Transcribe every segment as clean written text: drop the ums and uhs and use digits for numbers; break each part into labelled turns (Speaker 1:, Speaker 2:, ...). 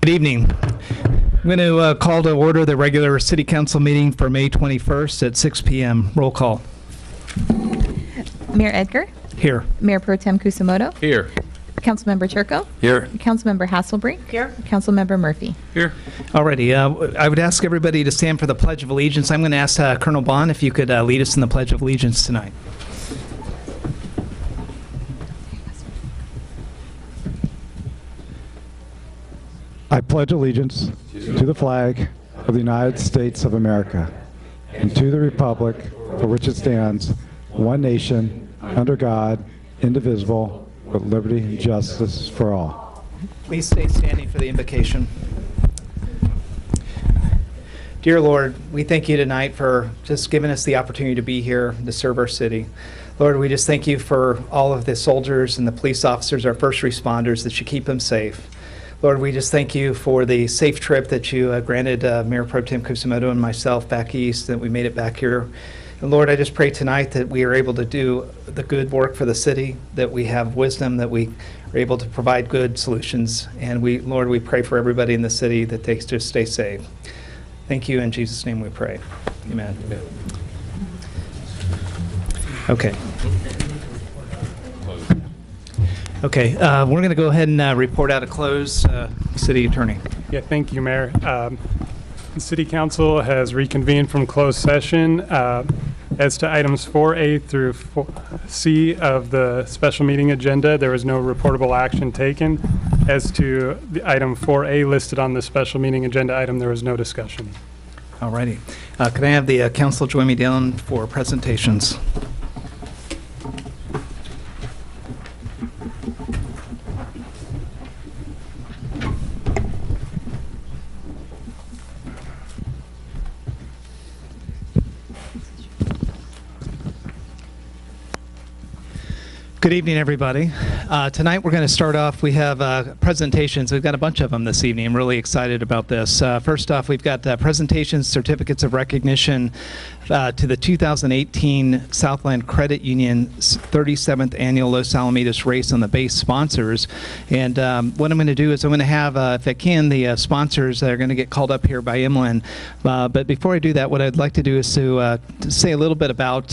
Speaker 1: Good evening. I'm going to call to order the regular City Council meeting for May 21st at 6 p.m. Roll call.
Speaker 2: Mayor Edgar?
Speaker 1: Here.
Speaker 2: Mayor Pro Tem Kusamoto?
Speaker 3: Here.
Speaker 2: Councilmember Turco?
Speaker 3: Here.
Speaker 2: Councilmember Hasselbrink? Here. Councilmember Murphy?
Speaker 3: Here.
Speaker 1: Alrighty. I would ask everybody to stand for the Pledge of Allegiance. I'm going to ask Colonel Bond if you could lead us in the Pledge of Allegiance tonight.
Speaker 4: I pledge allegiance to the flag of the United States of America and to the republic for which it stands, one nation, under God, indivisible, with liberty and justice for all.
Speaker 1: Please stay standing for the invocation. Dear Lord, we thank you tonight for just giving us the opportunity to be here to serve our city. Lord, we just thank you for all of the soldiers and the police officers, our first responders, that you keep them safe. Lord, we just thank you for the safe trip that you granted Mayor Pro Tem Kusamoto and myself back east, that we made it back here. And Lord, I just pray tonight that we are able to do the good work for the city, that we have wisdom, that we are able to provide good solutions. And Lord, we pray for everybody in the city that they just stay safe. Thank you. In Jesus' name we pray. Amen. Okay. Okay, we're going to go ahead and report out a close. City Attorney.
Speaker 5: Yeah, thank you, Mayor. The City Council has reconvened from closed session. As to items 4A through C of the special meeting agenda, there was no reportable action taken. As to the item 4A listed on the special meeting agenda item, there was no discussion.
Speaker 1: All righty. Can I have the council join me down for presentations? Good evening, everybody. Tonight we're going to start off, we have presentations. We've got a bunch of them this evening. I'm really excited about this. First off, we've got presentations, certificates of recognition to the 2018 Southland Credit Union 37th Annual Los Alamitos Race on the Base sponsors. And what I'm going to do is I'm going to have, if I can, the sponsors that are going to get called up here by Emlyn. But before I do that, what I'd like to do is to say a little bit about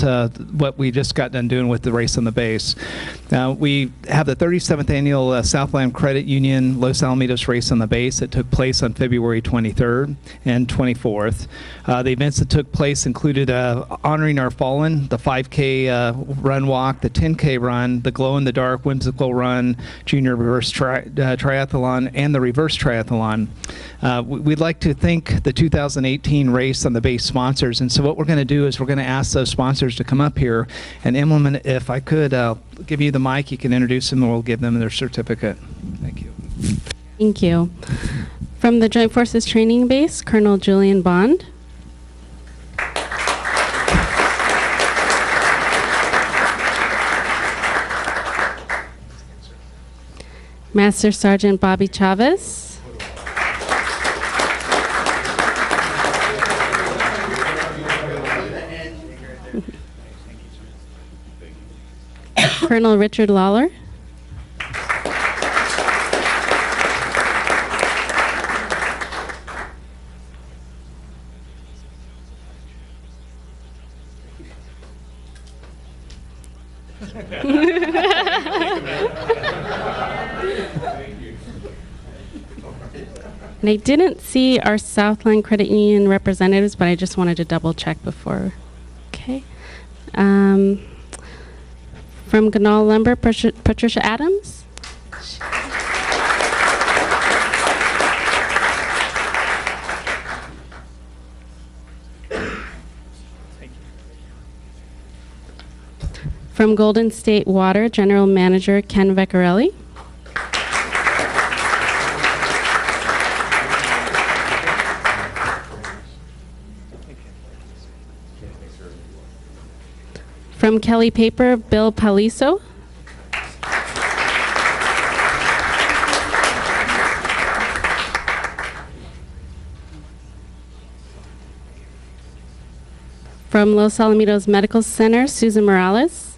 Speaker 1: what we just got done doing with the Race on the Base. We have the 37th Annual Southland Credit Union Los Alamitos Race on the Base that took place on February 23rd and 24th. The events that took place included honoring our fallen, the 5K run walk, the 10K run, the glow-in-the-dark whimsical run, junior reverse triathlon, and the reverse triathlon. We'd like to thank the 2018 Race on the Base sponsors, and so what we're going to do is we're going to ask those sponsors to come up here and implement, if I could, give you the mic, you can introduce them, and we'll give them their certificate. Thank you.
Speaker 6: Thank you. From the Joint Forces Training Base, Colonel Julian Bond. Master Sergeant Bobby Chavez. Colonel Richard Lawler. And I didn't see our Southland Credit Union representatives, but I just wanted to double check before. Okay. From Ganal Lumber, Patricia Adams. From Golden State Water, General Manager Ken Vecchiarelli. From Kelly Paper, Bill Paliso. From Los Alamitos Medical Center, Susan Morales.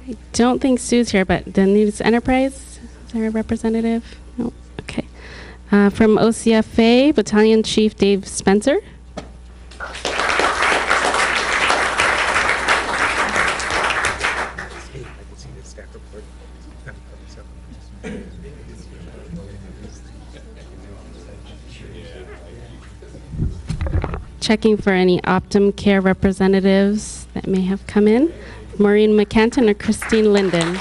Speaker 6: I don't think Sue's here, but the News Enterprise, is there a representative? No, okay. From OCFA, Battalion Chief Dave Spencer. Checking for any Optum Care representatives that may have come in. Maureen McCanton or Christine Linden.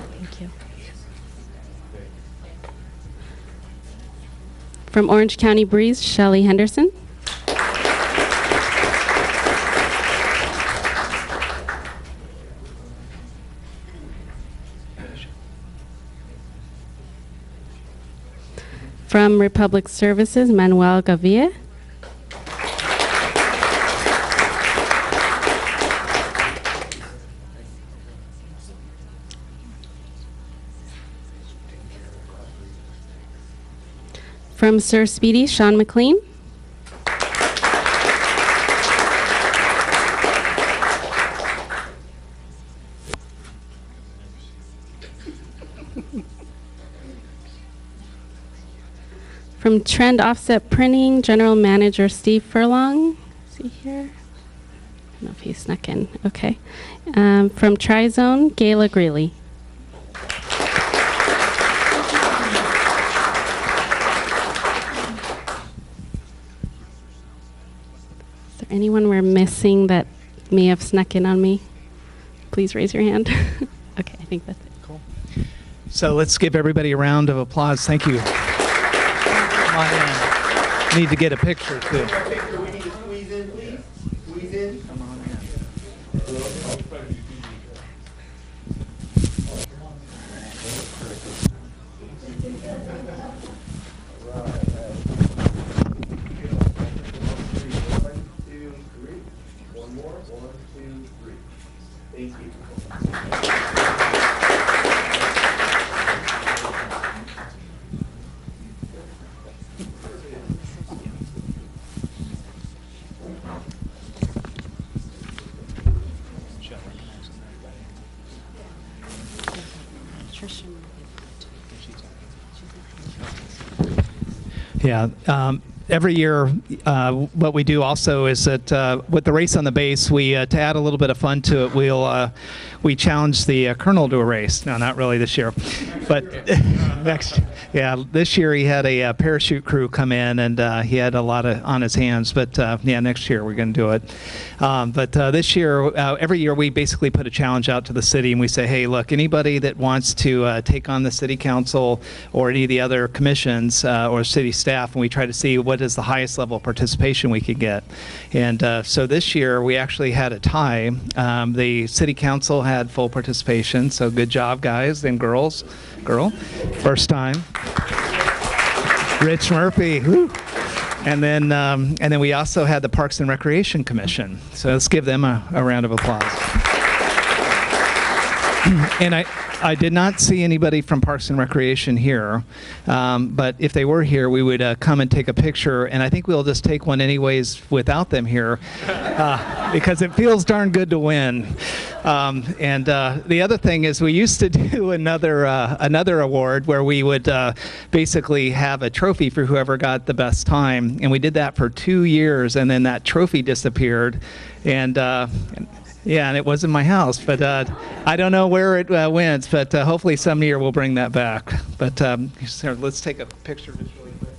Speaker 6: Thank you. From Orange County Breeze, Shelley Henderson. From Republic Services, Manuel Gavia. From Sir Speedy, Sean McLean. From Trend Offset Printing, General Manager Steve Furlong. Is he here? I don't know if he snuck in. Okay. From Trizone, Gayla Greeley. Is there anyone we're missing that may have snuck in on me? Please raise your hand. Okay, I think that's it.
Speaker 1: Cool. So let's give everybody a round of applause. Thank you. Come on in. Need to get a picture too.
Speaker 3: We need to squeeze in, please. Squeeze in.
Speaker 1: Come on in.
Speaker 3: One more. 1, 2, 3. Thank you.
Speaker 1: Yeah. Every year, what we do also is that with the race on the base, we to add a little bit of fun to it, we challenge the colonel to a race. No, not really this year, but next. Yeah, this year he had a parachute crew come in, and he had a lot on his hands. But yeah, next year we're going to do it. But this year, every year we basically put a challenge out to the city, and we say, hey, look, anybody that wants to take on the city council or any of the other commissions or city staff, and we try to see what is the highest level of participation we could get. And so this year we actually had a tie. The city council had full participation, so good job, guys and girls. First time. Rich Murphy. Woo. And then we also had the Parks and Recreation Commission. So let's give them a round of applause. And I did not see anybody from Parks and Recreation here, but if they were here, we would come and take a picture, and I think we'll just take one anyways without them here, because it feels darn good to win. And the other thing is we used to do another award where we would basically have a trophy for whoever got the best time, and we did that for 2 years, and then that trophy disappeared, and yeah, and it was in my house, but I don't know where it went, but hopefully some year we'll bring that back. But so let's take a picture just really quick.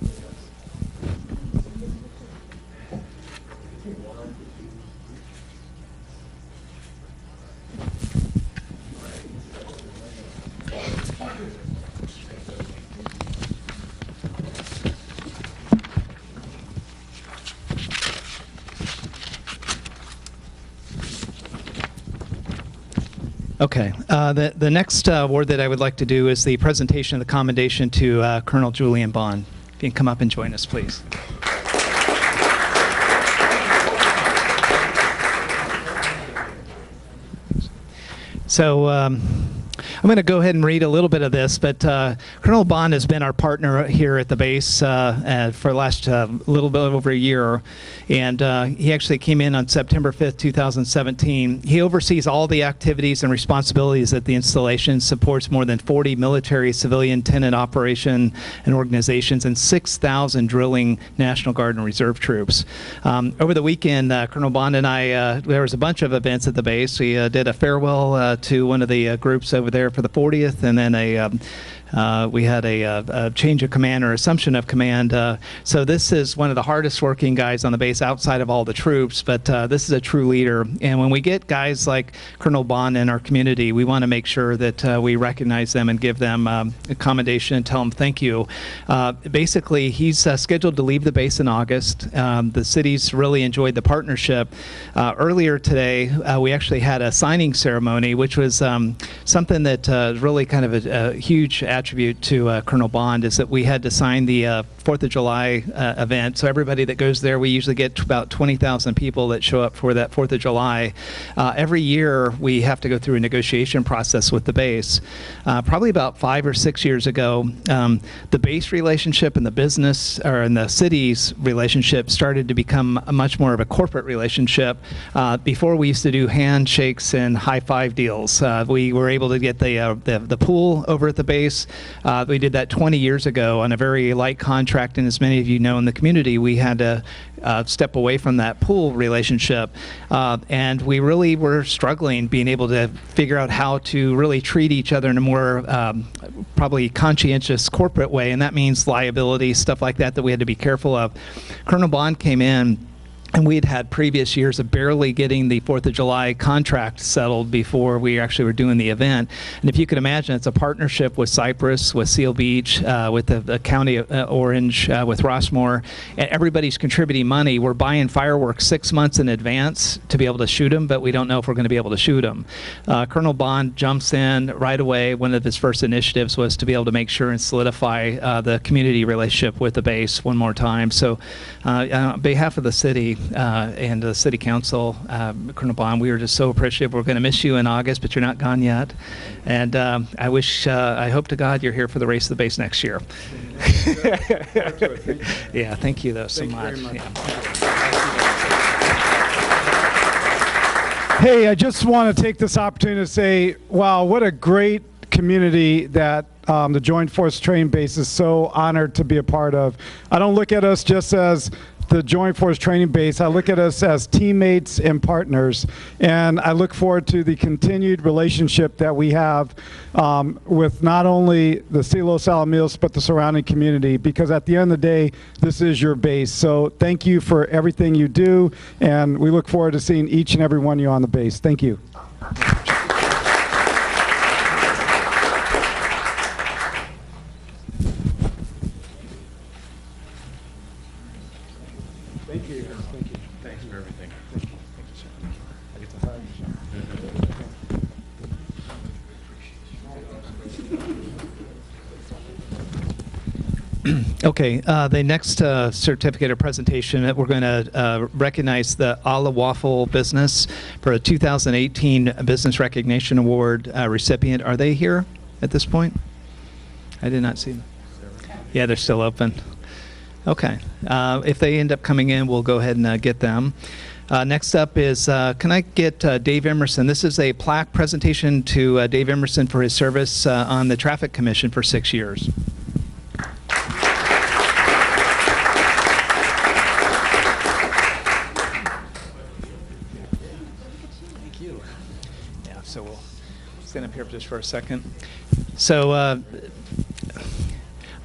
Speaker 1: Okay. The next award that I would like to do is the presentation of the commendation to Colonel Julian Bond. If you can come up and join us, please. So I'm going to go ahead and read a little bit of this, but Colonel Bond has been our partner here at the base for the last little bit over a year, and he actually came in on September 5th, 2017. He oversees all the activities and responsibilities at the installation, supports more than 40 military, civilian, tenant operation and organizations, and 6,000 drilling National Guard and Reserve troops. Over the weekend, Colonel Bond and I, there was a bunch of events at the base. We did a farewell to one of the groups over there for the 40th, and then we had a change of command or assumption of command. So this is one of the hardest working guys on the base outside of all the troops, but this is a true leader. And when we get guys like Colonel Bond in our community, we want to make sure that we recognize them and give them accommodation and tell them thank you. Basically, he's scheduled to leave the base in August. The city's really enjoyed the partnership. Earlier today, we actually had a signing ceremony, which was something that really kind of a huge attribute to Colonel Bond, is that we had to sign the 4th of July event. So everybody that goes there, we usually get about 20,000 people that show up for that 4th of July. Every year, we have to go through a negotiation process with the base. Probably about 5 or 6 years ago, the base relationship and the business, or in the city's relationship, started to become much more of a corporate relationship. Before, we used to do handshakes and high-five deals. We were able to get the pool over at the base. We did that 20 years ago on a very light contract, and as many of you know in the community, we had to step away from that pool relationship, and we really were struggling being able to figure out how to really treat each other in a more probably conscientious corporate way, and that means liability, stuff like that we had to be careful of. Colonel Bond came in, and we had had previous years of barely getting the 4th of July contract settled before we actually were doing the event. And if you can imagine, it's a partnership with Cypress, with Seal Beach, with the County of Orange, with Rossmore, and everybody's contributing money. We're buying fireworks 6 months in advance to be able to shoot them, but we don't know if we're going to be able to shoot them. Colonel Bond jumps in right away. One of his first initiatives was to be able to make sure and solidify the community relationship with the base one more time. So on behalf of the city, and the city council, Colonel Bond, we are just so appreciative. We're going to miss you in August, but you're not gone yet. And I hope to God you're here for the race of the base next year. Yeah, thank you though so much.
Speaker 4: Hey, I just want to take this opportunity to say, wow, what a great community that the Joint Force Training Base is so honored to be a part of. I don't look at us just as the Joint Force Training Base. I look at us as teammates and partners, and I look forward to the continued relationship that we have with not only the City of Los Alamitos, but the surrounding community, because at the end of the day, this is your base. So thank you for everything you do, and we look forward to seeing each and every one of you on the base. Thank you.
Speaker 1: Okay, the next certificate or presentation that we're going to recognize the Ala Waffle business for a 2018 Business Recognition Award recipient. Are they here at this point? I did not see them. Yeah, they're still open. Okay, if they end up coming in, we'll go ahead and get them. Next up is, can I get Dave Emerson? This is a plaque presentation to Dave Emerson for his service on the Traffic Commission for 6 years. So we'll stand up here just for a second. So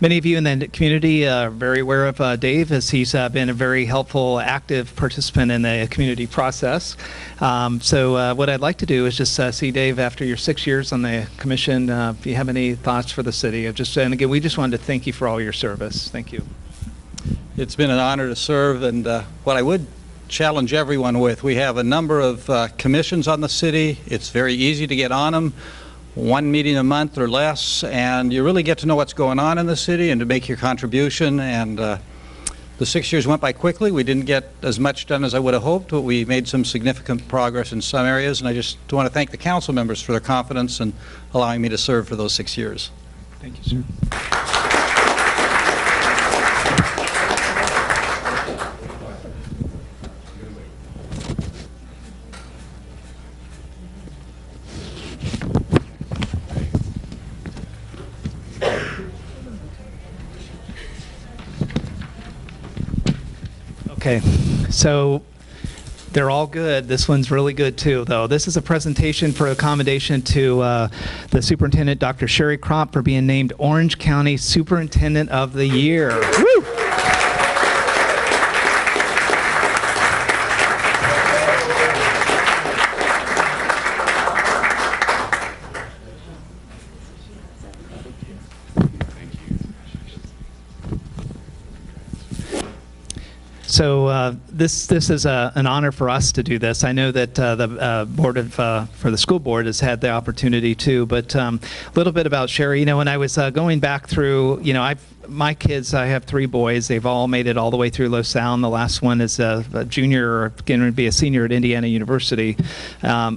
Speaker 1: many of you in the community are very aware of Dave, as he's been a very helpful, active participant in the community process. So what I'd like to do is just see Dave after your 6 years on the commission. If you have any thoughts for the city, and again, we just wanted to thank you for all your service. Thank you.
Speaker 7: It's been an honor to serve, and what I would challenge everyone with, we have a number of commissions on the city. It's very easy to get on them, one meeting a month or less, and you really get to know what's going on in the city and to make your contribution. And The 6 years went by quickly. We didn't get as much done as I would have hoped, but we made some significant progress in some areas, and I just want to thank the council members for their confidence in allowing me to serve for those 6 years.
Speaker 1: Thank you, sir. Okay, so they're all good. This one's really good too, though. This is a presentation for accommodation to the Superintendent, Dr. Sherry Kropp, for being named Orange County Superintendent of the Year. Woo! So this is an honor for us to do this. I know that the board of for the school board has had the opportunity too. But a little bit about Sherry. You know, when I was going back through, you know, my kids, I have 3 boys. They've all made it all the way through LaSalle. The last one is a junior, or going to be a senior at Indiana University.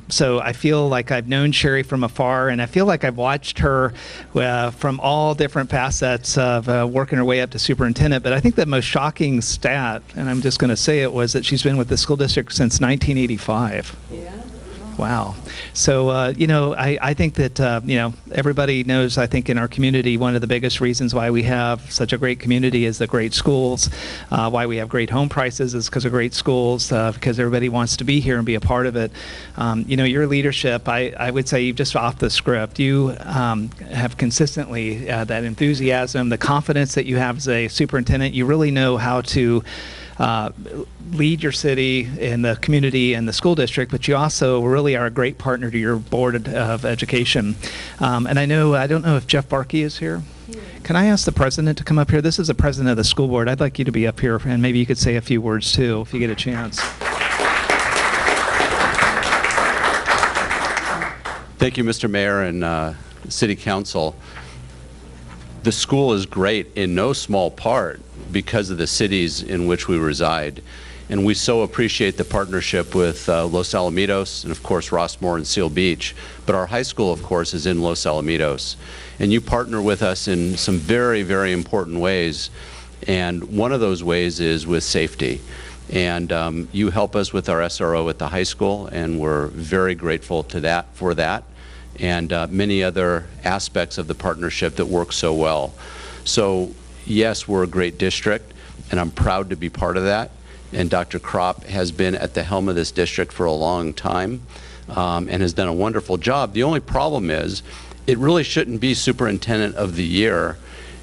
Speaker 1: So I feel like I've known Sherry from afar, and I feel like I've watched her from all different facets of working her way up to superintendent. But I think the most shocking stat, and I'm just going to say it, was that she's been with the school district since 1985. Yeah. Wow. So, you know, I think that, you know, everybody knows, I think, in our community, one of the biggest reasons why we have such a great community is the great schools. Why we have great home prices is because of great schools, because everybody wants to be here and be a part of it. You know, your leadership, I would say, just off the script, you have consistently that enthusiasm, the confidence that you have as a superintendent. You really know how to lead your city and the community and the school district, but you also really are a great partner to your board of education. And I don't know if Jeff Barkey is here. Can I ask the president to come up here? This is the president of the school board. I'd like you to be up here, and maybe you could say a few words too, if you get a chance.
Speaker 8: Thank you, Mr. Mayor and City Council. The school is great in no small part because of the cities in which we reside. And we so appreciate the partnership with Los Alamitos and, of course, Rossmore and Seal Beach. But our high school, of course, is in Los Alamitos. And you partner with us in some very, very important ways. And one of those ways is with safety. And you help us with our SRO at the high school, and we're very grateful to for that. And many other aspects of the partnership that work so well. So, yes, we're a great district, and I'm proud to be part of that. And Dr. Kropp has been at the helm of this district for a long time and has done a wonderful job. The only problem is it really shouldn't be Superintendent of the Year.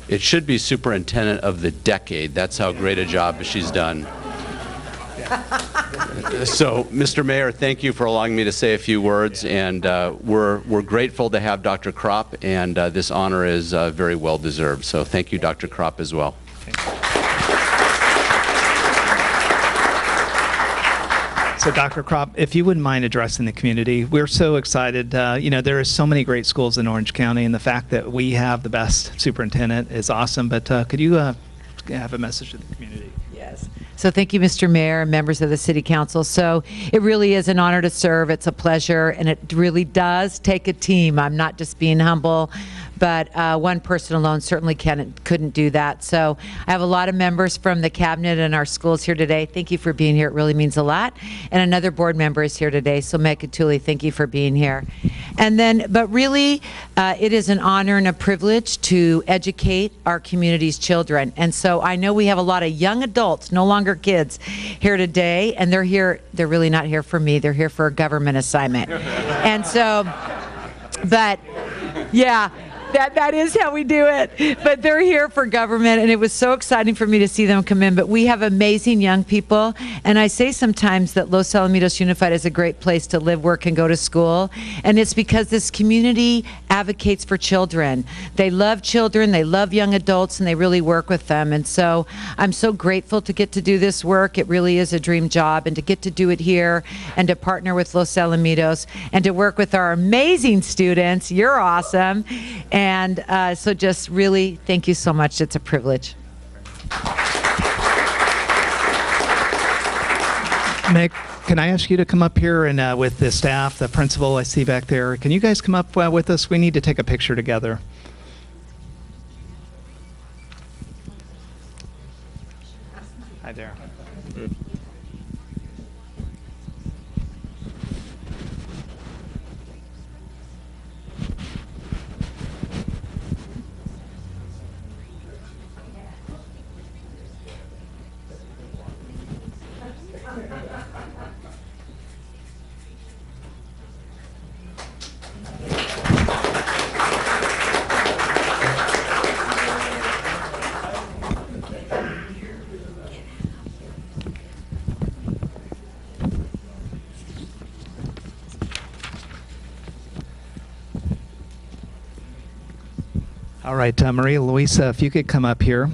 Speaker 8: It should be Superintendent of the Decade. That's how great a job she's done. So, Mr. Mayor, thank you for allowing me to say a few words, and we're grateful to have Dr. Kropp, and this honor is very well deserved. So thank you, Dr. Kropp, as well.
Speaker 1: So, Dr. Kropp, if you wouldn't mind addressing the community, we're so excited. You know, there are so many great schools in Orange County, and the fact that we have the best superintendent is awesome. But could you have a message to the community?
Speaker 9: Yes. So thank you, Mr. Mayor and members of the City Council. So it really is an honor to serve. It's a pleasure, and it really does take a team. I'm not just being humble, but one person alone certainly couldn't do that. So I have a lot of members from the cabinet and our schools here today. Thank you for being here. It really means a lot. And another board member is here today. So Mekatuli, thank you for being here. And then, but really, it is an honor and a privilege to educate our community's children. And so I know we have a lot of young adults, no longer kids, here today. And they're here, they're really not here for me. They're here for a government assignment. And so, but yeah. That is how we do it. But they're here for government, and it was so exciting for me to see them come in. But we have amazing young people, and I say sometimes that Los Alamitos Unified is a great place to live, work, and go to school. And it's because this community advocates for children. They love children, they love young adults, and they really work with them. And so I'm so grateful to get to do this work. It really is a dream job, and to get to do it here, and to partner with Los Alamitos, and to work with our amazing students. You're awesome. And so just really, thank you so much. It's a privilege.
Speaker 1: Meg, can I ask you to come up here and with the staff, the principal I see back there, can you guys come up with us? We need to take a picture together. Hi there. All right, Maria Luisa, if you could come up here.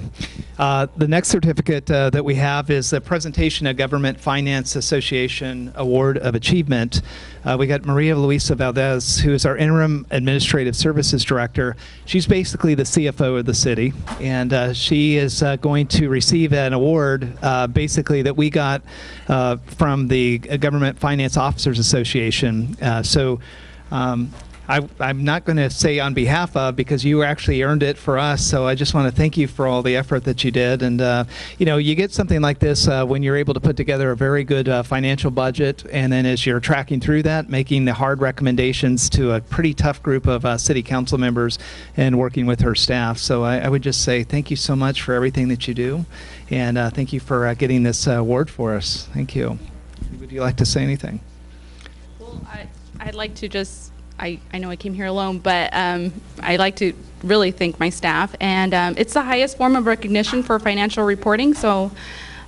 Speaker 1: The next certificate that we have is the presentation of Government Finance Association Award of Achievement. We got Maria Luisa Valdez, who is our Interim Administrative Services Director. She's basically the CFO of the city, and she is going to receive an award basically that we got from the Government Finance Officers Association. I'm not going to say on behalf of, because you actually earned it for us, so I just want to thank you for all the effort that you did. And you know, you get something like this when you're able to put together a very good financial budget, and then as you're tracking through that, making the hard recommendations to a pretty tough group of city council members and working with her staff. So I would just say thank you so much for everything that you do, and thank you for getting this award for us. Thank you. Would you like to say anything?
Speaker 6: Well, I'd like to just, I know I came here alone, but I'd like to really thank my staff. And it's the highest form of recognition for financial reporting, so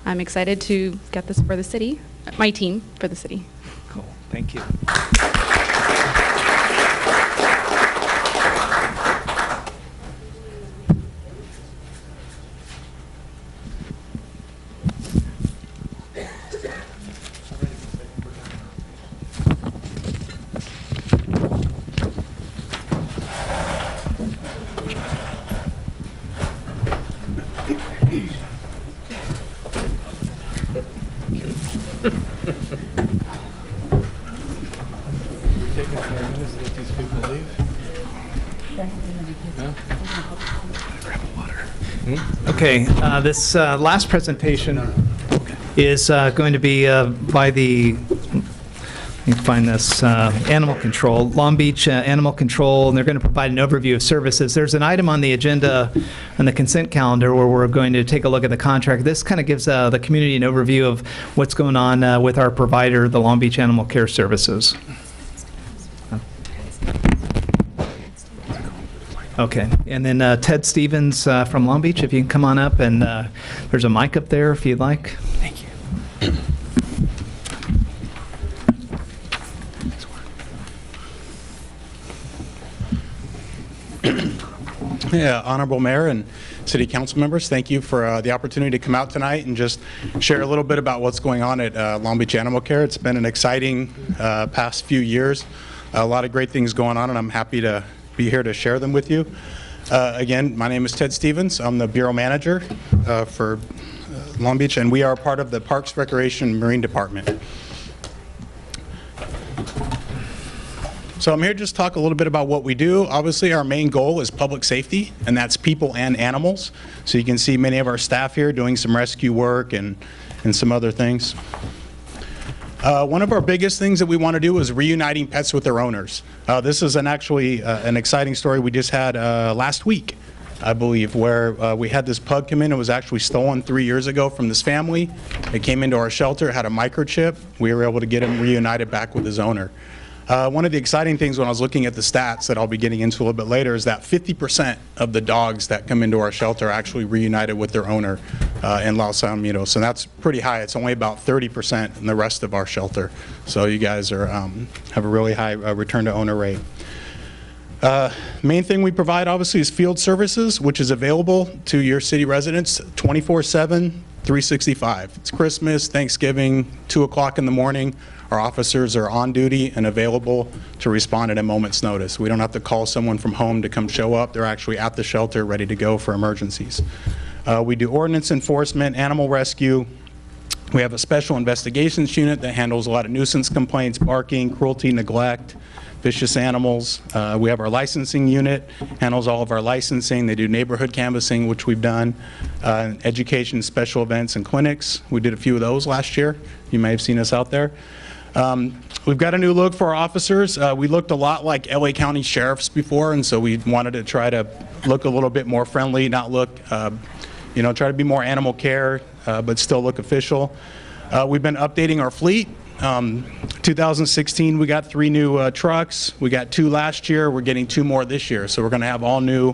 Speaker 6: I'm excited to get this for the city, my team for the city.
Speaker 1: Cool. Thank you. Okay, this last presentation is going to be by the, let me find this, Animal Control, Long Beach Animal Control, and they're going to provide an overview of services. There's an item on the agenda on the consent calendar where we're going to take a look at the contract. This kind of gives the community an overview of what's going on with our provider, the Long Beach Animal Care Services. Okay, and then Ted Stevens from Long Beach, if you can come on up, and there's a mic up there if you'd like. Thank you.
Speaker 10: Yeah, Honorable Mayor and City Council members, thank you for the opportunity to come out tonight and just share a little bit about what's going on at Long Beach Animal Care. It's been an exciting past few years, a lot of great things going on, and I'm happy to be here to share them with you. Again, my name is Ted Stevens. I'm the Bureau Manager for Long Beach, and we are part of the Parks, Recreation, and Marine Department. So I'm here to just talk a little bit about what we do. Obviously, our main goal is public safety, and that's people and animals. So you can see many of our staff here doing some rescue work and some other things. One of our biggest things that we want to do is reuniting pets with their owners. This is actually an exciting story we just had last week, I believe, where we had this pug come in. It was actually stolen 3 years ago from this family. It came into our shelter, it had a microchip. We were able to get him reunited back with his owner. One of the exciting things when I was looking at the stats that I'll be getting into a little bit later is that 50% of the dogs that come into our shelter are actually reunited with their owner in Los Alamitos. So that's pretty high. It's only about 30% in the rest of our shelter. So you guys are have a really high return to owner rate. Main thing we provide obviously is field services, which is available to your city residents 24/7, 365. It's Christmas, Thanksgiving, 2 o'clock in the morning. Our officers are on duty and available to respond at a moment's notice. We don't have to call someone from home to come show up. They're actually at the shelter ready to go for emergencies. We do ordinance enforcement, animal rescue, We have a special investigations unit that handles a lot of nuisance complaints, barking, cruelty, neglect, vicious animals. We have our licensing unit, handles all of our licensing. They do neighborhood canvassing, which we've done, education, special events, and clinics. We did a few of those last year. You may have seen us out there. We've got a new look for our officers. We looked a lot like LA County sheriffs before, and so we wanted to try to look a little bit more friendly, not look, try to be more animal care, but still look official. We've been updating our fleet. 2016, we got 3 new trucks. We got 2 last year. We're getting 2 more this year. So we're going to have all new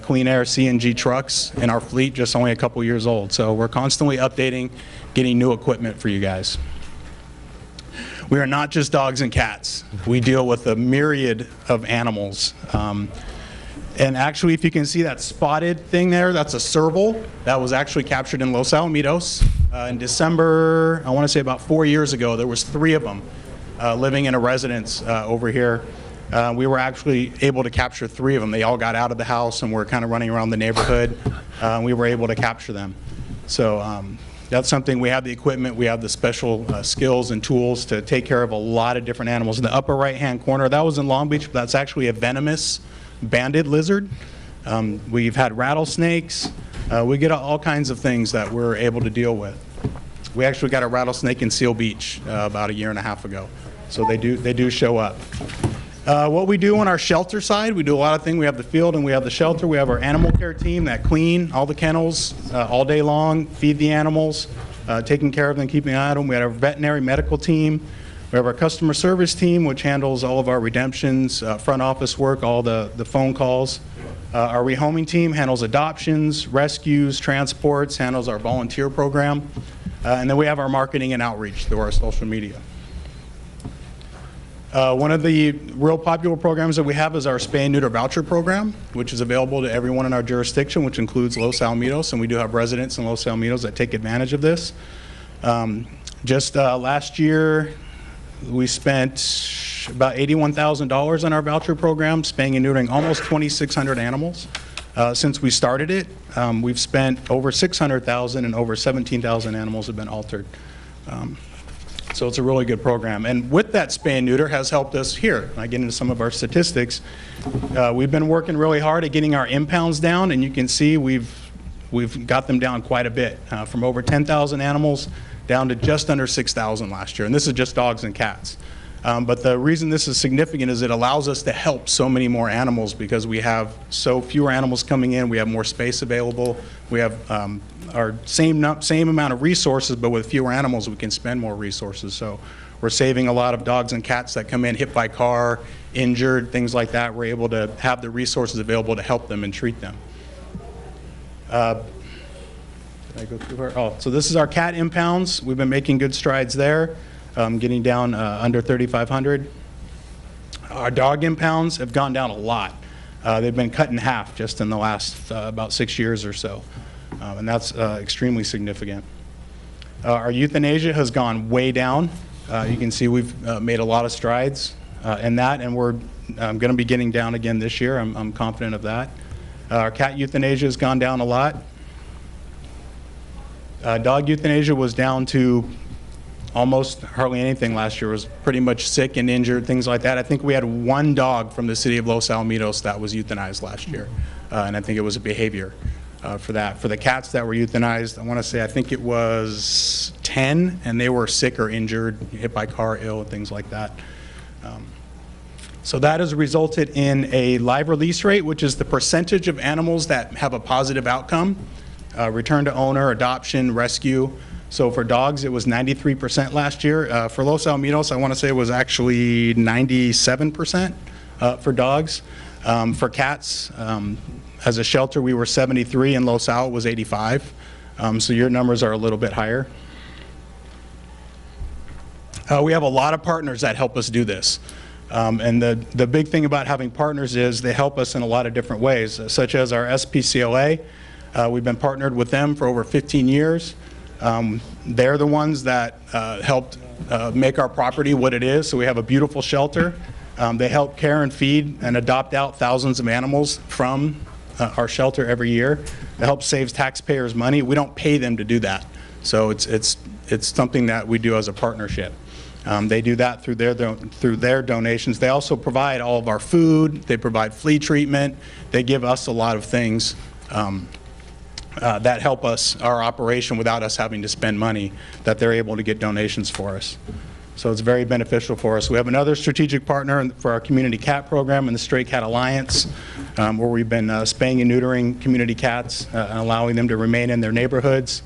Speaker 10: clean air CNG trucks in our fleet, just only a couple years old. So we're constantly updating, getting new equipment for you guys. We are not just dogs and cats. We deal with a myriad of animals. And actually, if you can see that spotted thing there, that's a serval. That was actually captured in Los Alamitos. In December, I want to say about 4 years ago, there was 3 of them living in a residence over here. We were actually able to capture 3 of them. They all got out of the house and were kind of running around the neighborhood. We were able to capture them. So that's something, we have the equipment, we have the special skills and tools to take care of a lot of different animals. In the upper right-hand corner, that was in Long Beach, but that's actually a venomous banded lizard. We've had rattlesnakes. We get all kinds of things that we're able to deal with. We actually got a rattlesnake in Seal Beach about 1.5 years ago. So they do show up. What we do on our shelter side, we do a lot of things. We have the field and we have the shelter. We have our animal care team that clean all the kennels all day long, feed the animals, taking care of them, keeping an eye on them. We have our veterinary medical team. We have our customer service team, which handles all of our redemptions, front office work, all the phone calls. Our rehoming team handles adoptions, rescues, transports, handles our volunteer program. And then we have our marketing and outreach through our social media. One of the real popular programs that we have is our spay and neuter voucher program, which is available to everyone in our jurisdiction, which includes Los Alamitos, and we do have residents in Los Alamitos that take advantage of this. Just last year, we spent about $81,000 on our voucher program, spaying and neutering almost 2,600 animals. Since we started it, we've spent over $600,000 and over 17,000 animals have been altered. So it's a really good program. And with that, spay and neuter has helped us here. I get into some of our statistics. We've been working really hard at getting our impounds down, and you can see we've got them down quite a bit, from over 10,000 animals down to just under 6,000 last year. And this is just dogs and cats. But the reason this is significant is it allows us to help so many more animals because we have so fewer animals coming in, we have more space available, we have our same amount of resources, but with fewer animals we can spend more resources. So we're saving a lot of dogs and cats that come in hit by car, injured, things like that. We're able to have the resources available to help them and treat them. Did I go through her? Oh, so this is our cat impounds. We've been making good strides there. Getting down under 3,500. Our dog impounds have gone down a lot. They've been cut in half just in the last about 6 years or so, and that's extremely significant. Our euthanasia has gone way down. You can see we've made a lot of strides in that, and we're going to be getting down again this year. I'm confident of that. Our cat euthanasia has gone down a lot. Dog euthanasia was down to almost hardly anything last year. It was pretty much sick and injured, things like that. I think we had 1 dog from the city of Los Alamitos that was euthanized last year, and I think it was a behavior for that. For the cats that were euthanized, I want to say I think it was 10, and they were sick or injured, hit by car, ill, things like that. So that has resulted in a live release rate, which is the percentage of animals that have a positive outcome, return to owner, adoption, rescue. So for dogs, it was 93% last year. For Los Alamitos, I want to say it was actually 97% for dogs. For cats, as a shelter, we were 73, and Los Al was 85. So your numbers are a little bit higher. We have a lot of partners that help us do this. And the big thing about having partners is they help us in a lot of different ways, such as our SPCLA. We've been partnered with them for over 15 years. They're the ones that helped make our property what it is. So we have a beautiful shelter. They help care and feed and adopt out thousands of animals from our shelter every year. It helps save taxpayers money. We don't pay them to do that. So it's it's something that we do as a partnership. They do that through their donations. They also provide all of our food. They provide flea treatment. They give us a lot of things that help us, our operation, without us having to spend money, that they're able to get donations for us. So it's very beneficial for us. We have another strategic partner for our community cat program and the Stray Cat Alliance, where we've been spaying and neutering community cats and allowing them to remain in their neighborhoods.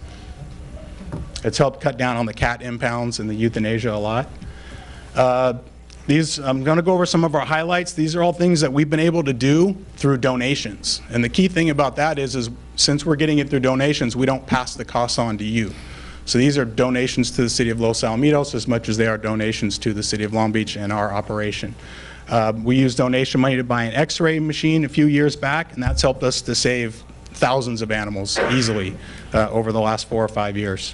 Speaker 10: It's helped cut down on the cat impounds and the euthanasia a lot. I'm going to go over some of our highlights. These are all things that we've been able to do through donations. And the key thing about that is since we're getting it through donations, we don't pass the costs on to you. So these are donations to the city of Los Alamitos as much as they are donations to the city of Long Beach and our operation. We used donation money to buy an x-ray machine a few years back, and that's helped us to save thousands of animals easily over the last 4 or 5 years.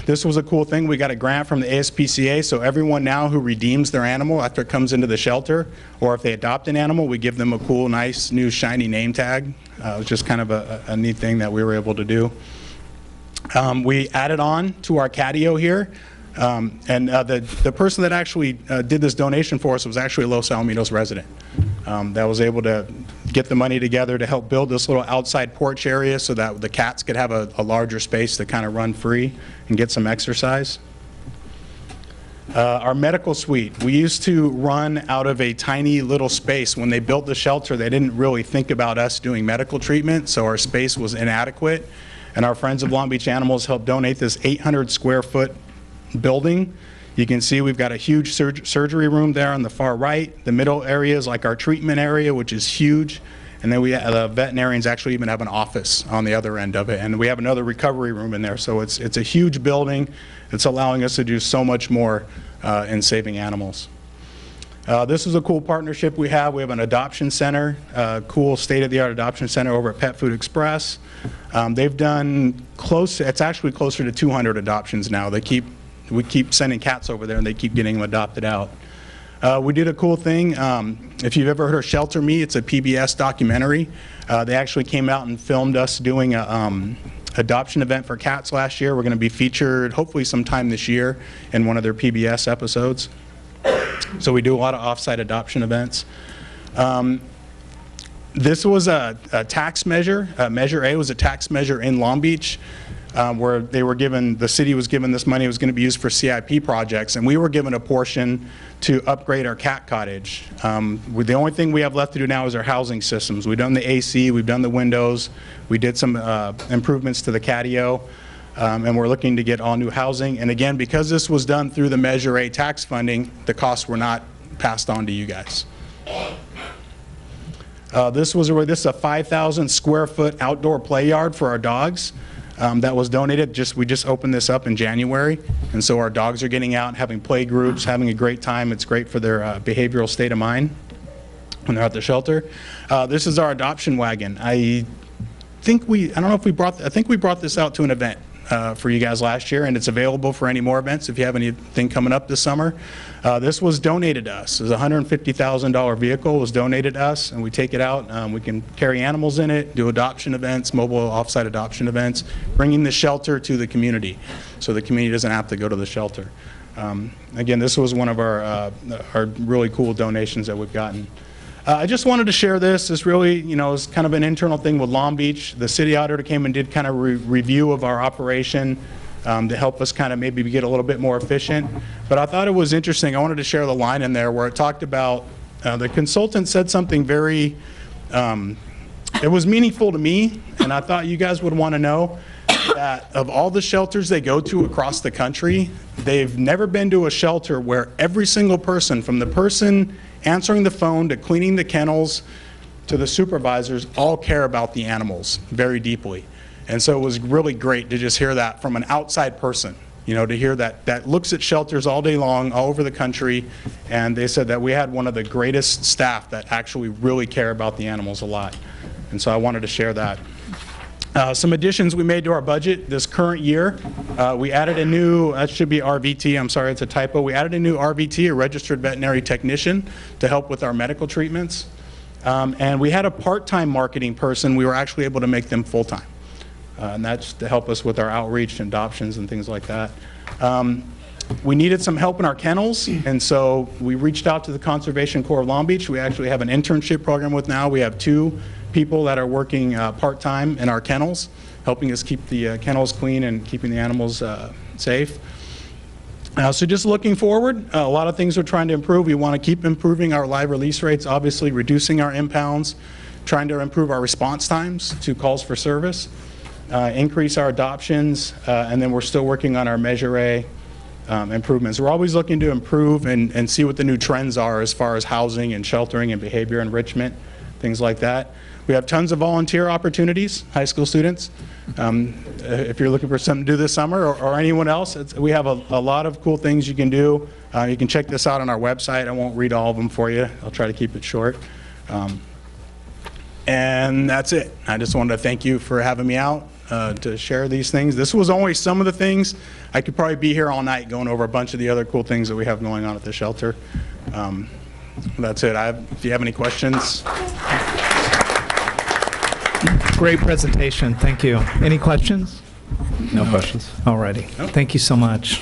Speaker 10: This was a cool thing. We got a grant from the ASPCA, so everyone now who redeems their animal after it comes into the shelter, or if they adopt an animal, we give them a cool, nice, new, shiny name tag. It was just kind of a neat thing that we were able to do. We added on to our catio here, and the person that actually did this donation for us was actually a Los Alamitos resident that was able to get the money together to help build this little outside porch area so that the cats could have a larger space to kind of run free and get some exercise. Our medical suite, we used to run out of a tiny little space. When they built the shelter, they didn't really think about us doing medical treatment, so our space was inadequate. And our Friends of Long Beach Animals helped donate this 800 square foot building. You can see we've got a huge surgery room there on the far right. The middle area is like our treatment area, which is huge. And then the veterinarians actually even have an office on the other end of it. And we have another recovery room in there. So it's a huge building. It's allowing us to do so much more in saving animals. This is a cool partnership we have. We have an adoption center, cool state-of-the-art adoption center over at Pet Food Express. They've done it's actually closer to 200 adoptions now. We keep sending cats over there and they keep getting them adopted out. We did a cool thing. If you've ever heard of Shelter Me, it's a PBS documentary. They actually came out and filmed us doing a adoption event for cats last year. We're going to be featured hopefully sometime this year in one of their PBS episodes. So we do a lot of off-site adoption events. This was a tax measure. Measure A was a tax measure in Long Beach where the city was given this money. It was going to be used for CIP projects, and we were given a portion to upgrade our cat cottage. The only thing we have left to do now is our housing systems. We've done the AC, we've done the windows, we did some improvements to the catio. And we're looking to get all new housing. And again, because this was done through the Measure A tax funding, the costs were not passed on to you guys. This is a 5,000 square foot outdoor play yard for our dogs that was donated. We just opened this up in January. And so our dogs are getting out, having play groups, having a great time. It's great for their behavioral state of mind when they're at the shelter. This is our adoption wagon. I think we brought this out to an event for you guys last year, and it's available for any more events if you have anything coming up this summer. This was donated to us. It was a $150,000 vehicle. It was donated to us, and we take it out. We can carry animals in it, do adoption events, mobile offsite adoption events, bringing the shelter to the community so the community doesn't have to go to the shelter. Again, this was one of our really cool donations that we've gotten. I just wanted to share this. This really, is kind of an internal thing with Long Beach. The city auditor came and did kind of a review of our operation to help us kind of maybe get a little bit more efficient. But I thought it was interesting. I wanted to share the line in there where it talked about, the consultant said something very, it was meaningful to me, and I thought you guys would want to know that of all the shelters they go to across the country, they've never been to a shelter where every single person, from the person answering the phone to cleaning the kennels to the supervisors, all care about the animals very deeply. And so it was really great to just hear that from an outside person, to hear that looks at shelters all day long, all over the country, and they said that we had one of the greatest staff that actually really care about the animals a lot. And so I wanted to share that. Some additions we made to our budget this current year. We added a new, that should be RVT, I'm sorry, it's a typo. We added a new RVT, a registered veterinary technician, to help with our medical treatments. And we had a part-time marketing person. We were actually able to make them full-time. and that's to help us with our outreach and adoptions and things like that. We needed some help in our kennels, and so we reached out to the Conservation Corps of Long Beach. We actually have an internship program with now. We have 2 people that are working part-time in our kennels, helping us keep the kennels clean and keeping the animals safe. So just looking forward, a lot of things we're trying to improve. We want to keep improving our live release rates, obviously reducing our impounds, trying to improve our response times to calls for service, increase our adoptions, and then we're still working on our Measure A improvements. We're always looking to improve and see what the new trends are as far as housing and sheltering and behavior enrichment, things like that. We have tons of volunteer opportunities, high school students. If you're looking for something to do this summer, or anyone else, we have a lot of cool things you can do. You can check this out on our website. I won't read all of them for you. I'll try to keep it short. And that's it. I just wanted to thank you for having me out to share these things. This was only some of the things. I could probably be here all night going over a bunch of the other cool things that we have going on at the shelter. That's it. If you have any questions.
Speaker 1: Great presentation. Thank you. Any questions?
Speaker 11: No questions.
Speaker 1: All righty. Thank you so much.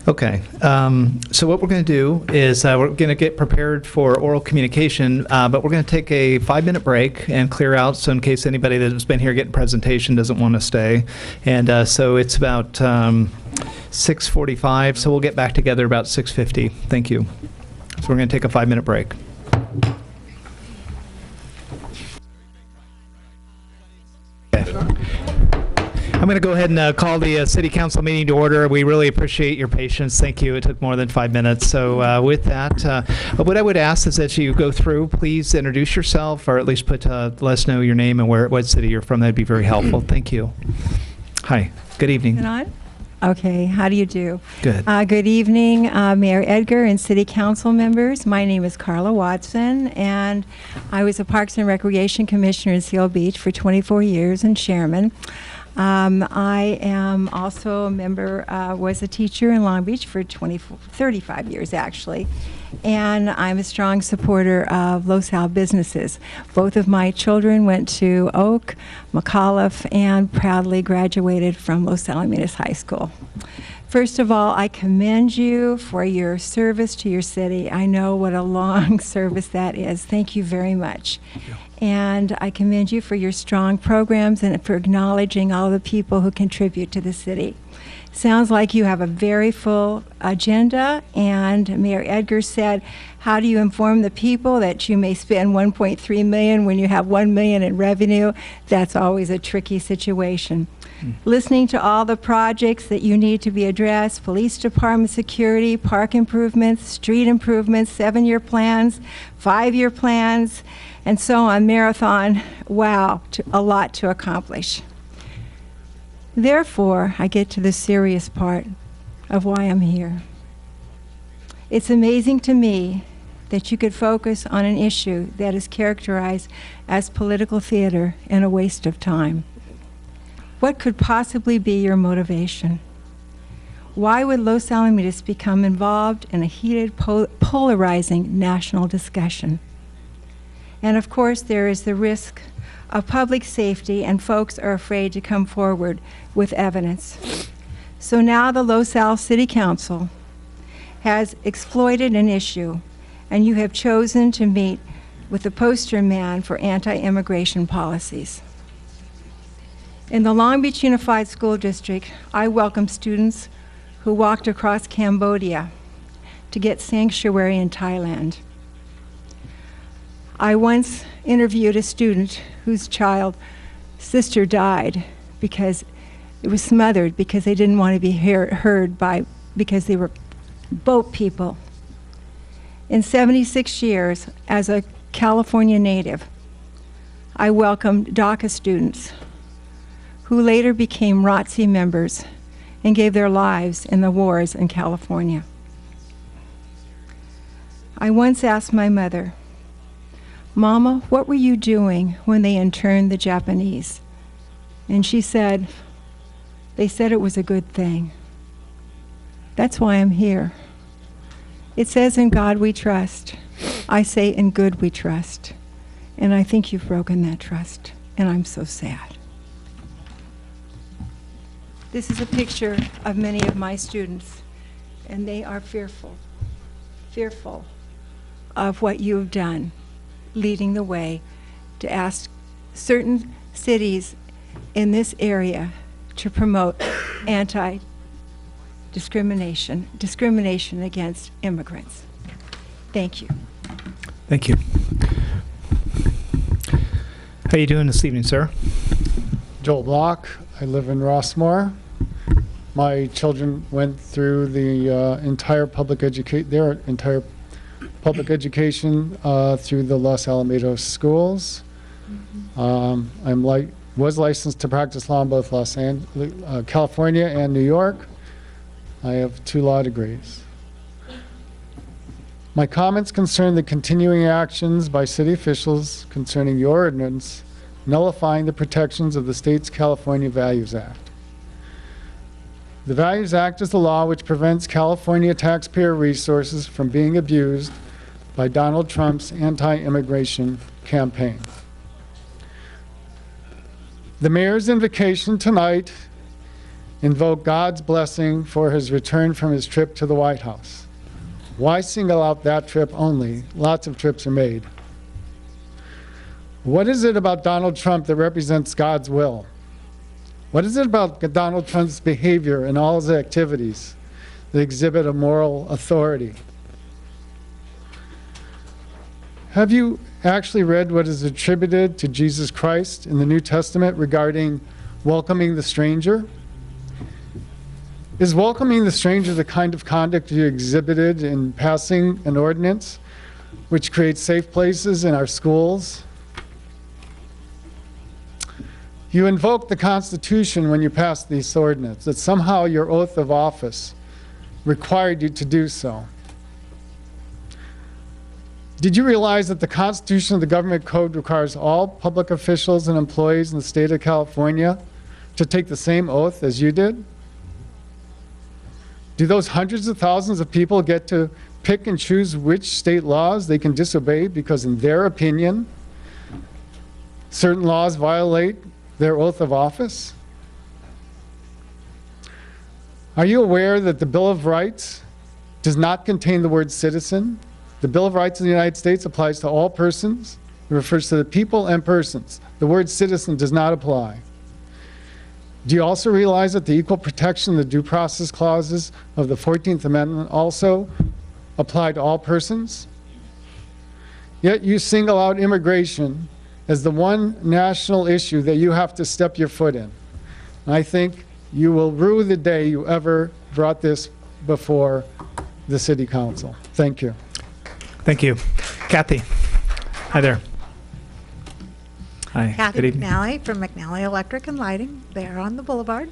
Speaker 1: Okay. So what we're going to do is we're going to get prepared for oral communication, but we're going to take a 5-minute break and clear out, so in case anybody that's been here getting presentation doesn't want to stay. And so it's about 6:45, so we'll get back together about 6:50. Thank you. So we're going to take a 5-minute break. I'm going to go ahead and call the City Council meeting to order. We really appreciate your patience. Thank you. It took more than 5 minutes. So with that, what I would ask is that you go through, please introduce yourself, or at least let us know your name and what city you're from. That'd be very helpful. Thank you. Hi. Good evening.
Speaker 12: On? Okay. How do you do?
Speaker 1: Good.
Speaker 12: Good evening, Mayor Edgar and City Council members. My name is Carla Watson, and I was a Parks and Recreation Commissioner in Seal Beach for 24 years and chairman. I am also a member, was a teacher in Long Beach for 35 years actually, and I'm a strong supporter of LoSal businesses. Both of my children went to Oak, McAuliffe, and proudly graduated from Los Alamitos High School. First of all, I commend you for your service to your city. I know what a long service that is. Thank you very much. Thank you. And I commend you for your strong programs and for acknowledging all the people who contribute to the city. Sounds like you have a very full agenda, and Mayor Edgar said, how do you inform the people that you may spend $1.3 million when you have $1 million in revenue? That's always a tricky situation. Listening to all the projects that you need to be addressed, police department security, park improvements, street improvements, 7-year plans, 5-year plans, and so on, marathon. Wow, a lot to accomplish. Therefore, I get to the serious part of why I'm here. It's amazing to me that you could focus on an issue that is characterized as political theater and a waste of time. What could possibly be your motivation? Why would Los Alamitos become involved in a heated, polarizing national discussion? And of course, there is the risk of public safety, and folks are afraid to come forward with evidence. So now the LoSal City Council has exploited an issue, and you have chosen to meet with the poster man for anti-immigration policies. In the Long Beach Unified School District, I welcome students who walked across Cambodia to get sanctuary in Thailand. I once interviewed a student whose sister died because it was smothered because they didn't want to be heard because they were boat people. In 76 years, as a California native, I welcomed DACA students who later became ROTC members and gave their lives in the wars in California. I once asked my mother, "Mama, what were you doing when they interned the Japanese?" And she said, "They said it was a good thing." That's why I'm here. It says, "In God we trust." I say, "In good we trust." And I think you've broken that trust, and I'm so sad. This is a picture of many of my students, and they are fearful of what you have done, leading the way to ask certain cities in this area to promote discrimination against immigrants. Thank you.
Speaker 1: Thank you. How are you doing this evening, sir?
Speaker 11: Joel Block. I live in Rossmore. My children went through the entire public education through the Los Alamitos schools. Was licensed to practice law in both California and New York. I have 2 law degrees. My comments concern the continuing actions by city officials concerning your ordinance nullifying the protections of the state's California Values Act. The Values Act is the law which prevents California taxpayer resources from being abused by Donald Trump's anti-immigration campaign. The mayor's invocation tonight invoked God's blessing for his return from his trip to the White House. Why single out that trip only? Lots of trips are made. What is it about Donald Trump that represents God's will? What is it about Donald Trump's behavior and all his activities that exhibit a moral authority? Have you actually read what is attributed to Jesus Christ in the New Testament regarding welcoming the stranger? Is welcoming the stranger the kind of conduct you exhibited in passing an ordinance which creates safe places in our schools? You invoked the Constitution when you passed this ordinance, that somehow your oath of office required you to do so. Did you realize that the Constitution of the Government Code requires all public officials and employees in the state of California to take the same oath as you did? Do those hundreds of thousands of people get to pick and choose which state laws they can disobey because, in their opinion, certain laws violate their oath of office? Are you aware that the Bill of Rights does not contain the word citizen? The Bill of Rights of the United States applies to all persons. It refers to the people and persons. The word citizen does not apply. Do you also realize that the equal protection and the due process clauses of the 14th Amendment also apply to all persons? Yet you single out immigration as the one national issue that you have to step your foot in. And I think you will rue the day you ever brought this before the City Council. Thank you.
Speaker 1: Thank you. Kathy. Hi there. Hi.
Speaker 13: Kathy
Speaker 1: Good evening.
Speaker 13: McNally from McNally Electric and Lighting, there on the boulevard.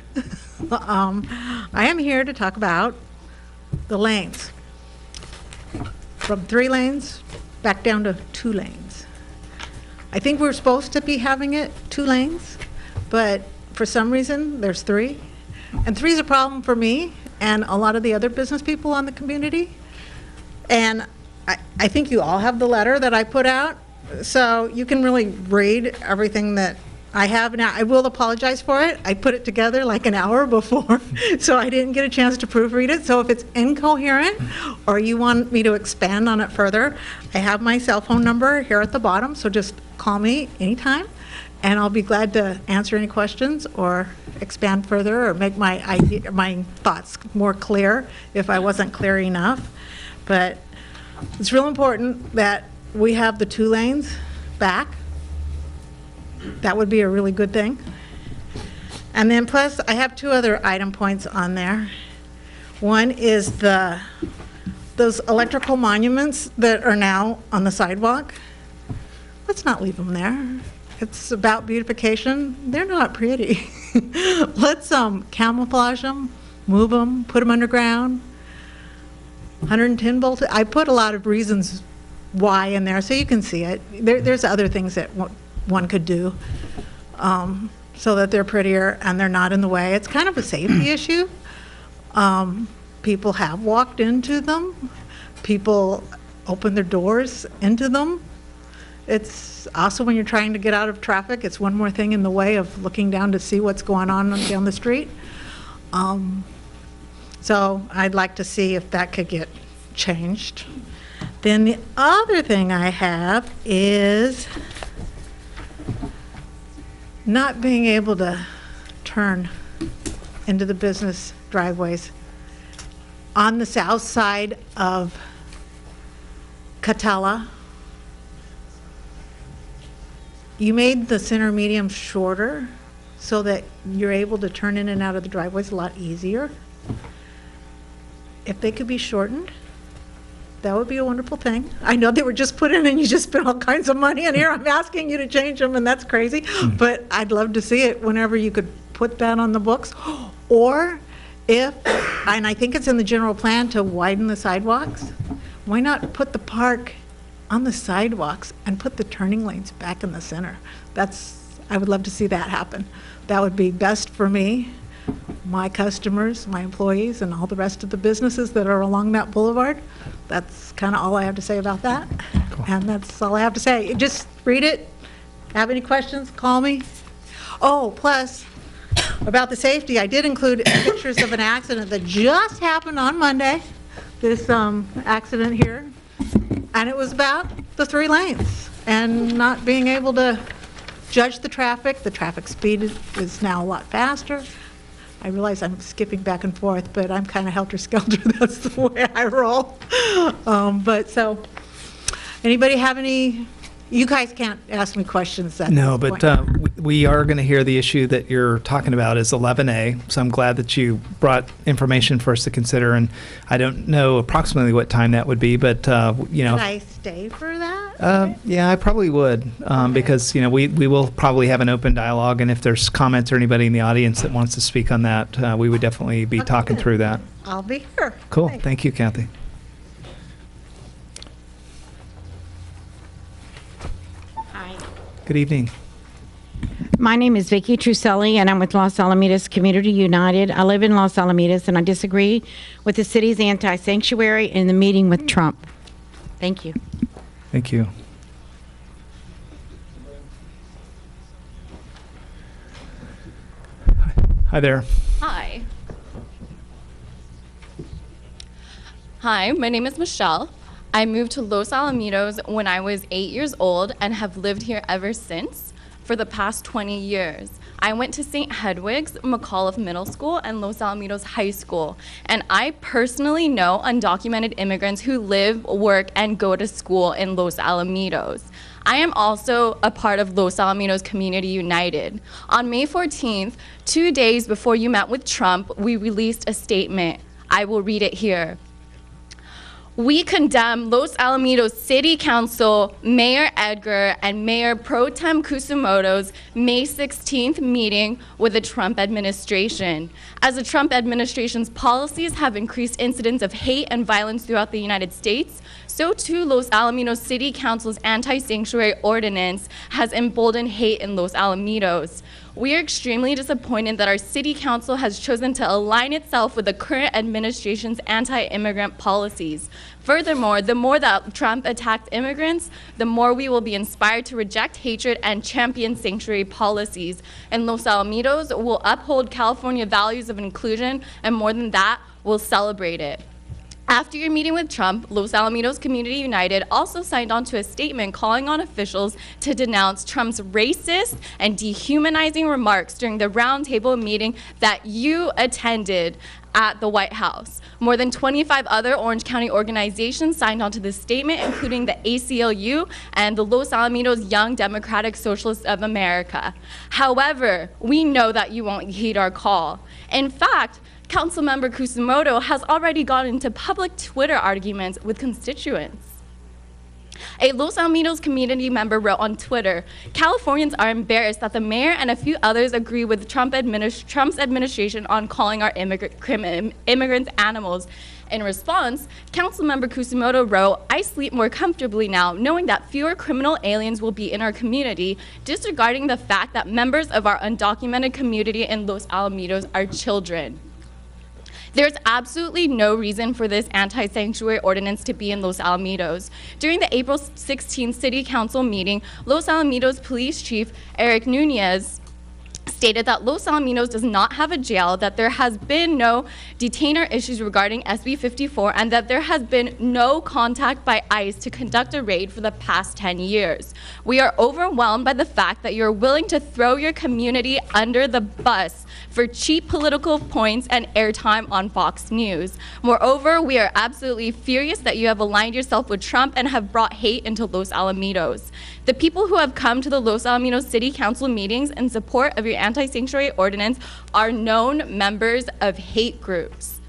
Speaker 13: I am here to talk about the lanes. From 3 lanes back down to 2 lanes. I think we're supposed to be having it 2 lanes, but for some reason there's 3. And 3 is a problem for me and a lot of the other business people on the community. And I think you all have the letter that I put out. So you can really read everything that I have. Now, I will apologize for it. I put it together like an hour before, so I didn't get a chance to proofread it. So if it's incoherent or you want me to expand on it further, I have my cell phone number here at the bottom, so just call me anytime, and I'll be glad to answer any questions or expand further or make my thoughts more clear if I wasn't clear enough. But it's real important that we have the 2 lanes back. That would be a really good thing. And then plus, I have 2 other item points on there. One is those electrical monuments that are now on the sidewalk. Let's not leave them there. It's about beautification. They're not pretty. Let's camouflage them, move them, put them underground. 110 volts. I put a lot of reasons why in there, so you can see it. There's other things that one could do so that they're prettier and they're not in the way. It's kind of a safety issue. People have walked into them. People open their doors into them. It's also when you're trying to get out of traffic, it's one more thing in the way of looking down to see what's going on down the street. So I'd like to see if that could get changed. Then the other thing I have is not being able to turn into the business driveways on the south side of Catella. You made the center median shorter so that you're able to turn in and out of the driveways a lot easier. If they could be shortened, that would be a wonderful thing. I know they were just put in and you just spent all kinds of money, and here I'm asking you to change them, and that's crazy. But I'd love to see it whenever you could put that on the books. Or if, and I think it's in the general plan to widen the sidewalks, why not put the park on the sidewalks and put the turning lanes back in the center? I would love to see that happen. That would be best for me, my customers, my employees, and all the rest of the businesses that are along that boulevard. That's kind of all I have to say about that. Cool. And that's all I have to say. Just read it. Have any questions, call me. Oh, plus, about the safety, I did include pictures of an accident that just happened on Monday, this accident here. And it was about the 3 lanes and not being able to judge the traffic. The traffic speed is now a lot faster. I realize I'm skipping back and forth, but I'm kind of helter-skelter. That's the way I roll. But so, anybody have any? You guys can't ask me questions.
Speaker 1: No, but we are going to hear the issue that you're talking about is 11A. So I'm glad that you brought information for us to consider. And I don't know approximately what time that would be, but you know.
Speaker 13: Should I stay for that?
Speaker 1: Yeah, I probably would, because we will probably have an open dialogue, and if there's comments or anybody in the audience that wants to speak on that, we would definitely be talking through that.
Speaker 13: I'll be here.
Speaker 1: Cool.
Speaker 13: Thanks.
Speaker 1: Thank you, Kathy.
Speaker 14: Hi.
Speaker 1: Good evening.
Speaker 14: My name is Vicki Truselli, and I'm with Los Alamitos Community United. I live in Los Alamitos, and I disagree with the city's anti-sanctuary and the meeting with Trump. Thank you.
Speaker 1: Thank you. Hi there.
Speaker 15: Hi. Hi, my name is Michelle. I moved to Los Alamitos when I was 8 years old and have lived here ever since for the past 20 years. I went to St. Hedwig's, McAuliffe Middle School, and Los Alamitos High School, and I personally know undocumented immigrants who live, work, and go to school in Los Alamitos. I am also a part of Los Alamitos Community United. On May 14th, 2 days before you met with Trump, we released a statement. I will read it here. We condemn Los Alamitos City Council, Mayor Edgar, and Mayor Pro Tem Kusumoto's May 16th meeting with the Trump administration. As the Trump administration's policies have increased incidents of hate and violence throughout the United States, so too Los Alamitos City Council's anti-sanctuary ordinance has emboldened hate in Los Alamitos. We are extremely disappointed that our city council has chosen to align itself with the current administration's anti-immigrant policies. Furthermore, the more that Trump attacks immigrants, the more we will be inspired to reject hatred and champion sanctuary policies. And Los Alamitos will uphold California values of inclusion, and more than that, will celebrate it. After your meeting with Trump, Los Alamitos Community United also signed on to a statement calling on officials to denounce Trump's racist and dehumanizing remarks during the roundtable meeting that you attended at the White House. More than 25 other Orange County organizations signed on to this statement, including the ACLU and the Los Alamitos Young Democratic Socialists of America. However, we know that you won't heed our call. In fact, Councilmember Kusumoto has already gotten into public Twitter arguments with constituents. A Los Alamitos community member wrote on Twitter, Californians are embarrassed that the mayor and a few others agree with Trump's administration on calling our immigrants animals. In response, Councilmember Kusumoto wrote, I sleep more comfortably now, knowing that fewer criminal aliens will be in our community, disregarding the fact that members of our undocumented community in Los Alamitos are children. There's absolutely no reason for this anti-sanctuary ordinance to be in Los Alamitos. During the April 16th City Council meeting, Los Alamitos Police Chief Eric Nunez stated that Los Alamitos does not have a jail, that there has been no detainer issues regarding SB 54, and that there has been no contact by ICE to conduct a raid for the past 10 years. We are overwhelmed by the fact that you're willing to throw your community under the bus for cheap political points and airtime on Fox News. Moreover, we are absolutely furious that you have aligned yourself with Trump and have brought hate into Los Alamitos. The people who have come to the Los Alamitos City Council meetings in support of your anti-sanctuary ordinance are known members of hate groups.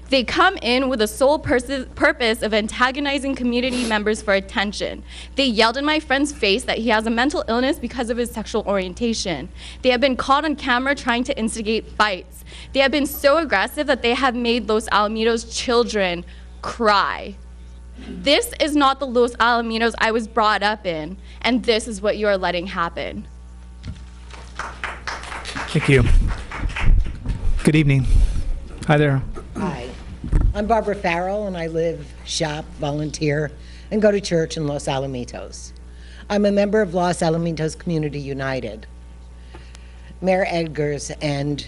Speaker 15: They come in with the sole purpose of antagonizing community members for attention. They yelled in my friend's face that he has a mental illness because of his sexual orientation. They have been caught on camera trying to instigate fights. They have been so aggressive that they have made Los Alamitos children cry. This is not the Los Alamitos I was brought up in, and this is what you are letting happen.
Speaker 1: Thank you. Good evening. Hi there.
Speaker 16: Hi, I'm Barbara Farrell, and I live, shop, volunteer, and go to church in Los Alamitos. I'm a member of Los Alamitos Community United. Mayor Edgars and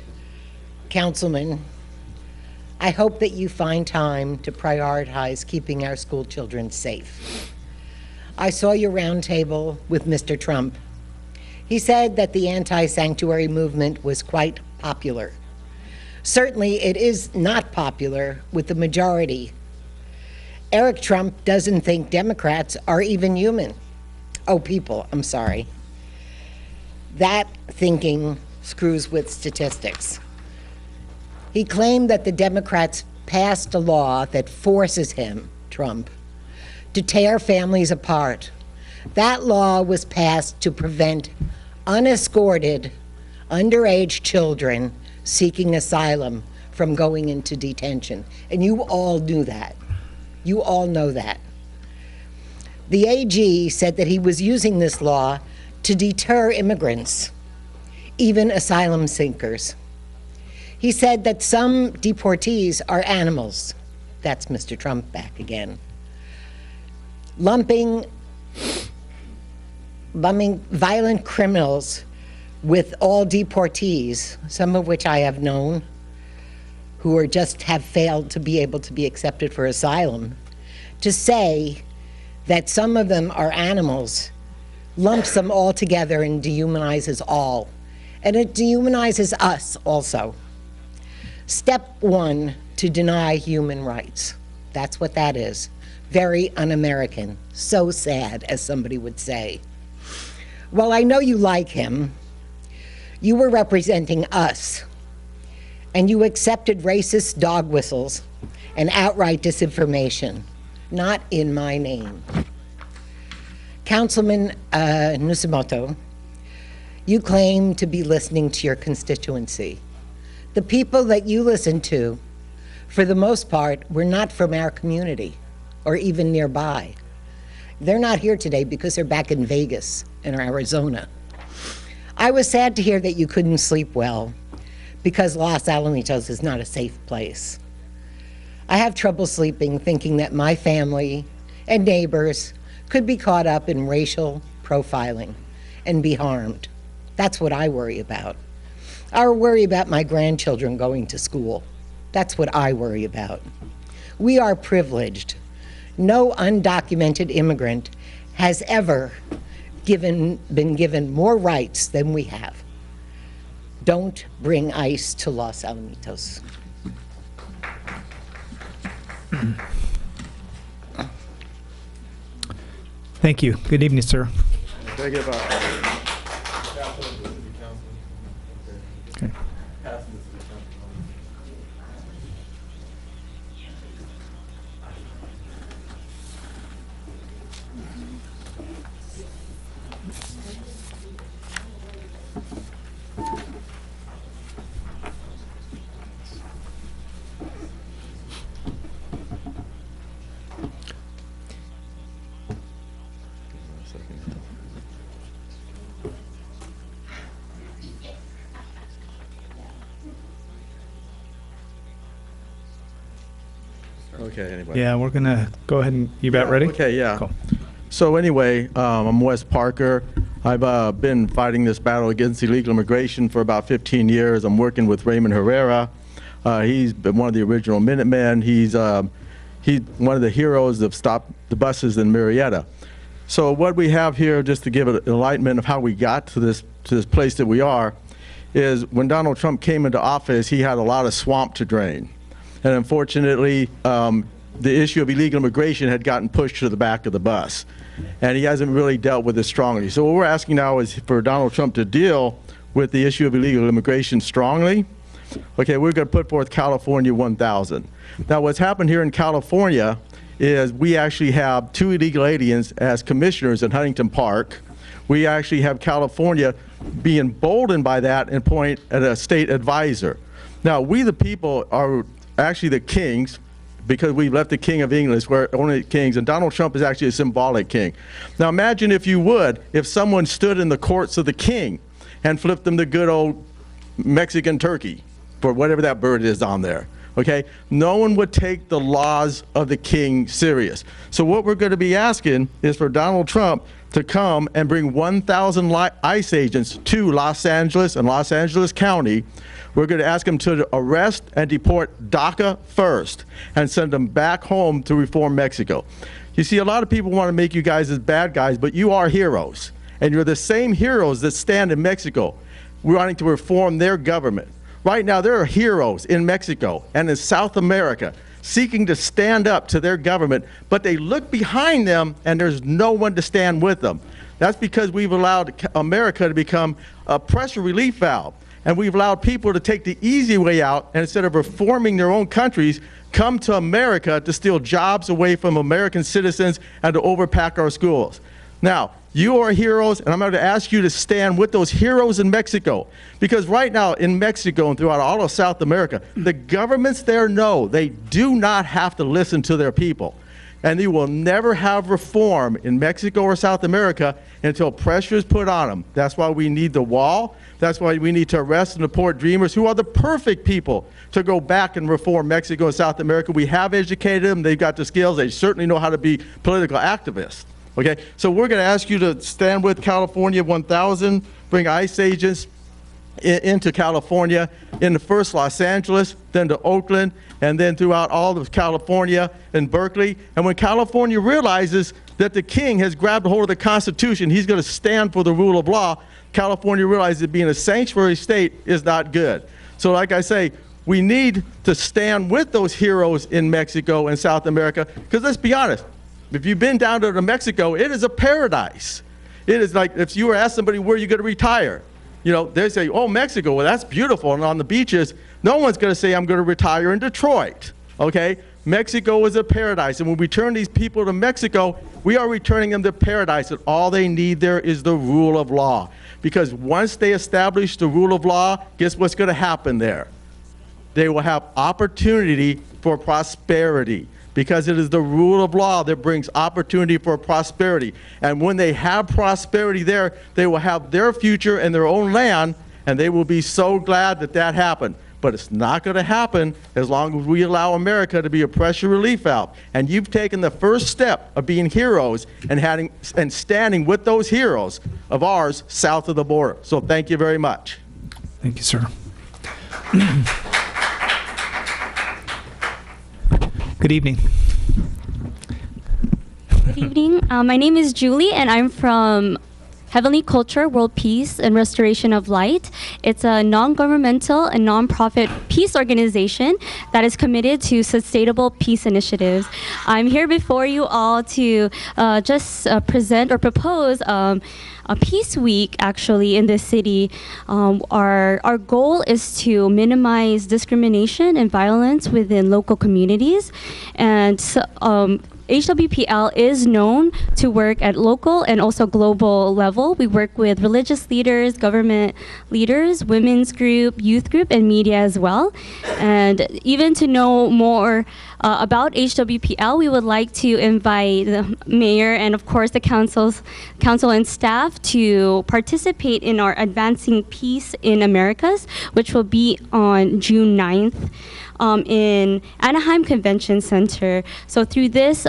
Speaker 16: Councilman, I hope that you find time to prioritize keeping our school children safe. I saw your roundtable with Mr. Trump. He said that the anti-sanctuary movement was quite popular. Certainly, it is not popular with the majority. Eric Trump doesn't think Democrats are even human. Oh, people, I'm sorry. That thinking screws with statistics. He claimed that the Democrats passed a law that forces him, Trump, to tear families apart. That law was passed to prevent unescorted, underage children seeking asylum from going into detention. And you all knew that. You all know that. The AG said that he was using this law to deter immigrants, even asylum seekers. He said that some deportees are animals. That's Mr. Trump back again. Lumping violent criminals with all deportees, some of which I have known, who are just have failed to be able to be accepted for asylum, to say that some of them are animals, lumps them all together and dehumanizes all. And it dehumanizes us also. Step one, to deny human rights. That's what that is. Very un-American. So sad, as somebody would say. Well, I know you like him. You were representing us, and you accepted racist dog whistles and outright disinformation, not in my name. Councilman Nusimoto, you claim to be listening to your constituency. The people that you listen to, for the most part, were not from our community or even nearby. They're not here today because they're back in Vegas and Arizona. I was sad to hear that you couldn't sleep well because Los Alamitos is not a safe place. I have trouble sleeping thinking that my family and neighbors could be caught up in racial profiling and be harmed. That's what I worry about. I worry about my grandchildren going to school. That's what I worry about. We are privileged. No undocumented immigrant has ever been given more rights than we have. Don't bring ICE to Los Alamitos.
Speaker 1: Thank you. Good evening, sir.
Speaker 17: Okay. Okay, anyway.
Speaker 1: Yeah, we're going to go ahead and, you about ready?
Speaker 17: Okay, yeah.
Speaker 1: Cool.
Speaker 17: So anyway, I'm Wes Parker. I've been fighting this battle against illegal immigration for about 15 years. I'm working with Raymond Herrera. He's been one of the original Minutemen. He's one of the heroes of Stop the Buses in Marietta. So what we have here, just to give an enlightenment of how we got to this place that we are, is when Donald Trump came into office, he had a lot of swamp to drain. And unfortunately, the issue of illegal immigration had gotten pushed to the back of the bus. And he hasn't really dealt with it strongly. So what we're asking now is for Donald Trump to deal with the issue of illegal immigration strongly. Okay, we're going to put forth California 1000. Now what's happened here in California is we actually have 2 illegal aliens as commissioners in Huntington Park. We actually have California be emboldened by that and point at a state advisor. Now we the people are actually the kings, because we've left the king of England, we're only kings, and Donald Trump is actually a symbolic king. Now imagine, if you would, if someone stood in the courts of the king and flipped them the good old Mexican turkey, for whatever that bird is on there, okay? No one would take the laws of the king serious. So what we're going to be asking is for Donald Trump to come and bring 1,000 ICE agents to Los Angeles and Los Angeles County. We're going to ask him to arrest and deport DACA first and send them back home to reform Mexico. You see, a lot of people want to make you guys as bad guys, but you are heroes. And you're the same heroes that stand in Mexico wanting to reform their government. Right now, there are heroes in Mexico and in South America seeking to stand up to their government, but they look behind them and there's no one to stand with them. That's because we've allowed America to become a pressure relief valve. And we've allowed people to take the easy way out, and instead of reforming their own countries, come to America to steal jobs away from American citizens and to overpack our schools. Now, you are heroes, and I'm going to ask you to stand with those heroes in Mexico. Because right now in Mexico and throughout all of South America, the governments there know they do not have to listen to their people. And they will never have reform in Mexico or South America until pressure is put on them. That's why we need the wall. That's why we need to arrest and deport dreamers who are the perfect people to go back and reform Mexico and South America. We have educated them. They've got the skills. They certainly know how to be political activists. Okay, so we're going to ask you to stand with California 1000, bring ICE agents into California, in the first Los Angeles, then to Oakland, and then throughout all of California and Berkeley. And when California realizes that the king has grabbed a hold of the Constitution, he's going to stand for the rule of law, California realizes that being a sanctuary state is not good. So like I say, we need to stand with those heroes in Mexico and South America, because let's be honest, if you've been down to Mexico, it is a paradise. It is like if you were asked somebody where you're going to retire, you know, they say, oh, Mexico, well, that's beautiful. And on the beaches, no one's going to say, I'm going to retire in Detroit, okay? Mexico is a paradise. And when we turn these people to Mexico, we are returning them to paradise. And all they need there is the rule of law. Because once they establish the rule of law, guess what's going to happen there? They will have opportunity for prosperity. Because it is the rule of law that brings opportunity for prosperity. And when they have prosperity there, they will have their future in their own land, and they will be so glad that that happened. But it's not going to happen as long as we allow America to be a pressure relief valve. And you've taken the first step of being heroes and standing with those heroes of ours south of the border. So thank you very much.
Speaker 1: Thank you, sir. Good evening.
Speaker 18: Good evening. My name is Julie, and I'm from Heavenly Culture, World Peace and Restoration of Light. It's a non-governmental and non-profit peace organization that is committed to sustainable peace initiatives. I'm here before you all to just present or propose a Peace Week, actually, in this city. Our goal is to minimize discrimination and violence within local communities. And HWPL is known to work at local and also global level. We work with religious leaders, government leaders, women's group, youth group, and media as well. And even to know more about HWPL, we would like to invite the mayor and of course the council and staff to participate in our Advancing Peace in Americas, which will be on June 9th. In Anaheim Convention Center. So through this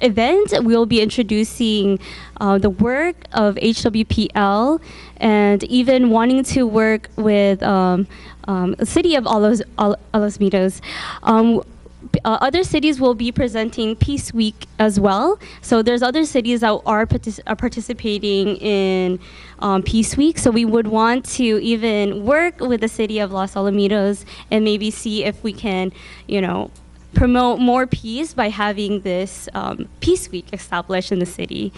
Speaker 18: event, we'll be introducing the work of HWPL and even wanting to work with the city of Alamitos. Other cities will be presenting Peace Week as well. So there's other cities that are participating in Peace Week. So we would want to even work with the city of Los Alamitos and maybe see if we can, promote more peace by having this Peace Week established in the city.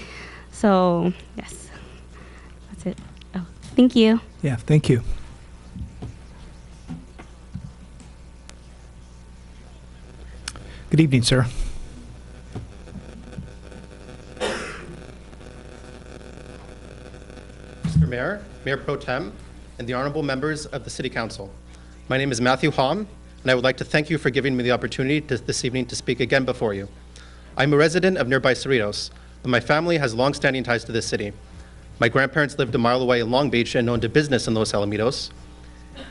Speaker 18: So yes, that's it. Oh, thank you.
Speaker 1: Yeah, thank you. Good evening, sir.
Speaker 19: Mr. Mayor, Mayor Pro Tem, and the honorable members of the City Council. My name is Matthew Hom, and I would like to thank you for giving me the opportunity this evening to speak again before you. I'm a resident of nearby Cerritos, but my family has long-standing ties to this city. My grandparents lived a mile away in Long Beach and owned a business in Los Alamitos.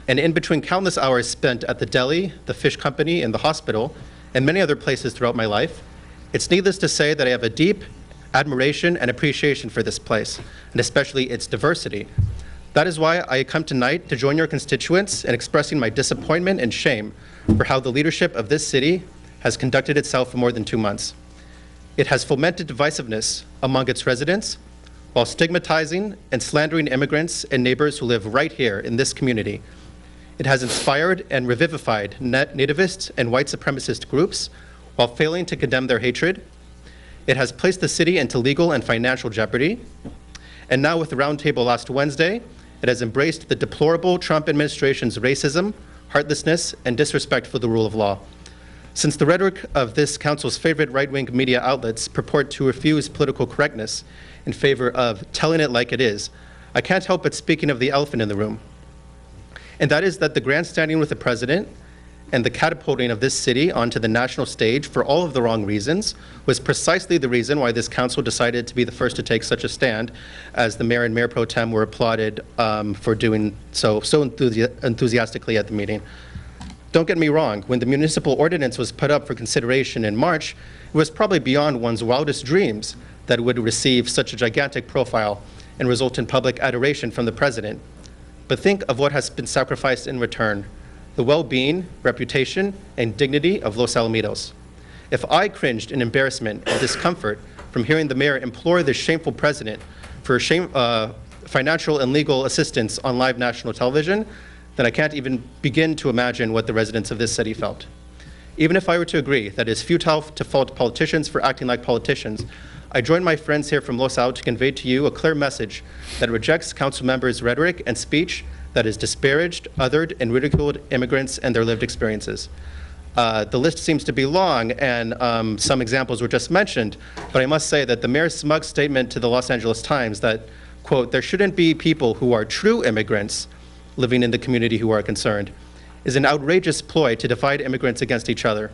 Speaker 19: And in between countless hours spent at the deli, the fish company, and the hospital, and many other places throughout my life, it's needless to say that I have a deep admiration and appreciation for this place, and especially its diversity. That is why I come tonight to join your constituents in expressing my disappointment and shame for how the leadership of this city has conducted itself for more than 2 months. It has fomented divisiveness among its residents while stigmatizing and slandering immigrants and neighbors who live right here in this community. It has inspired and revivified nativist and white supremacist groups while failing to condemn their hatred. It has placed the city into legal and financial jeopardy. And now with the roundtable last Wednesday, it has embraced the deplorable Trump administration's racism, heartlessness, and disrespect for the rule of law. Since the rhetoric of this council's favorite right-wing media outlets purport to refuse political correctness in favor of telling it like it is, I can't help but speaking of the elephant in the room. And that is that the grandstanding with the president and the catapulting of this city onto the national stage for all of the wrong reasons was precisely the reason why this council decided to be the first to take such a stand, as the mayor and mayor pro tem were applauded for doing so enthusiastically at the meeting. Don't get me wrong, when the municipal ordinance was put up for consideration in March, it was probably beyond one's wildest dreams that it would receive such a gigantic profile and result in public adoration from the president. But think of what has been sacrificed in return: the well-being, reputation, and dignity of Los Alamitos. If I cringed in embarrassment and discomfort from hearing the mayor implore this shameful president for financial and legal assistance on live national television, then I can't even begin to imagine what the residents of this city felt. Even if I were to agree that it is futile to fault politicians for acting like politicians, I join my friends here from Los Al to convey to you a clear message that rejects council members' rhetoric and speech that has disparaged, othered, and ridiculed immigrants and their lived experiences. The list seems to be long, and some examples were just mentioned, but I must say that the mayor's smug statement to the Los Angeles Times that, quote, there shouldn't be people who are true immigrants living in the community who are concerned, is an outrageous ploy to divide immigrants against each other.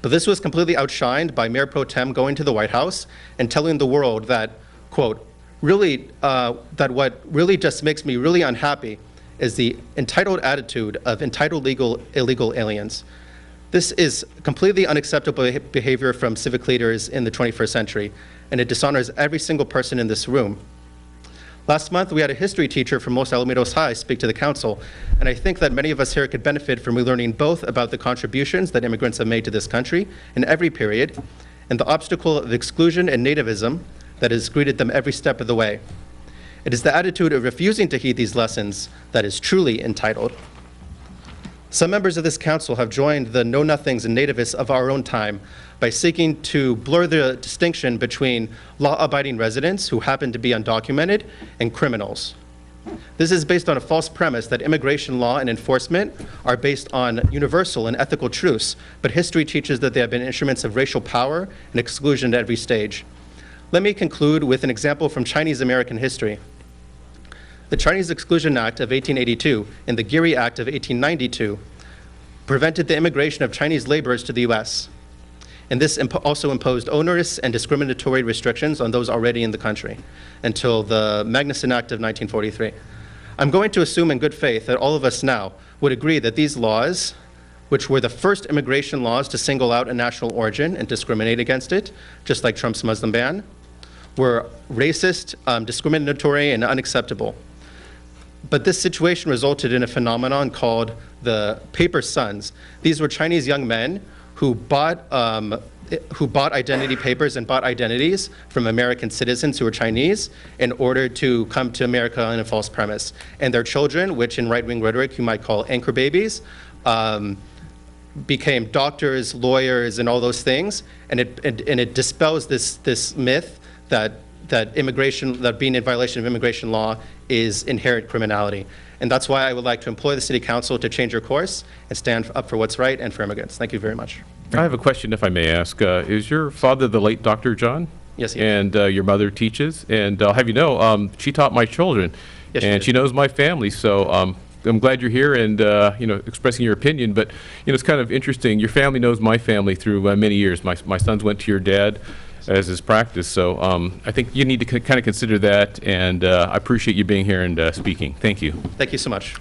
Speaker 19: But this was completely outshined by Mayor Pro Tem going to the White House and telling the world that, quote, really, that what really just makes me really unhappy is the entitled attitude of entitled illegal aliens. This is completely unacceptable behavior from civic leaders in the 21st century, and it dishonors every single person in this room. Last month, we had a history teacher from Los Alamitos High speak to the council, and I think that many of us here could benefit from learning both about the contributions that immigrants have made to this country in every period, and the obstacle of exclusion and nativism that has greeted them every step of the way. It is the attitude of refusing to heed these lessons that is truly entitled. Some members of this council have joined the know-nothings and nativists of our own time by seeking to blur the distinction between law-abiding residents who happen to be undocumented and criminals. This is based on a false premise that immigration law and enforcement are based on universal and ethical truths, but history teaches that they have been instruments of racial power and exclusion at every stage. Let me conclude with an example from Chinese American history. The Chinese Exclusion Act of 1882 and the Geary Act of 1892 prevented the immigration of Chinese laborers to the U.S., and this also imposed onerous and discriminatory restrictions on those already in the country until the Magnuson Act of 1943. I'm going to assume in good faith that all of us now would agree that these laws which were the first immigration laws to single out a national origin and discriminate against it, just like Trump's Muslim ban, were racist, discriminatory, and unacceptable. But this situation resulted in a phenomenon called the paper sons. These were Chinese young men who bought identity papers and bought identities from American citizens who were Chinese in order to come to America on a false premise. And their children, which in right-wing rhetoric you might call anchor babies, became doctors, lawyers, and all those things. And it dispels this myth that being in violation of immigration law is inherent criminality. And that's why I would like to employ the City Council to change your course and stand up for what's right and for immigrants. Thank you very much.
Speaker 20: I have a question, if I may ask. Is your father the late Dr. John?
Speaker 19: Yes, he is.
Speaker 20: And your mother teaches? And I'll have you know, she taught my children.
Speaker 19: Yes,
Speaker 20: and she knows my family, so I'm glad you're here and expressing your opinion. But it's kind of interesting. Your family knows my family through many years. My sons went to your dad as his practice, so I think you need to kind of consider that. And I appreciate you being here and speaking. Thank you.
Speaker 19: Thank you so much.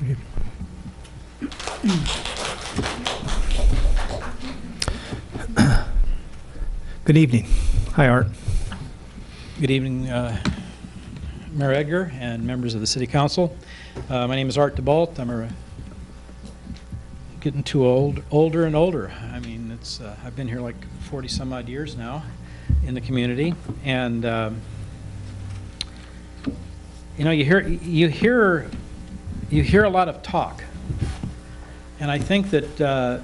Speaker 21: Good evening. Hi, Art. Good evening, Mayor Edgar and members of the City Council. My name is Art DeBolt. I'm getting too older and older. I mean, I've been here like 40 some odd years now in the community, and you hear a lot of talk, and I think that.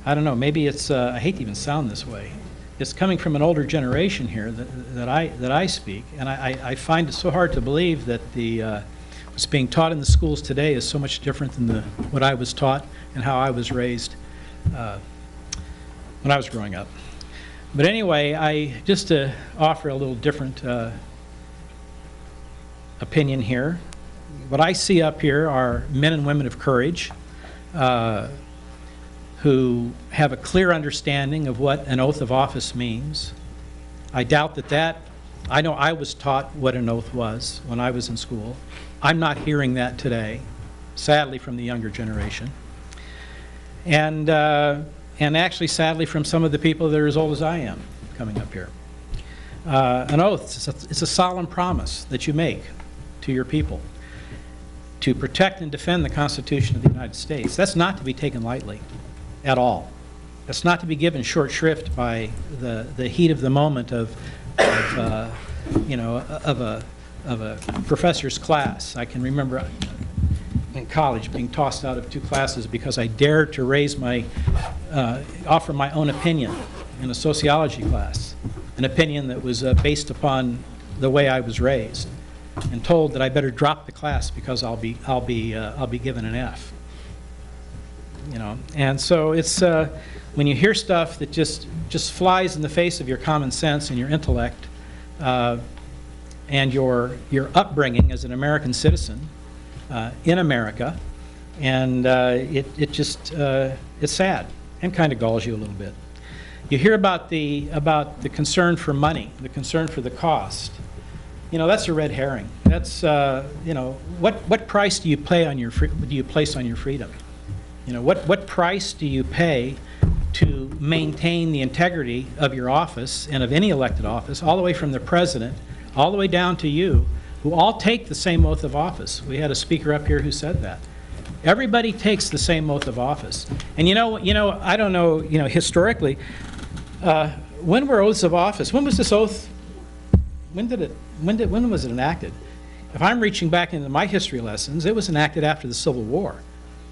Speaker 21: I don't know, maybe it's, I hate to even sound this way. It's coming from an older generation here that I speak, and I find it so hard to believe that what's being taught in the schools today is so much different than what I was taught and how I was raised when I was growing up. But anyway, just to offer a little different opinion here, what I see up here are men and women of courage, who have a clear understanding of what an oath of office means. I doubt I know I was taught what an oath was when I was in school. I'm not hearing that today, sadly, from the younger generation. And actually, sadly, from some of the people that are as old as I am coming up here. An oath, it's a solemn promise that you make to your people to protect and defend the Constitution of the United States. That's not to be taken lightly at all. That's not to be given short shrift by the heat of the moment of a professor's class. I can remember in college being tossed out of 2 classes because I dared to offer my own opinion in a sociology class, an opinion that was based upon the way I was raised, and told that I better drop the class because I'll be given an F. And so it's when you hear stuff that just flies in the face of your common sense and your intellect and your upbringing as an American citizen in America, and it's sad and kind of galls you a little bit. You hear about the concern for money, the concern for the cost. That's a red herring. That's what price do you place on your freedom? What price do you pay to maintain the integrity of your office and of any elected office, all the way from the president, all the way down to you, who all take the same oath of office? We had a speaker up here who said that. Everybody takes the same oath of office. And I don't know, historically, when were oaths of office? When was this oath? When was it enacted? If I'm reaching back into my history lessons, it was enacted after the Civil War.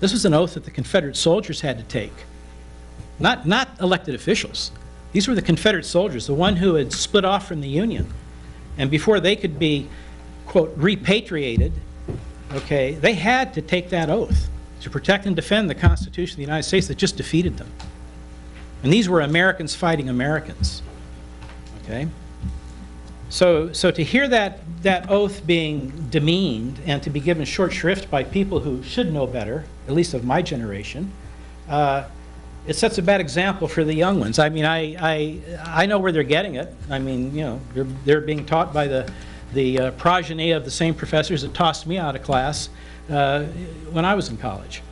Speaker 21: This was an oath that the Confederate soldiers had to take, not elected officials. These were the Confederate soldiers, the one who had split off from the Union. And before they could be, quote, repatriated, okay, they had to take that oath to protect and defend the Constitution of the United States that just defeated them. And these were Americans fighting Americans, okay? So to hear that oath being demeaned and to be given short shrift by people who should know better, at least of my generation, it sets a bad example for the young ones. I mean, I know where they're getting it. I mean, they're being taught by the progeny of the same professors that tossed me out of class when I was in college.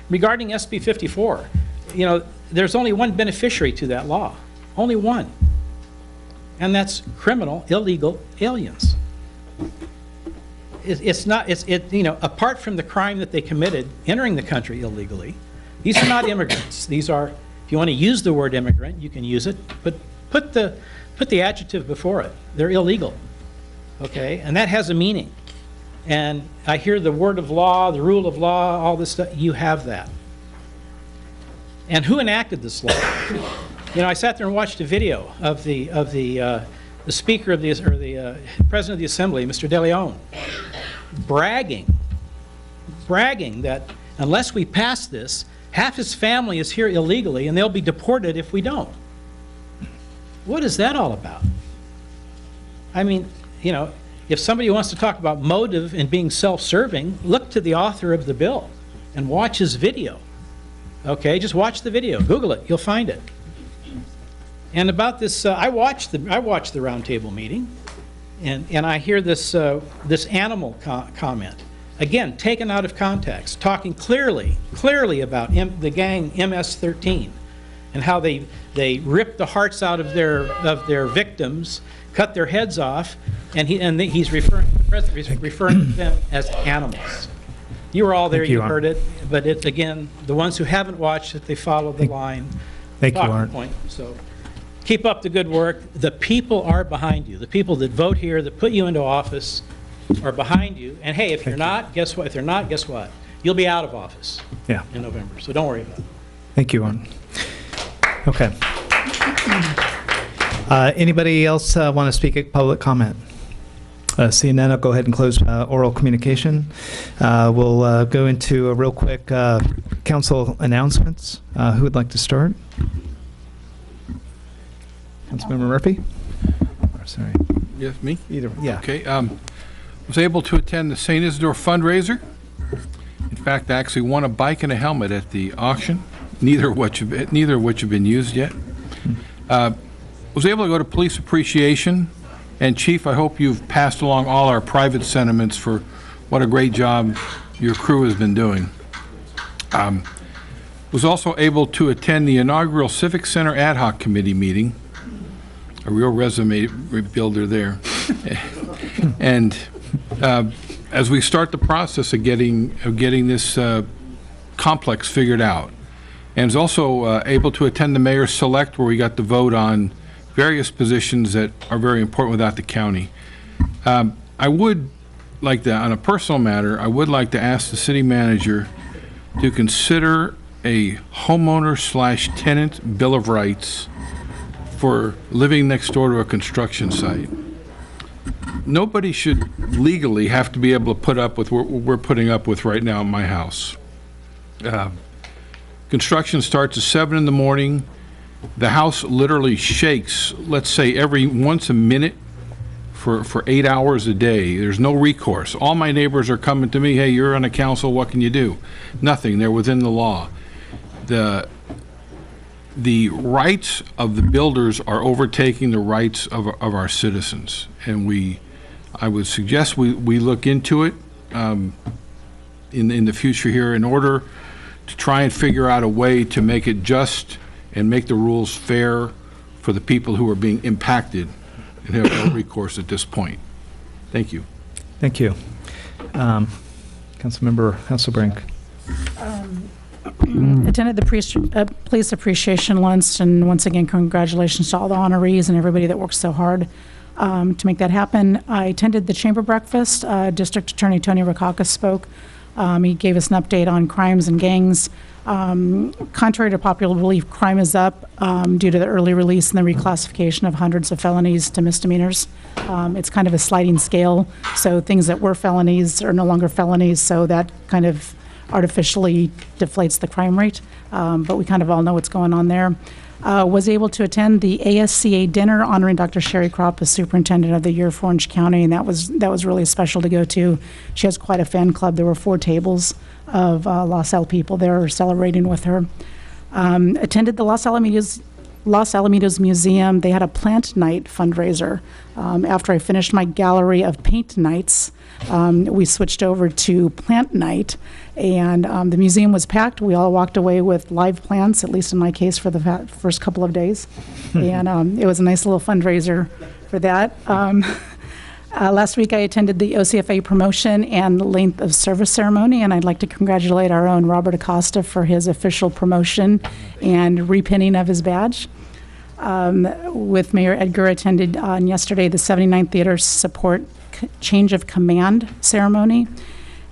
Speaker 21: Regarding SB 54, you know, there's only one beneficiary to that law, only one, and that's criminal, illegal aliens. It's not, you know, apart from the crime that they committed entering the country illegally, these are not immigrants. These are, if you want to use the word immigrant, you can use it, but put the adjective before it. They're illegal, okay? And that has a meaning. And I hear the word of law, the rule of law, all this stuff. You have that. And who enacted this law? You know, I sat there and watched a video of the Speaker of the, or the President of the Assembly, Mr. De Leon, bragging that unless we pass this, half his family is here illegally and they'll be deported if we don't. What is that all about? I mean, you know, if somebody wants to talk about motive and being self-serving, look to the author of the bill and watch his video. Okay, just watch the video. Google it. You'll find it. And about this, I watched the roundtable meeting, and I hear this this animal comment, again taken out of context, talking clearly about the gang MS-13 and how they ripped the hearts out of their victims, cut their heads off, and he's referring to them as animals. You were all there, you heard it, but it's again the ones who haven't watched it, they follow the line.
Speaker 1: Thank you, Art.
Speaker 21: Point. So keep up the good work. The people are behind you. The people that vote here, that put you into office, are behind you. And hey, if you're not, guess what? If they're not, guess what? You'll be out of office in November. So don't worry about it.
Speaker 1: Thank you, Art. Okay. Anybody else want to speak at public comment? Seeing none, I'll go ahead and close oral communication. We'll go into a real quick council announcements. Who would like to start? Councilmember Murphy? Oh, sorry.
Speaker 2: Yes, me?
Speaker 1: Either. Yeah.
Speaker 2: Okay. Was able to attend the St. Isidore fundraiser. In fact, I actually won a bike and a helmet at the auction, neither of which have been used yet. Was able to go to police appreciation. And Chief, I hope you've passed along all our private sentiments for what a great job your crew has been doing. Was also able to attend the inaugural Civic Center Ad Hoc Committee meeting. A real resume builder there. And as we start the process of getting this complex figured out, and was also able to attend the Mayor's Select, where we got to vote on various positions that are very important without the county. I would like to, on a personal matter, I would like to ask the city manager to consider a homeowner/tenant bill of rights for living next door to a construction site. Nobody should legally have to be able to put up with what we're putting up with right now in my house. Construction starts at 7 in the morning. The house literally shakes, let's say, every once a minute for 8 hours a day. There's no recourse. All my neighbors are coming to me, hey, you're on a council, what can you do? Nothing. They're within the law. The rights of the builders are overtaking the rights of our citizens. And I would suggest we look into it in the future here in order to try and figure out a way to make it just and make the rules fair for the people who are being impacted and have no recourse at this point. Thank you.
Speaker 1: Thank you. Councilmember Hasselbrink.
Speaker 22: Attended the police appreciation lunch, and once again, congratulations to all the honorees and everybody that worked so hard to make that happen. I attended the chamber breakfast. District Attorney Tony Rakakis spoke. He gave us an update on crimes and gangs. Contrary to popular belief, crime is up due to the early release and the reclassification of hundreds of felonies to misdemeanors. It's kind of a sliding scale, so things that were felonies are no longer felonies, so that kind of artificially deflates the crime rate, but we kind of all know what's going on there. Was able to attend the ASCA dinner honoring Dr. Sherry Kropp as Superintendent of the Year for Orange County, and that was really special to go to. She has quite a fan club. There were 4 tables of Los Al people there celebrating with her. Attended the Los Alamitos Los Alamitos Museum, they had a plant night fundraiser. After I finished my gallery of paint nights, we switched over to plant night, and the museum was packed. We all walked away with live plants, at least in my case, for the first couple of days. And it was a nice little fundraiser for that. Last week I attended the OCFA promotion and length of service ceremony, and I'd like to congratulate our own Robert Acosta for his official promotion and repinning of his badge. With Mayor Edgar, attended on yesterday the 79th Theater Support Change of Command ceremony,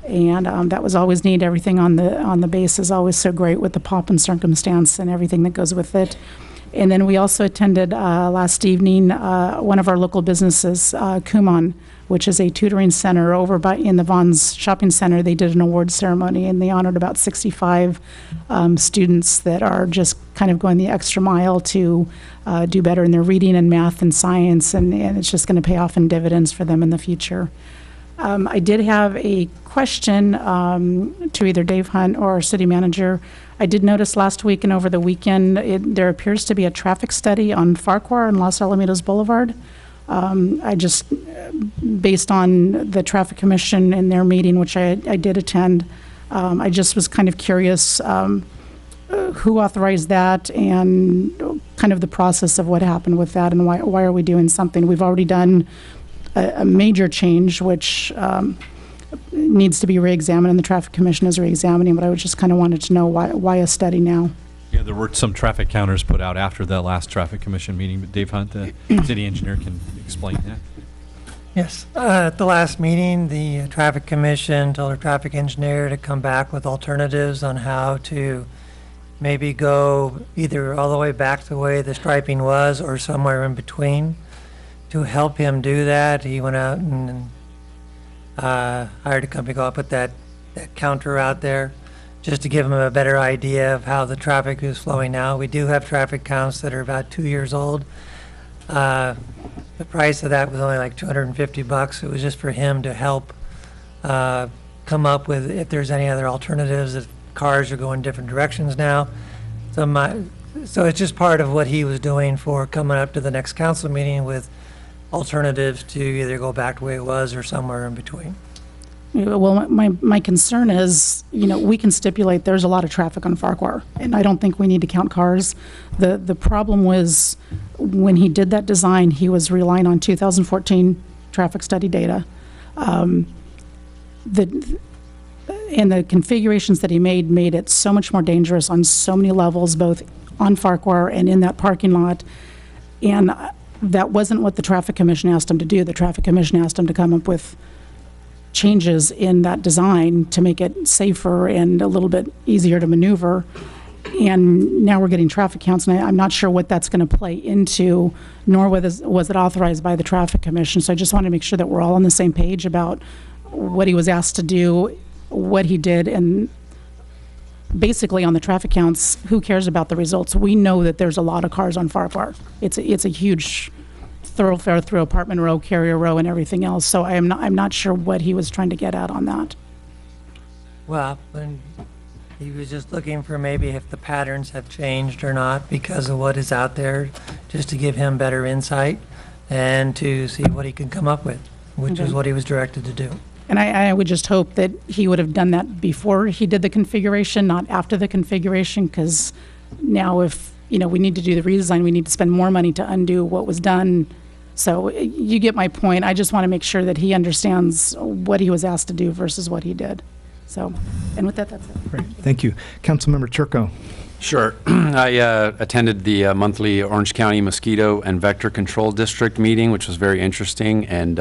Speaker 22: and that was always neat. Everything on the base is always so great with the pomp and circumstance and everything that goes with it. And then we also attended last evening one of our local businesses, Kumon, which is a tutoring center over in the Vaughn's Shopping Center. They did an award ceremony, and they honored about 65 students that are just kind of going the extra mile to do better in their reading and math and science, and it's just going to pay off in dividends for them in the future. I did have a question to either Dave Hunt or our city manager. I did notice last week and over the weekend there appears to be a traffic study on Farquhar and Los Alamitos Boulevard. I just, based on the Traffic Commission and their meeting, which I did attend, I just was kind of curious who authorized that and kind of the process of what happened with that, and why are we doing something? We've already done a major change, which needs to be re-examined, and the Traffic Commission is re-examining, but I just kind of wanted to know why a study now?
Speaker 3: Yeah, there were some traffic counters put out after the last Traffic Commission meeting, but Dave Hunt, the city engineer, can explain that.
Speaker 5: Yes, at the last meeting, the Traffic Commission told our traffic engineer to come back with alternatives on how to maybe go either all the way back to the way the striping was or somewhere in between. To help him do that, he went out and hired a company to go put that counter out there just to give him a better idea of how the traffic is flowing now. We do have traffic counts that are about 2 years old. The price of that was only like $250. It was just for him to help come up with if there's any other alternatives, if cars are going different directions now. So it's just part of what he was doing for coming up to the next council meeting with alternatives to either go back to the way it was or somewhere in between.
Speaker 22: Well, my concern is, we can stipulate there's a lot of traffic on Farquhar, and I don't think we need to count cars. The problem was when he did that design, he was relying on 2014 traffic study data. And the configurations that he made it so much more dangerous on so many levels, both on Farquhar and in that parking lot. And that wasn't what the Traffic Commission asked him to do. The Traffic Commission asked him to come up with changes in that design to make it safer and a little bit easier to maneuver. And now we're getting traffic counts, and I'm not sure what that's going to play into, nor was it authorized by the Traffic Commission. So I just want to make sure that we're all on the same page about what he was asked to do, what he did, and basically on the traffic counts, who cares about the results? We know that there's a lot of cars on Farquhar. It's a huge thoroughfare through Apartment Row, Carrier Row, and everything else. So I'm not sure what he was trying to get at on that.
Speaker 5: Well, when he was just looking for maybe if the patterns have changed or not because of what is out there, just to give him better insight and to see what he can come up with, which is what he was directed to do.
Speaker 22: And I would just hope that he would have done that before he did the configuration, not after the configuration, because now if, we need to do the redesign, we need to spend more money to undo what was done. So you get my point. I just want to make sure that he understands what he was asked to do versus what he did. So, and with that, that's it.
Speaker 1: Great, thank you. Councilmember Turco.
Speaker 23: Sure. I attended the monthly Orange County Mosquito and Vector Control District meeting, which was very interesting, and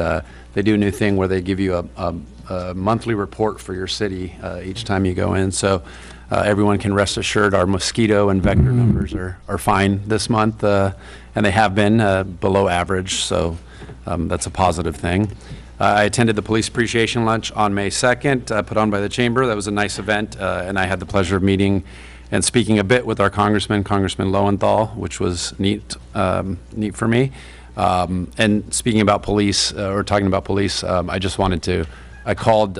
Speaker 23: they do a new thing where they give you a monthly report for your city each time you go in. So everyone can rest assured our mosquito and vector numbers are fine this month, and they have been below average, so that's a positive thing. I attended the Police Appreciation Lunch on May 2nd, put on by the Chamber. That was a nice event, and I had the pleasure of meeting and speaking a bit with our Congressman Lowenthal, which was neat for me. And speaking about police, or talking about police, I called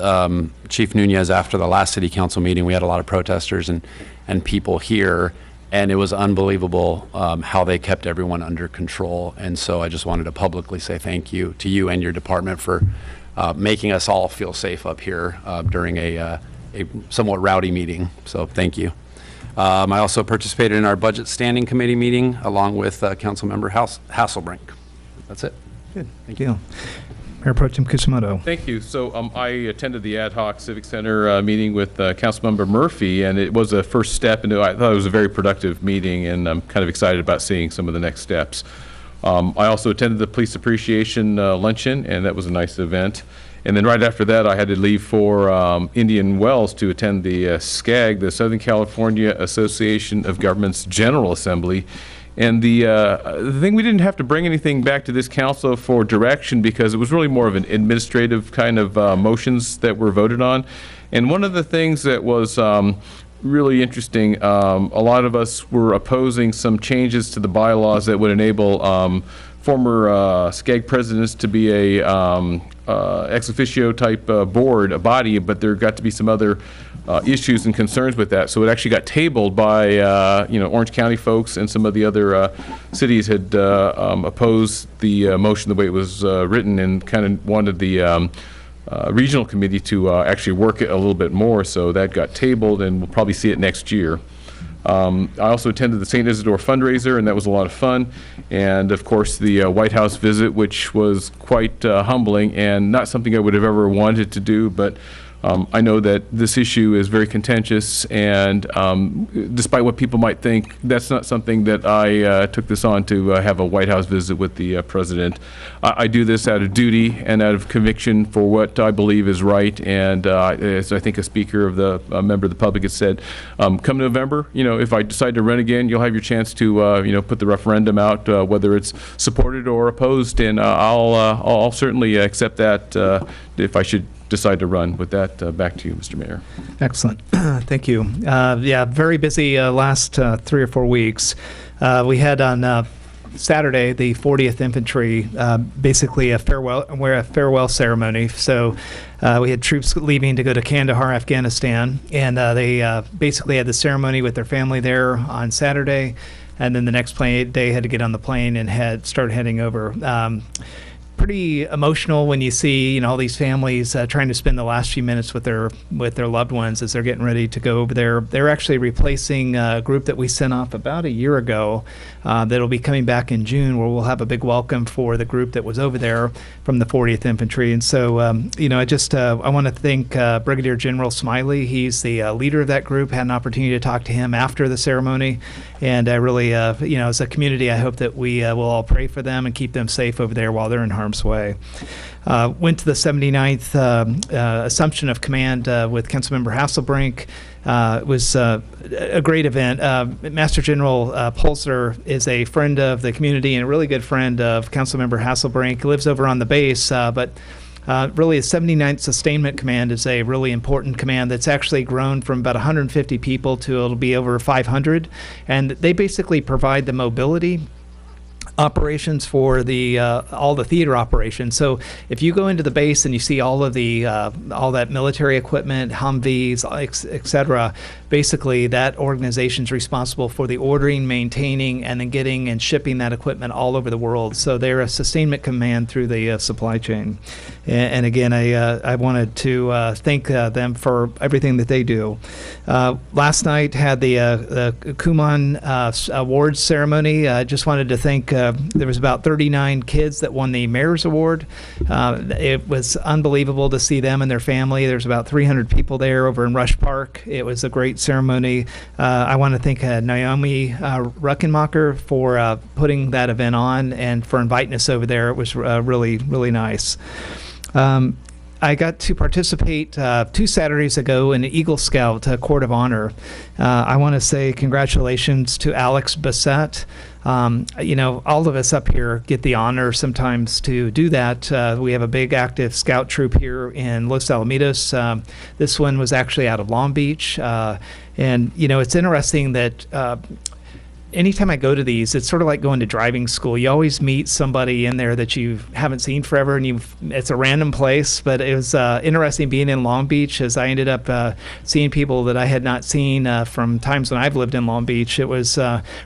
Speaker 23: Chief Nunez after the last City Council meeting. We had a lot of protesters and people here, and it was unbelievable how they kept everyone under control. And so I just wanted to publicly say thank you to you and your department for making us all feel safe up here during a somewhat rowdy meeting. So thank you. I also participated in our Budget Standing Committee meeting along with Councilmember Hasselbrink. That's it.
Speaker 1: Good. Thank you. Mayor Pro Tem Kusamoto.
Speaker 20: Thank you. So I attended the Ad Hoc Civic Center meeting with Councilmember Murphy, and it was a first step into, I thought it was a very productive meeting, and I'm kind of excited about seeing some of the next steps. I also attended the Police Appreciation Luncheon, and that was a nice event. And then right after that, I had to leave for Indian Wells to attend the SCAG, the Southern California Association of Governments General Assembly. And the thing, we didn't have to bring anything back to this council for direction because it was really more of an administrative kind of motions that were voted on. And one of the things that was really interesting, a lot of us were opposing some changes to the bylaws that would enable former SCAG presidents to be a ex officio type board, a body, but there got to be some other issues and concerns with that. So it actually got tabled by Orange County folks, and some of the other cities had opposed the motion the way it was written, and kind of wanted the regional committee to actually work it a little bit more. So that got tabled, and we'll probably see it next year. I also attended the St. Isidore fundraiser, and that was a lot of fun. And of course, the White House visit, which was quite humbling and not something I would have ever wanted to do, but I know that this issue is very contentious, and despite what people might think, that's not something that I took this on to have a White House visit with the president. I do this out of duty and out of conviction for what I believe is right, and as I think a speaker of the member of the public has said, come November, if I decide to run again, you'll have your chance to put the referendum out, whether it's supported or opposed, and I'll certainly accept that if I should decide to run. With that, back to you, Mr. Mayor.
Speaker 1: Excellent. Thank you. Yeah, very busy last 3 or 4 weeks. We had on Saturday the 40th Infantry, basically a farewell ceremony. So we had troops leaving to go to Kandahar, Afghanistan, and they basically had the ceremony with their family there on Saturday, and then the next day had to get on the plane and start heading over. Pretty emotional when you see all these families trying to spend the last few minutes with their loved ones as they're getting ready to go over there. They're actually replacing a group that we sent off about a year ago that'll be coming back in June, where we'll have a big welcome for the group that was over there from the 40th Infantry. And so I want to thank Brigadier General Smiley. He's the leader of that group. Had an opportunity to talk to him after the ceremony, and I really as a community, I hope that we will all pray for them and keep them safe over there while they're in harm's way. Went to the 79th Assumption of Command with Councilmember Hasselbrink. It was a great event. Master General Pulser is a friend of the community and a really good friend of Councilmember Hasselbrink. He lives over on the base, but really the 79th Sustainment Command is a really important command that's actually grown from about 150 people to it'll be over 500. And they basically provide the mobility operations for all the theater operations. So if you go into the base and you see all of the all that military equipment, Humvees, etc., basically that organization's responsible for the ordering, maintaining, and then getting and shipping that equipment all over the world. So they're a sustainment command through the supply chain. And again, I wanted to thank them for everything that they do. Last night had the Kumon Awards ceremony. I just wanted to thank there was about 39 kids that won the Mayor's Award. It was unbelievable to see them and their family. There's about 300 people there over in Rush Park. It was a great ceremony. I want to thank Naomi Ruckenmacher for putting that event on and for inviting us over there. It was really, really nice. I got to participate 2 Saturdays ago in the Eagle Scout Court of Honor. I want to say congratulations to Alex Bassett. All of us up here get the honor sometimes to do that. We have a big active scout troop here in Los Alamitos. This one was actually out of Long Beach. And it's interesting that anytime I go to these, it's sort of like going to driving school. You always meet somebody in there that you haven't seen forever, and it's a random place. But it was interesting being in Long Beach, as I ended up seeing people that I had not seen from times when I've lived in Long Beach. It was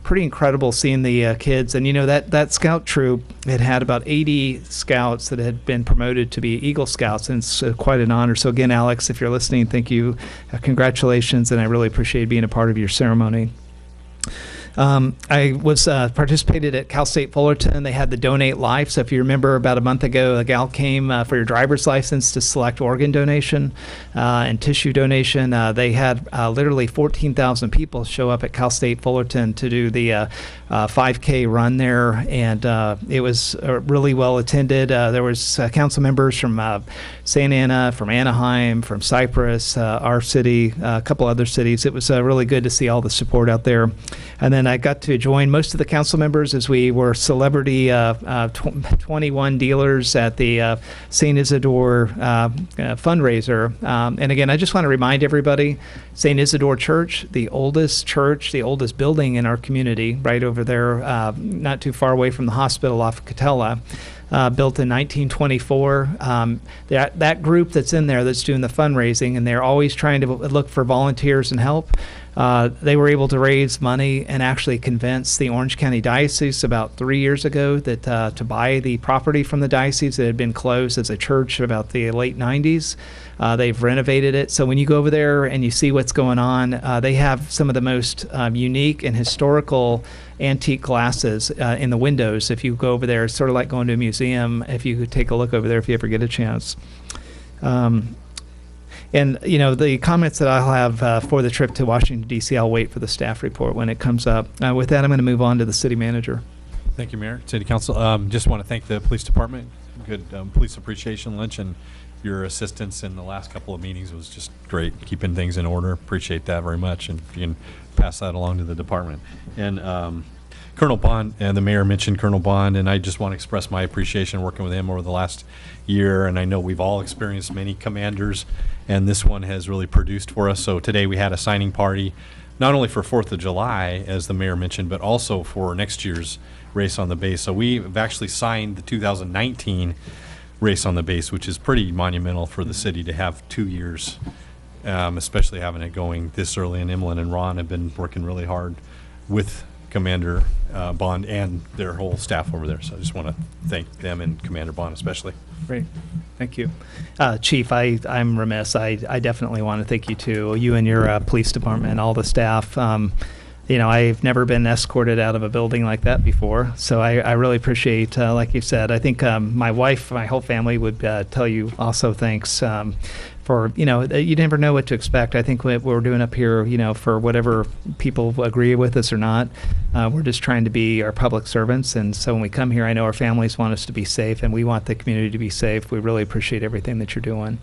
Speaker 1: pretty incredible seeing the kids. And, that scout troop had about 80 scouts that had been promoted to be Eagle Scouts, and it's quite an honor. So again, Alex, if you're listening, thank you. Congratulations, and I really appreciate being a part of your ceremony. I was participated at Cal State Fullerton. They had the Donate Life. So if you remember, about a month ago, a gal came for your driver's license to select organ donation and tissue donation. They had literally 14,000 people show up at Cal State Fullerton to do the 5K run there, and it was really well attended. There was council members from Santa Ana, from Anaheim, from Cypress, our city, a couple other cities. It was really good to see all the support out there. And then I got to join most of the council members as we were celebrity 21 dealers at the St. Isidore fundraiser. And again, I just want to remind everybody, St. Isidore Church, the oldest building in our community, right over there, not too far away from the hospital off of Catella. Built in 1924. That group that's in there that's doing the fundraising, and they're always trying to look for volunteers and help. They were able to raise money and actually convince the Orange County Diocese about 3 years ago that to buy the property from the diocese that had been closed as a church about the late 90s. They've renovated it. So when you go over there and you see what's going on, they have some of the most unique and historical antique glasses in the windows. If you go over there, it's sort of like going to a museum. If you could take a look over there if you ever get a chance. And, the comments that I'll have for the trip to Washington, D.C., I'll wait for the staff report when it comes up. With that, I'm going to move on to the city manager.
Speaker 3: Thank you, Mayor, City Council. Just want to thank the police department. Good police appreciation lunch, and your assistance in the last couple of meetings was just great, keeping things in order. Appreciate that very much, and if you can pass that along to the department. And Colonel Bond, and the mayor mentioned Colonel Bond, and I just want to express my appreciation working with him over the last year. And I know we've all experienced many commanders, and this one has really produced for us. So today we had a signing party, not only for 4th of July, as the mayor mentioned, but also for next year's race on the base. So we've actually signed the 2019 race on the base, which is pretty monumental for the city to have 2 years, especially having it going this early. And Emlyn and Ron have been working really hard with Commander Bond and their whole staff over there. So I just want to thank them and Commander Bond especially.
Speaker 1: Great. Thank you. Chief, I'm remiss. I definitely want to thank you too, you and your police department, all the staff. I've never been escorted out of a building like that before, so I really appreciate, like you said, I think my wife, my whole family would tell you also thanks for, you never know what to expect. I think what we're doing up here, for whatever people agree with us or not, we're just trying to be our public servants. And so when we come here, I know our families want us to be safe, and we want the community to be safe. We really appreciate everything that you're doing.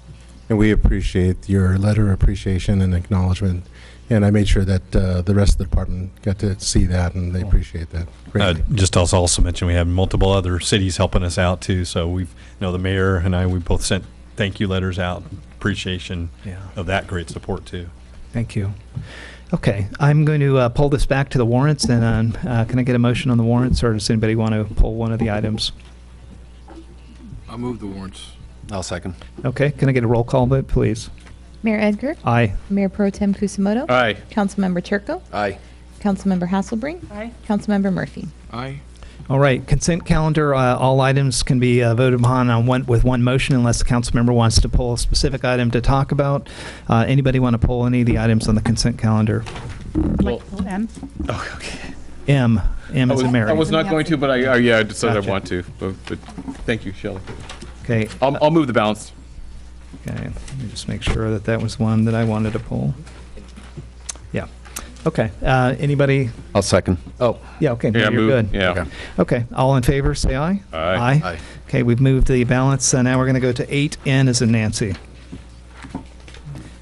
Speaker 4: And we appreciate your letter of appreciation and acknowledgement. And I made sure that the rest of the department got to see that, and they appreciate that greatly.
Speaker 3: Just also mention we have multiple other cities helping us out too. So we've, the mayor and I, we both sent thank you letters out. Appreciation of that great support too.
Speaker 1: Thank you. Okay, I'm going to pull this back to the warrants, and can I get a motion on the warrants, or does anybody want to pull one of the items?
Speaker 2: I'll move the warrants.
Speaker 23: I'll second.
Speaker 1: Okay, can I get a roll call vote, please?
Speaker 7: Mayor Edgar?
Speaker 1: Aye.
Speaker 7: Mayor Pro Tem Kusamoto?
Speaker 20: Aye.
Speaker 7: Councilmember Turco?
Speaker 23: Aye.
Speaker 7: Councilmember Hasselbring?
Speaker 22: Aye.
Speaker 7: Councilmember Murphy?
Speaker 2: Aye.
Speaker 1: All right, consent calendar, all items can be voted upon with one motion unless the council member wants to pull a specific item to talk about. Anybody want to pull any of the items on the consent calendar?
Speaker 22: M.
Speaker 1: Oh, okay. M is in Mary.
Speaker 20: I was not going to, but I decided I want to. But thank you, Shelley.
Speaker 1: Okay.
Speaker 20: I'll move the balance.
Speaker 1: Okay, let me just make sure that was one that I wanted to pull. Yeah. Okay. Anybody?
Speaker 23: I'll second.
Speaker 1: Oh, yeah. Okay.
Speaker 20: Yeah,
Speaker 1: you're good.
Speaker 20: Yeah.
Speaker 1: Okay. All in favor, say aye.
Speaker 20: Aye.
Speaker 23: Aye.
Speaker 1: Okay. We've moved the balance. Now we're going to go to 8N as in Nancy.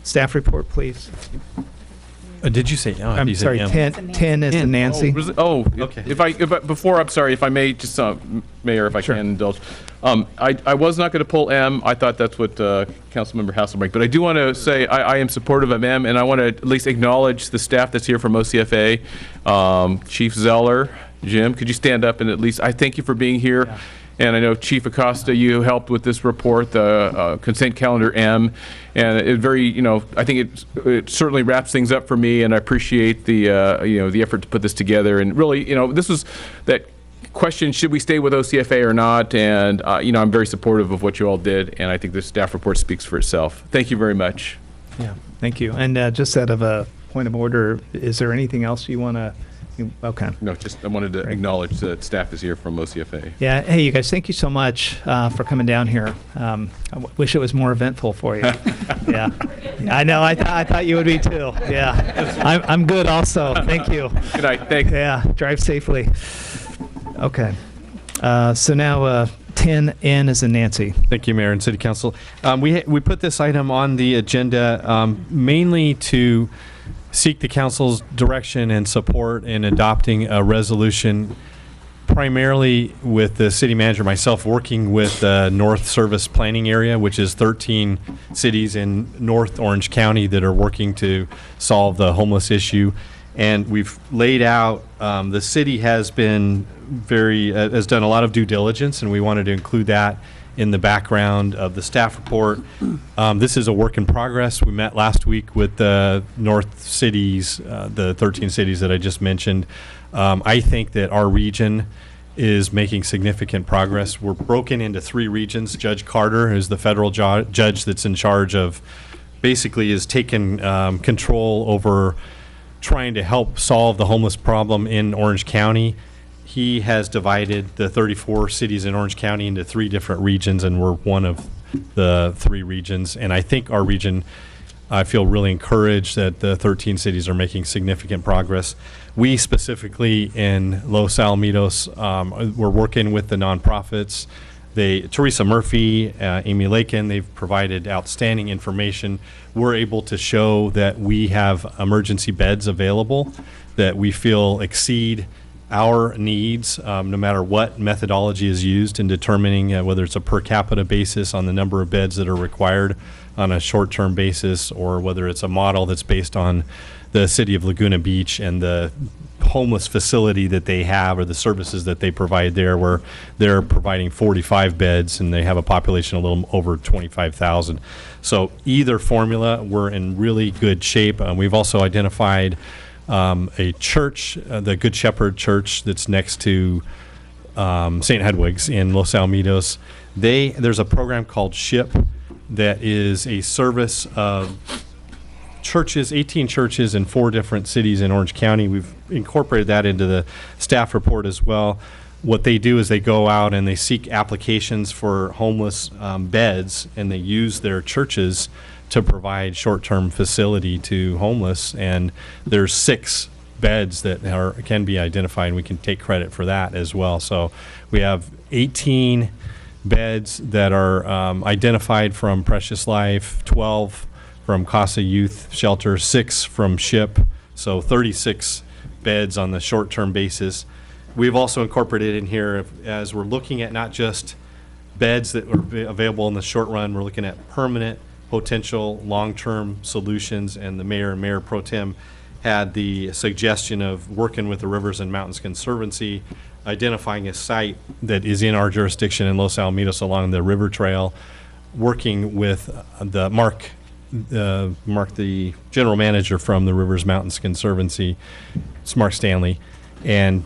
Speaker 1: Staff report, please.
Speaker 3: Did you say? Oh,
Speaker 1: I'm
Speaker 3: you said
Speaker 1: sorry.
Speaker 3: M.
Speaker 1: 10 is in Nancy.
Speaker 20: Okay. If I may, just Mayor, if I can indulge. I was not going to pull M. I thought that's what Councilmember Hasselbrink. But I do want to say I am supportive of M, and I want to at least acknowledge the staff that's here from OCFA. Chief Zeller, Jim, could you stand up and at least, I thank you for being here. Yeah. And I know Chief Acosta, you helped with this report, the consent calendar M, and it very, I think it certainly wraps things up for me, and I appreciate the, the effort to put this together. And really, this was that question, should we stay with OCFA or not? And, I'm very supportive of what you all did, and I think the staff report speaks for itself. Thank you very much.
Speaker 1: Yeah, thank you. And just out of a point of order, is there anything else you want to? Okay.
Speaker 20: No, just I wanted to acknowledge that staff is here from OCFA.
Speaker 1: Yeah. Hey, you guys, thank you so much for coming down here. I wish it was more eventful for you. Yeah. I know. I thought you would be too. Yeah. I'm good also. Thank you.
Speaker 20: Good night. Thanks.
Speaker 1: Yeah. Drive safely. Okay. So now 10N is in Nancy.
Speaker 3: Thank you, Mayor and City Council. We put this item on the agenda mainly to seek the council's direction and support in adopting a resolution, primarily with the city manager, myself, working with the North Service Planning Area, which is 13 cities in North Orange County that are working to solve the homeless issue. And we've laid out, the city has been has done a lot of due diligence, and we wanted to include that in the background of the staff report. This is a work in progress. We met last week with the North cities, the 13 cities that I just mentioned. I think that our region is making significant progress. We're broken into 3 regions. Judge Carter, who's the federal judge that's in charge of, basically is taking control over trying to help solve the homeless problem in Orange County. He has divided the 34 cities in Orange County into 3 different regions, and we're one of the 3 regions. And I think our region, I feel really encouraged that the 13 cities are making significant progress. We specifically in Los Alamitos, we're working with the nonprofits. Teresa Murphy, Amy Lakin, they've provided outstanding information. We're able to show that we have emergency beds available that we feel exceed our needs, no matter what methodology is used in determining whether it's a per capita basis on the number of beds that are required on a short-term basis, or whether it's a model that's based on the city of Laguna Beach and the homeless facility that they have, or the services that they provide there, where they're providing 45 beds and they have a population a little over 25,000. So either formula, we're in really good shape. We've also identified a church, the Good Shepherd Church, that's next to St. Hedwig's in Los Alamitos. There's a program called SHIP that is a service of churches, 18 churches in 4 different cities in Orange County. We've incorporated that into the staff report as well. What they do is they go out and they seek applications for homeless beds, and they use their churches to provide short-term facility to homeless. And there's 6 beds that can be identified, and we can take credit for that as well. So we have 18 beds that are identified from Precious Life, 12 from Casa Youth Shelter, 6 from SHIP, so 36 beds on the short-term basis. We've also incorporated in here, as we're looking at not just beds that are available in the short run, we're looking at permanent potential long-term solutions, and the mayor and Mayor Pro Tem had the suggestion of working with the Rivers and Mountains Conservancy, identifying a site that is in our jurisdiction in Los Alamitos along the river trail, working with the Mark, the general manager from the Rivers Mountains Conservancy, it's Mark Stanley, and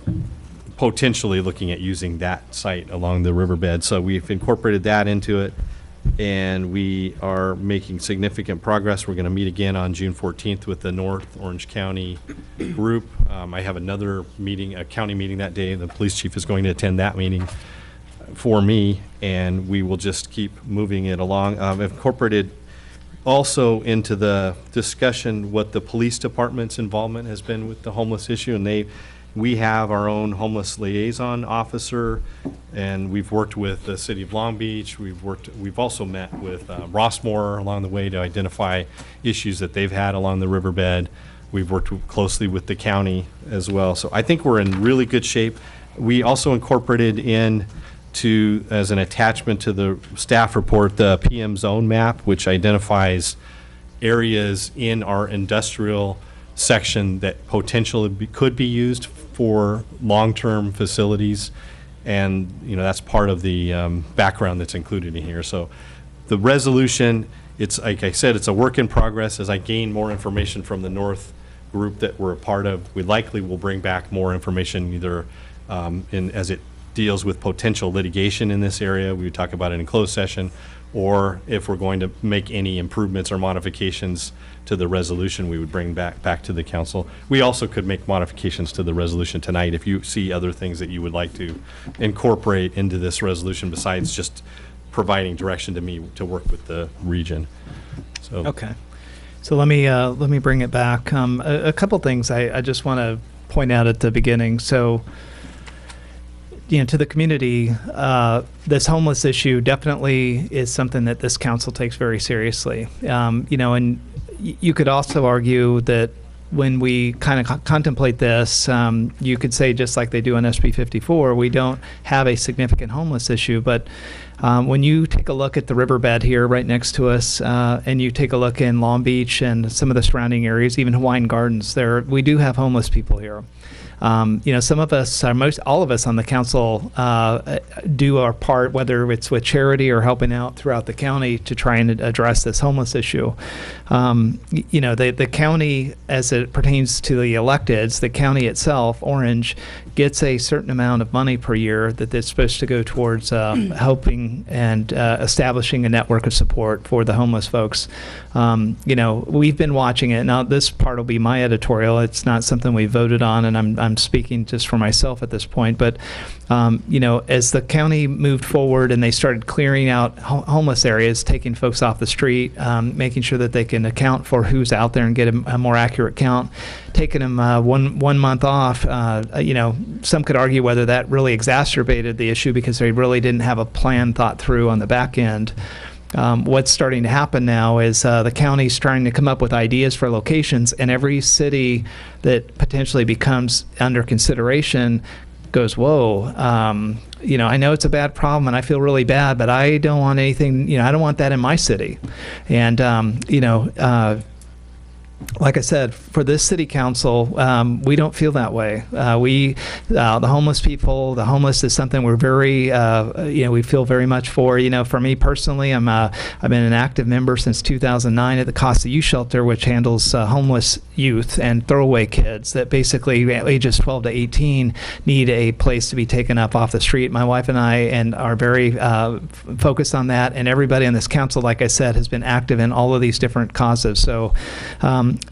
Speaker 3: potentially looking at using that site along the riverbed. So we've incorporated that into it, and we are making significant progress. We're going to meet again on June 14th with the North Orange County group. I have another meeting, a county meeting that day. The police chief is going to attend that meeting for me, and we will just keep moving it along. I've incorporated also into the discussion what the police department's involvement has been with the homeless issue, and we have our own homeless liaison officer, and we've worked with the city of Long Beach. We've also met with Rossmore along the way to identify issues that they've had along the riverbed. We've worked closely with the county as well. So I think we're in really good shape. We also incorporated in to, as an attachment to the staff report, the PM zone map, which identifies areas in our industrial section that potentially could be used for long-term facilities. And, that's part of the background that's included in here. So the resolution, it's, like I said, it's a work in progress. As I gain more information from the North group that we're a part of, we likely will bring back more information either as it deals with potential litigation in this area. We would talk about it in closed session, or if we're going to make any improvements or modifications to the resolution, we would bring back to the council. We also could make modifications to the resolution tonight if you see other things that you would like to incorporate into this resolution besides just providing direction to me to work with the region. So
Speaker 1: Okay. So let me bring it back. A couple things I just want to point out at the beginning. So, to the community, this homeless issue definitely is something that this council takes very seriously. And you could also argue that when we kind of contemplate this, you could say, just like they do on SB 54, we don't have a significant homeless issue. But when you take a look at the riverbed here right next to us, and you take a look in Long Beach and some of the surrounding areas, even Hawaiian Gardens, we do have homeless people here. Some of us, all of us on the council do our part, whether it's with charity or helping out throughout the county to try and address this homeless issue. The county, as it pertains to the electeds, the county itself, Orange, gets a certain amount of money per year that it's supposed to go towards helping and establishing a network of support for the homeless folks. We've been watching it. Now, this part will be my editorial. It's not something we voted on, and I'm speaking just for myself at this point. But, as the county moved forward and they started clearing out homeless areas, taking folks off the street, making sure that they can account for who's out there and get a more accurate count, taking them one month off, some could argue whether that really exacerbated the issue because they really didn't have a plan thought through on the back end. What's starting to happen now is the county's trying to come up with ideas for locations, and every city that potentially becomes under consideration goes, whoa, I know it's a bad problem and I feel really bad, but I don't want anything, I don't want that in my city. And, like I said, for this city council, we don't feel that way. The homeless people, the homeless is something we're very, we feel very much for. For me personally, I've been an active member since 2009 at the Casa Youth Shelter, which handles homeless youth and throwaway kids that basically ages 12 to 18 need a place to be taken up off the street. My wife and I are very focused on that, and everybody on this council, like I said, has been active in all of these different causes. So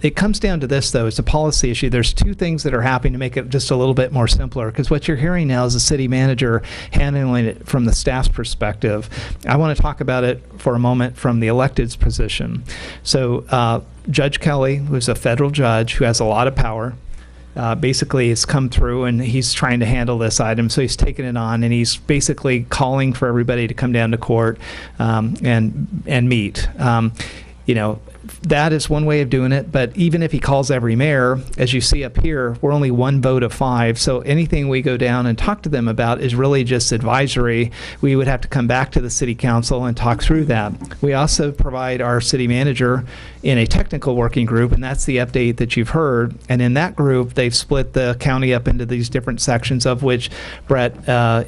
Speaker 1: it comes down to this, though. It's a policy issue. There's two things that are happening to make it just a little bit more simpler, because what you're hearing now is the city manager handling it from the staff's perspective. I want to talk about it for a moment from the elected's position. So Judge Kelly, who's a federal judge who has a lot of power, basically has come through and he's trying to handle this item. So he's taken it on and he's basically calling for everybody to come down to court and meet. That is one way of doing it, but even if he calls every mayor, as you see up here, we're only one vote of 5, so anything we go down and talk to them about is really just advisory. We would have to come back to the city council and talk through that. We also provide our city manager in a technical working group, and that's the update that you've heard, and in that group, they've split the county up into these different sections, of which Brett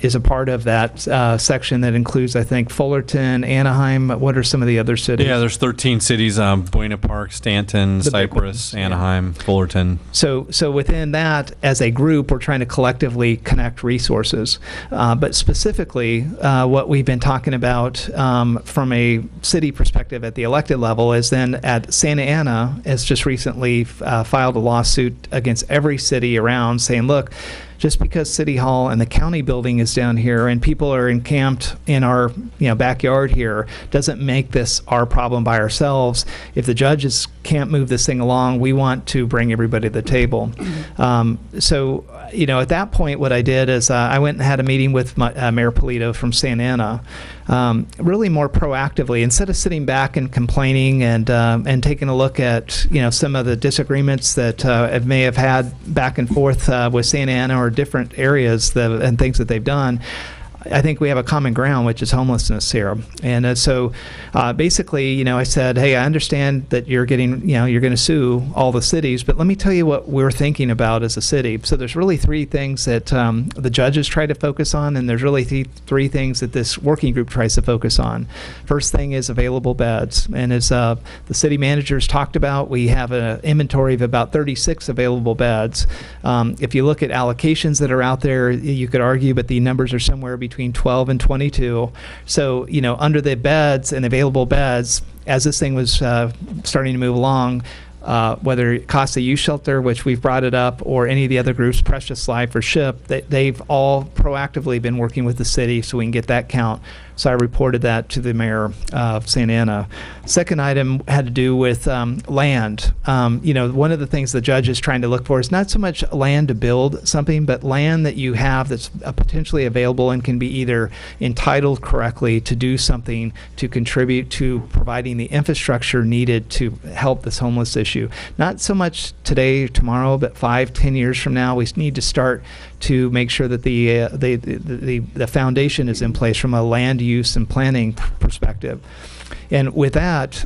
Speaker 1: is a part of that section that includes, I think, Fullerton, Anaheim. What are some of the other cities?
Speaker 3: Yeah, there's 13 cities, Buena Park, Stanton, Cypress, Anaheim, Fullerton. So within that, as a group, we're trying to collectively connect resources. But specifically, what we've been talking about from a city perspective at the elected level is then at Santa Ana has just recently filed a lawsuit against every city around saying, look, just because City Hall and the county building is down here and people are encamped in our backyard here doesn't make this our problem by ourselves. If the judges can't move this thing along, we want to bring everybody to the table. So at that point, what I did is I went and had a meeting with Mayor Polito from Santa Ana, really more proactively, instead of sitting back and complaining and taking a look at some of the disagreements that may have had back and forth with Santa Ana or different areas and things that they've done.
Speaker 1: I think we have a common ground, which is homelessness here. And so basically, I said, hey, I understand that you're getting, you're going to sue all the cities, but let me tell you what we're thinking about as a city. So there's really three things that the judges try to focus on, and there's really three things that this working group tries to focus on. First thing is available beds. And as the city managers talked about, we have an inventory of about 36 available beds. If you look at allocations that are out there, you could argue, but the numbers are somewhere between 12 and 22. So, under the beds and available beds, as this thing was starting to move along, whether it costs a youth shelter, which we've brought it up, or any of the other groups, Precious Life or SHIP, they've all proactively been working with the city so we can get that count. So I reported that to the mayor of Santa Ana. Second item had to do with land. One of the things the judge is trying to look for is not so much land to build something, but land that you have that's potentially available and can be either entitled correctly to do something to contribute to providing the infrastructure needed to help this homeless issue. Not so much today, tomorrow, but 5-10 years from now, we need to start to make sure that the foundation is in place from a land use and planning perspective. And with that,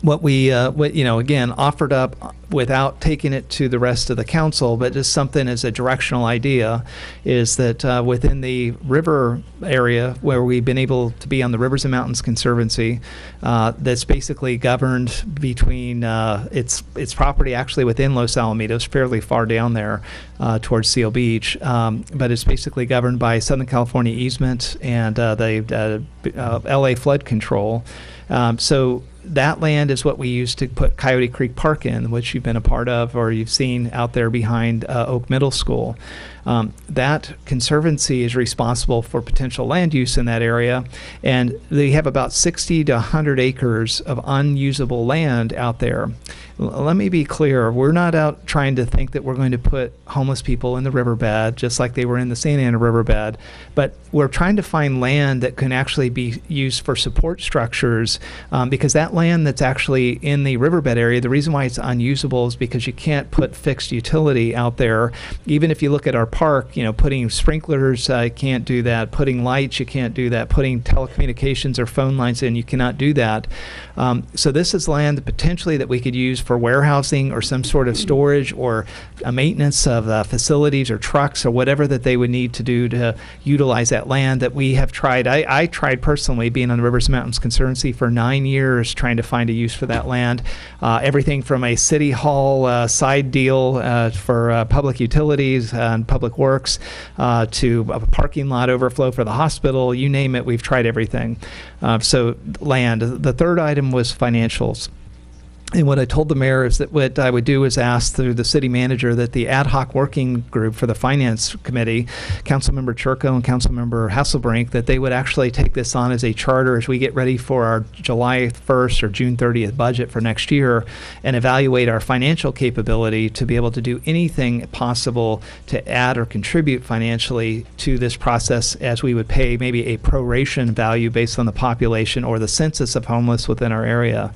Speaker 1: what we again offered up without taking it to the rest of the council, but just something as a directional idea, is that within the river area where we've been able to be on the Rivers and Mountains Conservancy, that's basically governed between its property actually within Los Alamitos, fairly far down there towards Seal Beach, but it's basically governed by Southern California easement and the LA flood control. So that land is what we use to put Coyote Creek Park in, which you've been a part of or you've seen out there behind Oak Middle School. That conservancy is responsible for potential land use in that area, and they have about 60 to 100 acres of unusable land out there. Let me be clear, we're not out trying to think that we're going to put homeless people in the riverbed, just like they were in the Santa Ana riverbed, but we're trying to find land that can actually be used for support structures, because that land that's actually in the riverbed area, the reason why it's unusable is because you can't put fixed utility out there. Even if you look at our park, putting sprinklers, you can't do that. Putting lights, you can't do that. Putting telecommunications or phone lines in, you cannot do that. So this is land potentially that we could use for warehousing or some sort of storage or a maintenance of facilities or trucks or whatever that they would need to do to utilize that land that we have tried. I tried personally being on the Rivers and Mountains Conservancy for 9 years trying to find a use for that land. Everything from a city hall side deal for public utilities and public works to a parking lot overflow for the hospital, you name it, we've tried everything. So land. The third item was financials. And what I told the mayor is that what I would do is ask through the city manager that the ad hoc working group for the finance committee, Councilmember Churko and Councilmember Hasselbrink, that they would actually take this on as a charter as we get ready for our July 1st or June 30th budget for next year and evaluate our financial capability to be able to do anything possible to add or contribute financially to this process, as we would pay maybe a proration value based on the population or the census of homeless within our area.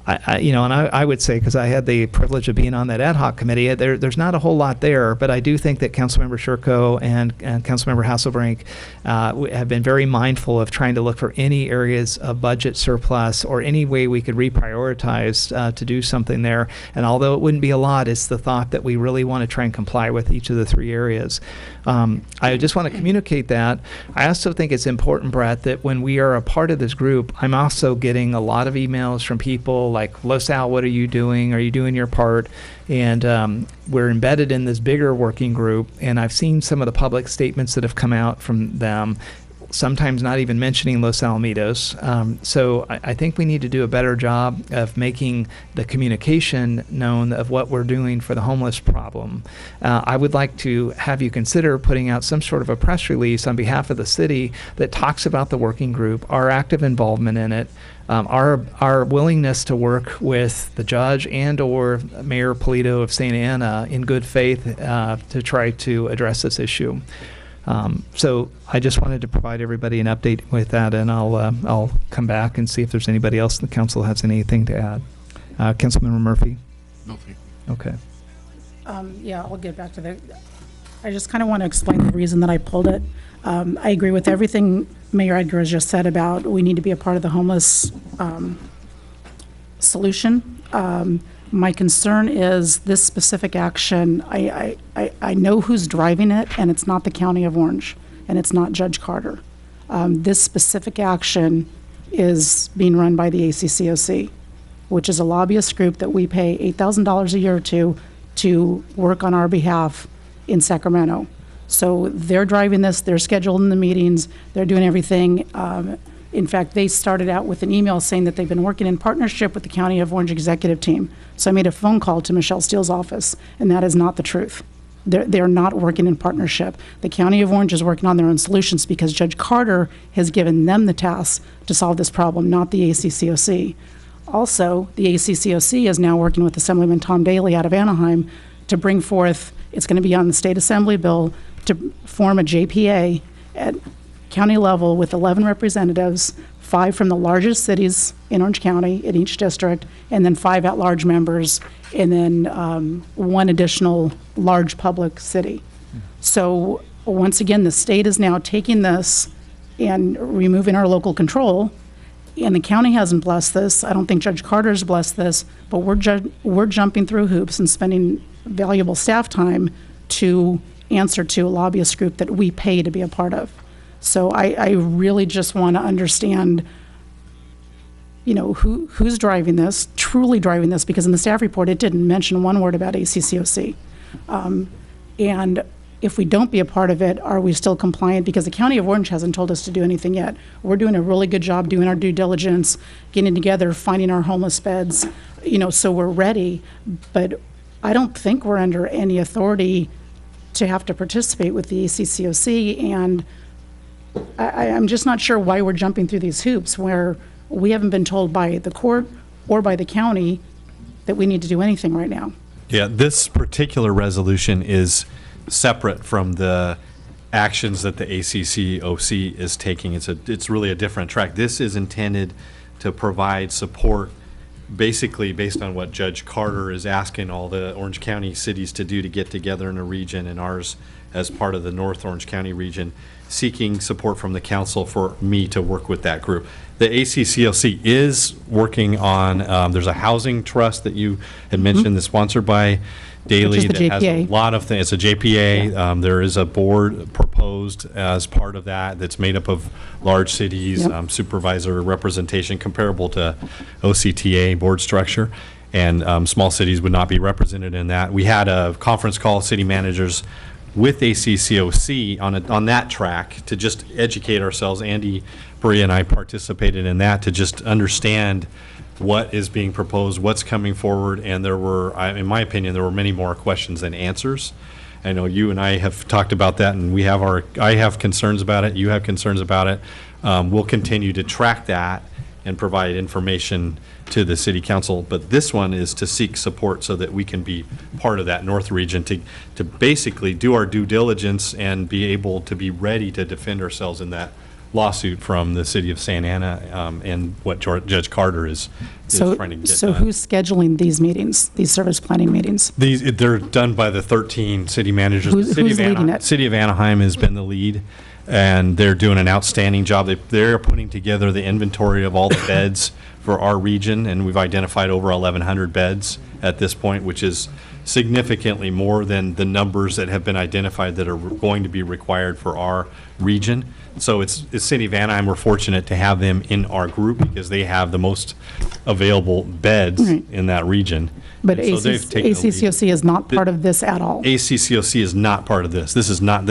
Speaker 1: I would say, because I had the privilege of being on that ad hoc committee, there's not a whole lot there, but I do think that Councilmember Churko and Councilmember Hasselbrink have been very mindful of trying to look for any areas of budget surplus or any way we could reprioritize to do something there. And although it wouldn't be a lot, it's the thought that we really want to try and comply with each of the three areas. I just want to communicate that. I also think it's important, Brett, that when we are a part of this group, I'm also getting a lot of emails from people like, Los Al, what are you doing? Are you doing your part? And we're embedded in this bigger working group, and I've seen some of the public statements that have come out from them, sometimes not even mentioning Los Alamitos. So I think we need to do a better job of making the communication known of what we're doing for the homeless problem. I would like to have you consider putting out some sort of a press release on behalf of the city that talks about the working group, our active involvement in it, our willingness to work with the judge and or Mayor Polito of Santa Ana in good faith to try to address this issue. So I just wanted to provide everybody an update with that, and I'll come back and see if there's anybody else in the council has anything to add. Councilmember Murphy?
Speaker 2: No, thank
Speaker 1: you. Okay.
Speaker 22: Yeah, I'll get back to the I just kind of want to explain the reason that I pulled it. I agree with everything Mayor Edgar has just said about we need to be a part of the homeless solution. My concern is this specific action. I know who's driving it, and it's not the County of Orange, and it's not Judge Carter. This specific action is being run by the ACCOC, which is a lobbyist group that we pay $8,000 a year to work on our behalf in Sacramento. So they're driving this, they're scheduling the meetings, they're doing everything. In fact, they started out with an email saying that they've been working in partnership with the County of Orange executive team. So I made a phone call to Michelle Steele's office, and that is not the truth. They're not working in partnership. The County of Orange is working on their own solutions because Judge Carter has given them the task to solve this problem, not the ACCOC. Also, the ACCOC is now working with Assemblyman Tom Daly out of Anaheim to bring forth, it's going to be on the State Assembly bill, to form a JPA at county level with 11 representatives, 5 from the largest cities in Orange County in each district, and then 5 at-large members, and then 1 additional large public city. So once again, the state is now taking this and removing our local control, and the county hasn't blessed this. I don't think Judge Carter's blessed this, but we're jumping through hoops and spending valuable staff time to answer to a lobbyist group that we pay to be a part of. So I really just want to understand, you know, who's driving this, truly driving this, because in the staff report, it didn't mention one word about ACCOC. And if we don't be a part of it, are we still compliant? Because the County of Orange hasn't told us to do anything yet. We're doing a really good job doing our due diligence, getting together, finding our homeless beds, you know, so we're ready. But I don't think we're under any authority to have to participate with the ACCOC, and I'm just not sure why we're jumping through these hoops where we haven't been told by the court or by the county that we need to do anything right now.
Speaker 3: Yeah, this particular resolution is separate from the actions that the ACCOC is taking. It's really a different track. This is intended to provide support basically based on what Judge Carter is asking all the Orange County cities to do to get together in a region, and ours as part of the North Orange County region, seeking support from the council for me to work with that group. The ACCOC is working on, there's a housing trust that you had mentioned that's sponsored by Daly that has a lot of things. It's a JPA. Yeah. There is a board proposed as part of that that's made up of large cities, supervisor representation comparable to OCTA board structure, and small cities would not be represented in that. We had a conference call, city managers with ACCOC on that track to just educate ourselves. Andy, Bria, and I participated in that to just understand what is being proposed, what's coming forward, and there were, in my opinion, there were many more questions than answers. I know you and I have talked about that, and I have concerns about it, you have concerns about it. We'll continue to track that and provide information to the city council, but this one is to seek support so that we can be part of that North region to basically do our due diligence and be able to be ready to defend ourselves in that lawsuit from the city of Santa Ana and what Judge Carter is trying to get
Speaker 22: So
Speaker 3: done.
Speaker 22: who's scheduling these meetings, these service planning meetings?
Speaker 3: They're done by the 13 city managers.
Speaker 22: Who's leading it?
Speaker 3: City of Anaheim has been the lead, and they're doing an outstanding job. They're putting together the inventory of all the beds for our region, and we've identified over 1,100 beds at this point, which is significantly more than the numbers that have been identified that are going to be required for our region. So it's City of Anaheim, we're fortunate to have them in our group because they have the most available beds in that region.
Speaker 22: But
Speaker 3: And so they've taken the lead.
Speaker 22: ACCOC is not part of this at all.
Speaker 3: ACCOC is not part of this. This is not,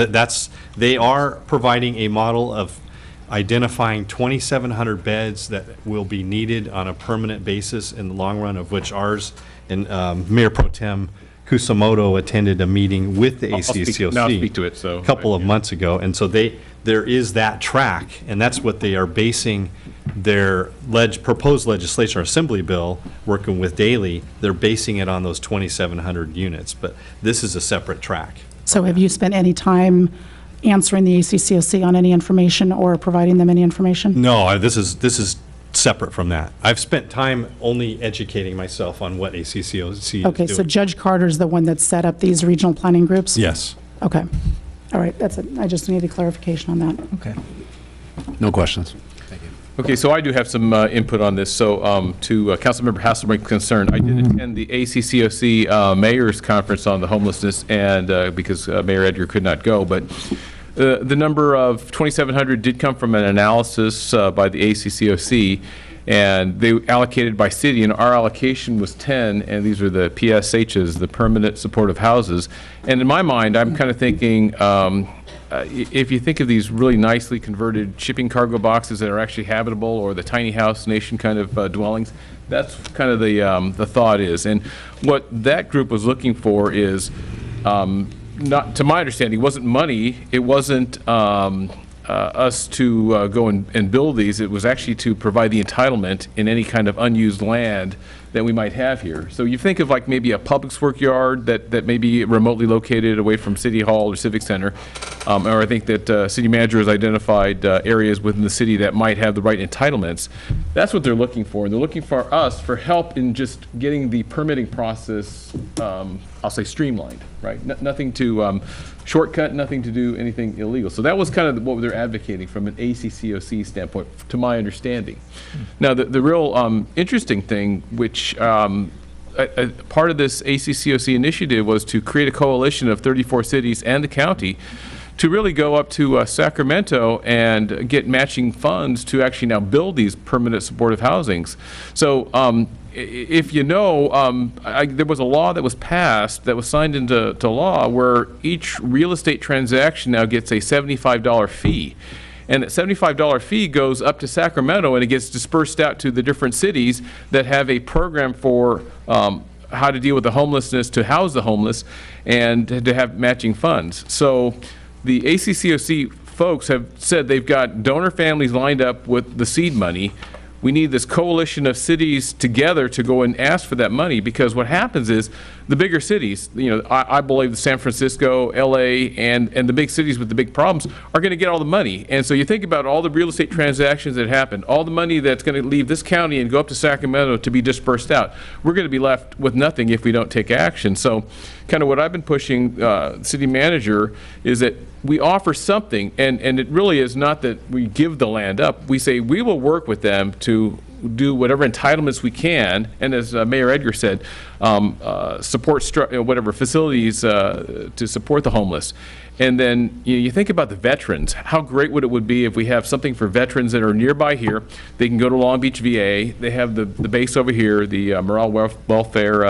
Speaker 3: they are providing a model of identifying 2,700 beds that will be needed on a permanent basis in the long run, of which ours, and Mayor Pro Tem Kusamoto attended a meeting with the ACCOC
Speaker 20: I'll speak to it, so,
Speaker 3: a couple of months ago. And so there is that track, and that's what they are basing their proposed legislation or assembly bill, working with Daly. They're basing it on those 2,700 units, but this is a separate track.
Speaker 22: So have you spent any time answering the ACCOC on any information or providing them any information?
Speaker 3: No, this is separate from that. I've spent time only educating myself on what ACCOC is
Speaker 22: Okay,
Speaker 3: doing.
Speaker 22: so Judge Carter's the one that set up these regional planning groups?
Speaker 3: Yes.
Speaker 22: Okay. All right, that's it. I just needed clarification on that.
Speaker 1: Okay.
Speaker 23: No questions.
Speaker 20: Okay, so I do have some input on this. So to Councilmember Hasselbrink's concern, I did attend the ACCOC Mayor's Conference on the homelessness, and because Mayor Edgar could not go, but the number of 2,700 did come from an analysis by the ACCOC, and they allocated by city, and our allocation was 10, and these are the PSHs, the permanent supportive houses. And in my mind, I'm kind of thinking, if you think of these really nicely converted shipping cargo boxes that are actually habitable, or the tiny house nation kind of dwellings, that's kind of the thought is. And what that group was looking for is, not to my understanding, it wasn't money, it wasn't us to go and build these. It was actually to provide the entitlement in any kind of unused land that we might have here. So you think of like maybe a public works yard that may be remotely located away from City Hall or Civic Center, or I think that City Manager has identified areas within the city that might have the right entitlements. That's what they're looking for. And they're looking for us for help in just getting the permitting process, I'll say, streamlined, right? Nothing to shortcut, nothing to do anything illegal. So that was kind of what they're advocating from an ACCOC standpoint, to my understanding. Now, the real interesting thing, which part of this ACCOC initiative was to create a coalition of 34 cities and the county to really go up to Sacramento and get matching funds to actually now build these permanent supportive housings. So if you know, there was a law that was passed, that was signed into law, where each real estate transaction now gets a $75 fee. And that $75 fee goes up to Sacramento, and it gets dispersed out to the different cities that have a program for how to deal with the homelessness, to house the homeless, and to have matching funds. So the ACCOC folks have said they've got donor families lined up with the seed money. We need this coalition of cities together to go and ask for that money, because what happens is the bigger cities, you know, I believe San Francisco, LA, and the big cities with the big problems are going to get all the money. And so you think about all the real estate transactions that happen, all the money that's going to leave this county and go up to Sacramento to be dispersed out. We're going to be left with nothing if we don't take action. So kind of what I've been pushing city manager is that we offer something, and it really is not that we give the land up. We say we will work with them to do whatever entitlements we can, and as Mayor Edgar said, support whatever facilities to support the homeless. And then you think about the veterans. How great would it be if we have something for veterans that are nearby here? They can go to Long Beach VA. They have the base over here, the Morale Welfare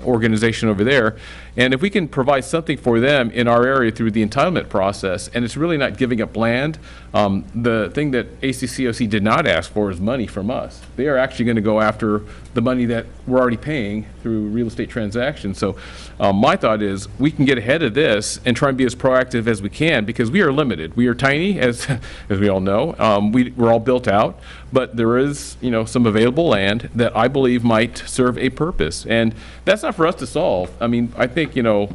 Speaker 20: organization over there. And if we can provide something for them in our area through the entitlement process, and it's really not giving up land, the thing that ACCOC did not ask for is money from us. They are actually going to go after the money that we're already paying through real estate transactions. So my thought is we can get ahead of this and try and be as proactive as we can, because we are limited. We are tiny, as we all know. We're all built out, but there is, you know, some available land that I believe might serve a purpose. And that's not for us to solve. I mean, I think, you know,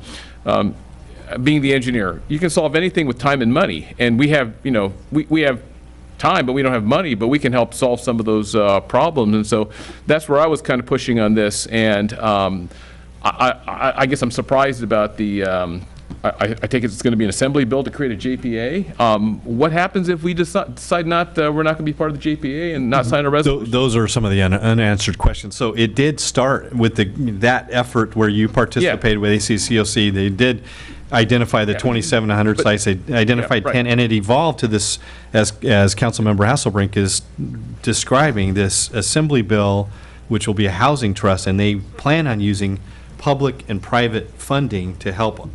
Speaker 20: being the engineer, you can solve anything with time and money. And we have, you know, we have time, but we don't have money, but we can help solve some of those problems. And so that's where I was kind of pushing on this. And I guess I'm surprised about the, I take it it's going to be an assembly bill to create a JPA. What happens if we decide not, we're not going to be part of the JPA and not sign a resolution?
Speaker 3: Those are some of the unanswered questions. So it did start with that effort where you participated with ACCOC. They did identify the 2,700 sites. They identified 10, and it evolved to this, as Councilmember Hasselbrink is describing, this assembly bill, which will be a housing trust, and they plan on using public and private funding to help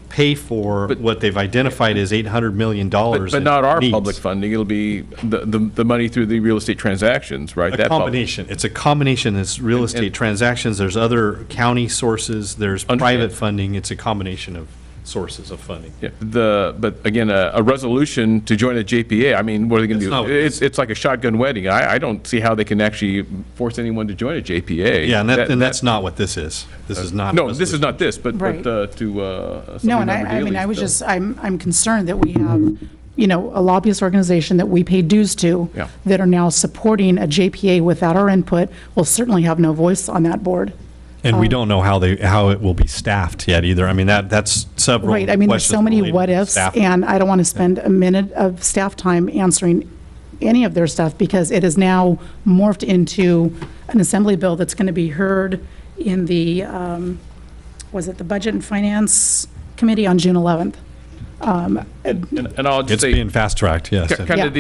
Speaker 3: pay for what they've identified as $800 million.
Speaker 20: But not our public funding. It'll be the money through the real estate transactions, right?
Speaker 3: A combination. It's a combination. It's real estate transactions. There's other county sources. There's private funding. It's a combination of sources of funding.
Speaker 20: Yeah. But again, a resolution to join a JPA, I mean, what are they going to do? It's like a shotgun wedding. I don't see how they can actually force anyone to join a JPA.
Speaker 3: Yeah, and that's not what this is. This is not.
Speaker 20: No, this is not this. But
Speaker 22: Right.
Speaker 20: to
Speaker 22: No, and I mean, I was just, I'm concerned that we have, you know, a lobbyist organization that we pay dues to that are now supporting a JPA without our input. Will certainly have no voice on that board.
Speaker 3: And we don't know how it will be staffed yet either. I mean, that's several
Speaker 22: Right, I mean, there's so
Speaker 3: questions
Speaker 22: many
Speaker 3: related
Speaker 22: what
Speaker 3: to
Speaker 22: ifs,
Speaker 3: staffing.
Speaker 22: and I don't want to spend a minute of staff time answering any of their stuff because it is now morphed into an assembly bill that's going to be heard in the, was it the Budget and Finance Committee on June 11th?
Speaker 20: And I'll just
Speaker 3: It's
Speaker 20: say,
Speaker 3: being fast-tracked, yes.
Speaker 20: Kind of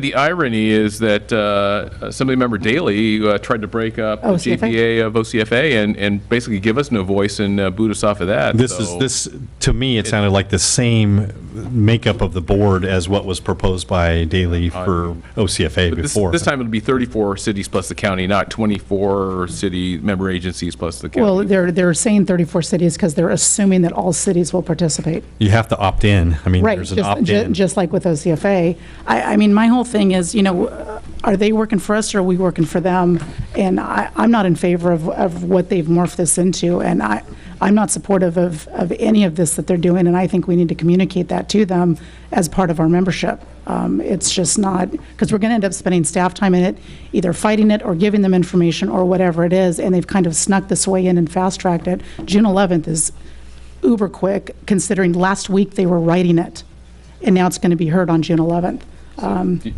Speaker 20: the irony is that Assemblymember Daley tried to break up the
Speaker 22: OCFA?
Speaker 20: JPA of OCFA and basically give us no voice and boot us off of that.
Speaker 3: This to me, it sounded like the same makeup of the board as what was proposed by Daley for OCFA
Speaker 20: But
Speaker 3: before.
Speaker 20: This time it'll be 34 cities plus the county, not 24 city member agencies plus the county.
Speaker 22: Well, they're saying 34 cities because they're assuming that all cities will participate.
Speaker 3: You have to opt in. I mean,
Speaker 22: Right,
Speaker 3: there's an opt-in.
Speaker 22: just like with OCFA. I mean, my whole thing is, are they working for us or are we working for them? And I'm not in favor of what they've morphed this into, and I'm not supportive of any of this that they're doing, and I think we need to communicate that to them as part of our membership. It's just not, because we're going to end up spending staff time in it, either fighting it or giving them information or whatever it is, and they've kind of snuck this way in and fast-tracked it. June 11th is uber quick, considering last week they were writing it, and now it's going to be heard on June 11th.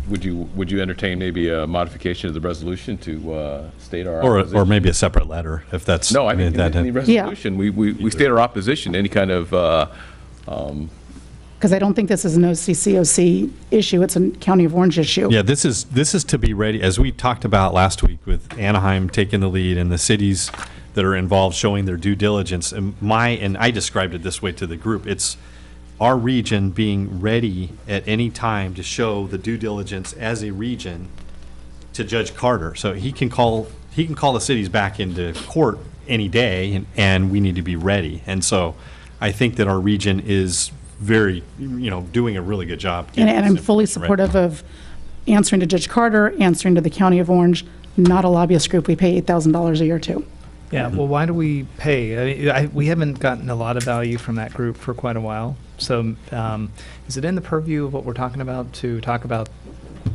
Speaker 20: Would you entertain maybe a modification of the resolution to state our
Speaker 3: Or
Speaker 20: opposition?
Speaker 3: maybe a separate letter, if that's.
Speaker 20: No, I mean, in the
Speaker 22: Yeah.
Speaker 20: resolution, we state our opposition to any kind of,
Speaker 22: Because I don't think this is an OCCOC issue, it's a County of Orange issue.
Speaker 3: Yeah, this is to be ready, as we talked about last week with Anaheim taking the lead and the cities that are involved showing their due diligence. And I described it this way to the group. It's our region being ready at any time to show the due diligence as a region to Judge Carter. So he can call the cities back into court any day, and we need to be ready. And so I think that our region is very, doing a really good job.
Speaker 22: And I'm fully supportive of answering to Judge Carter, answering to the County of Orange, not a lobbyist group we pay $8,000 a year to.
Speaker 1: Yeah, well, why do we pay? We haven't gotten a lot of value from that group for quite a while. So is it in the purview of what we're talking about to talk about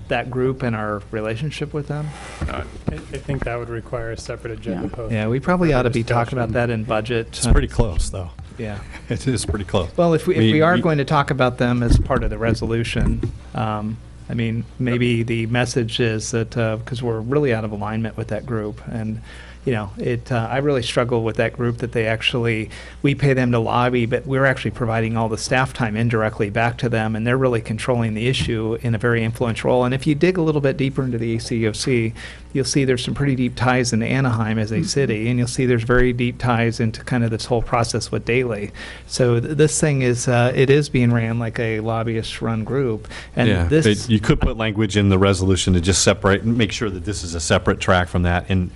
Speaker 1: that group and our relationship with them?
Speaker 6: I think that would require a separate agenda post.
Speaker 1: Yeah, we probably ought to be talking about that in budget.
Speaker 3: It's pretty close, though.
Speaker 1: Yeah.
Speaker 3: It is pretty close.
Speaker 1: Well, if we are going to talk about them as part of the resolution, I mean, maybe the message is that, because we're really out of alignment with that group, and I really struggle with that group that we pay them to lobby, but we're actually providing all the staff time indirectly back to them, and they're really controlling the issue in a very influential role. And if you dig a little bit deeper into the ACOC, you'll see there's some pretty deep ties into Anaheim as a city, and you'll see there's very deep ties into kind of this whole process with Daley. So this thing is, it is being ran like a lobbyist-run group. And
Speaker 3: but you could put language in the resolution to just separate and make sure that this is a separate track from that. And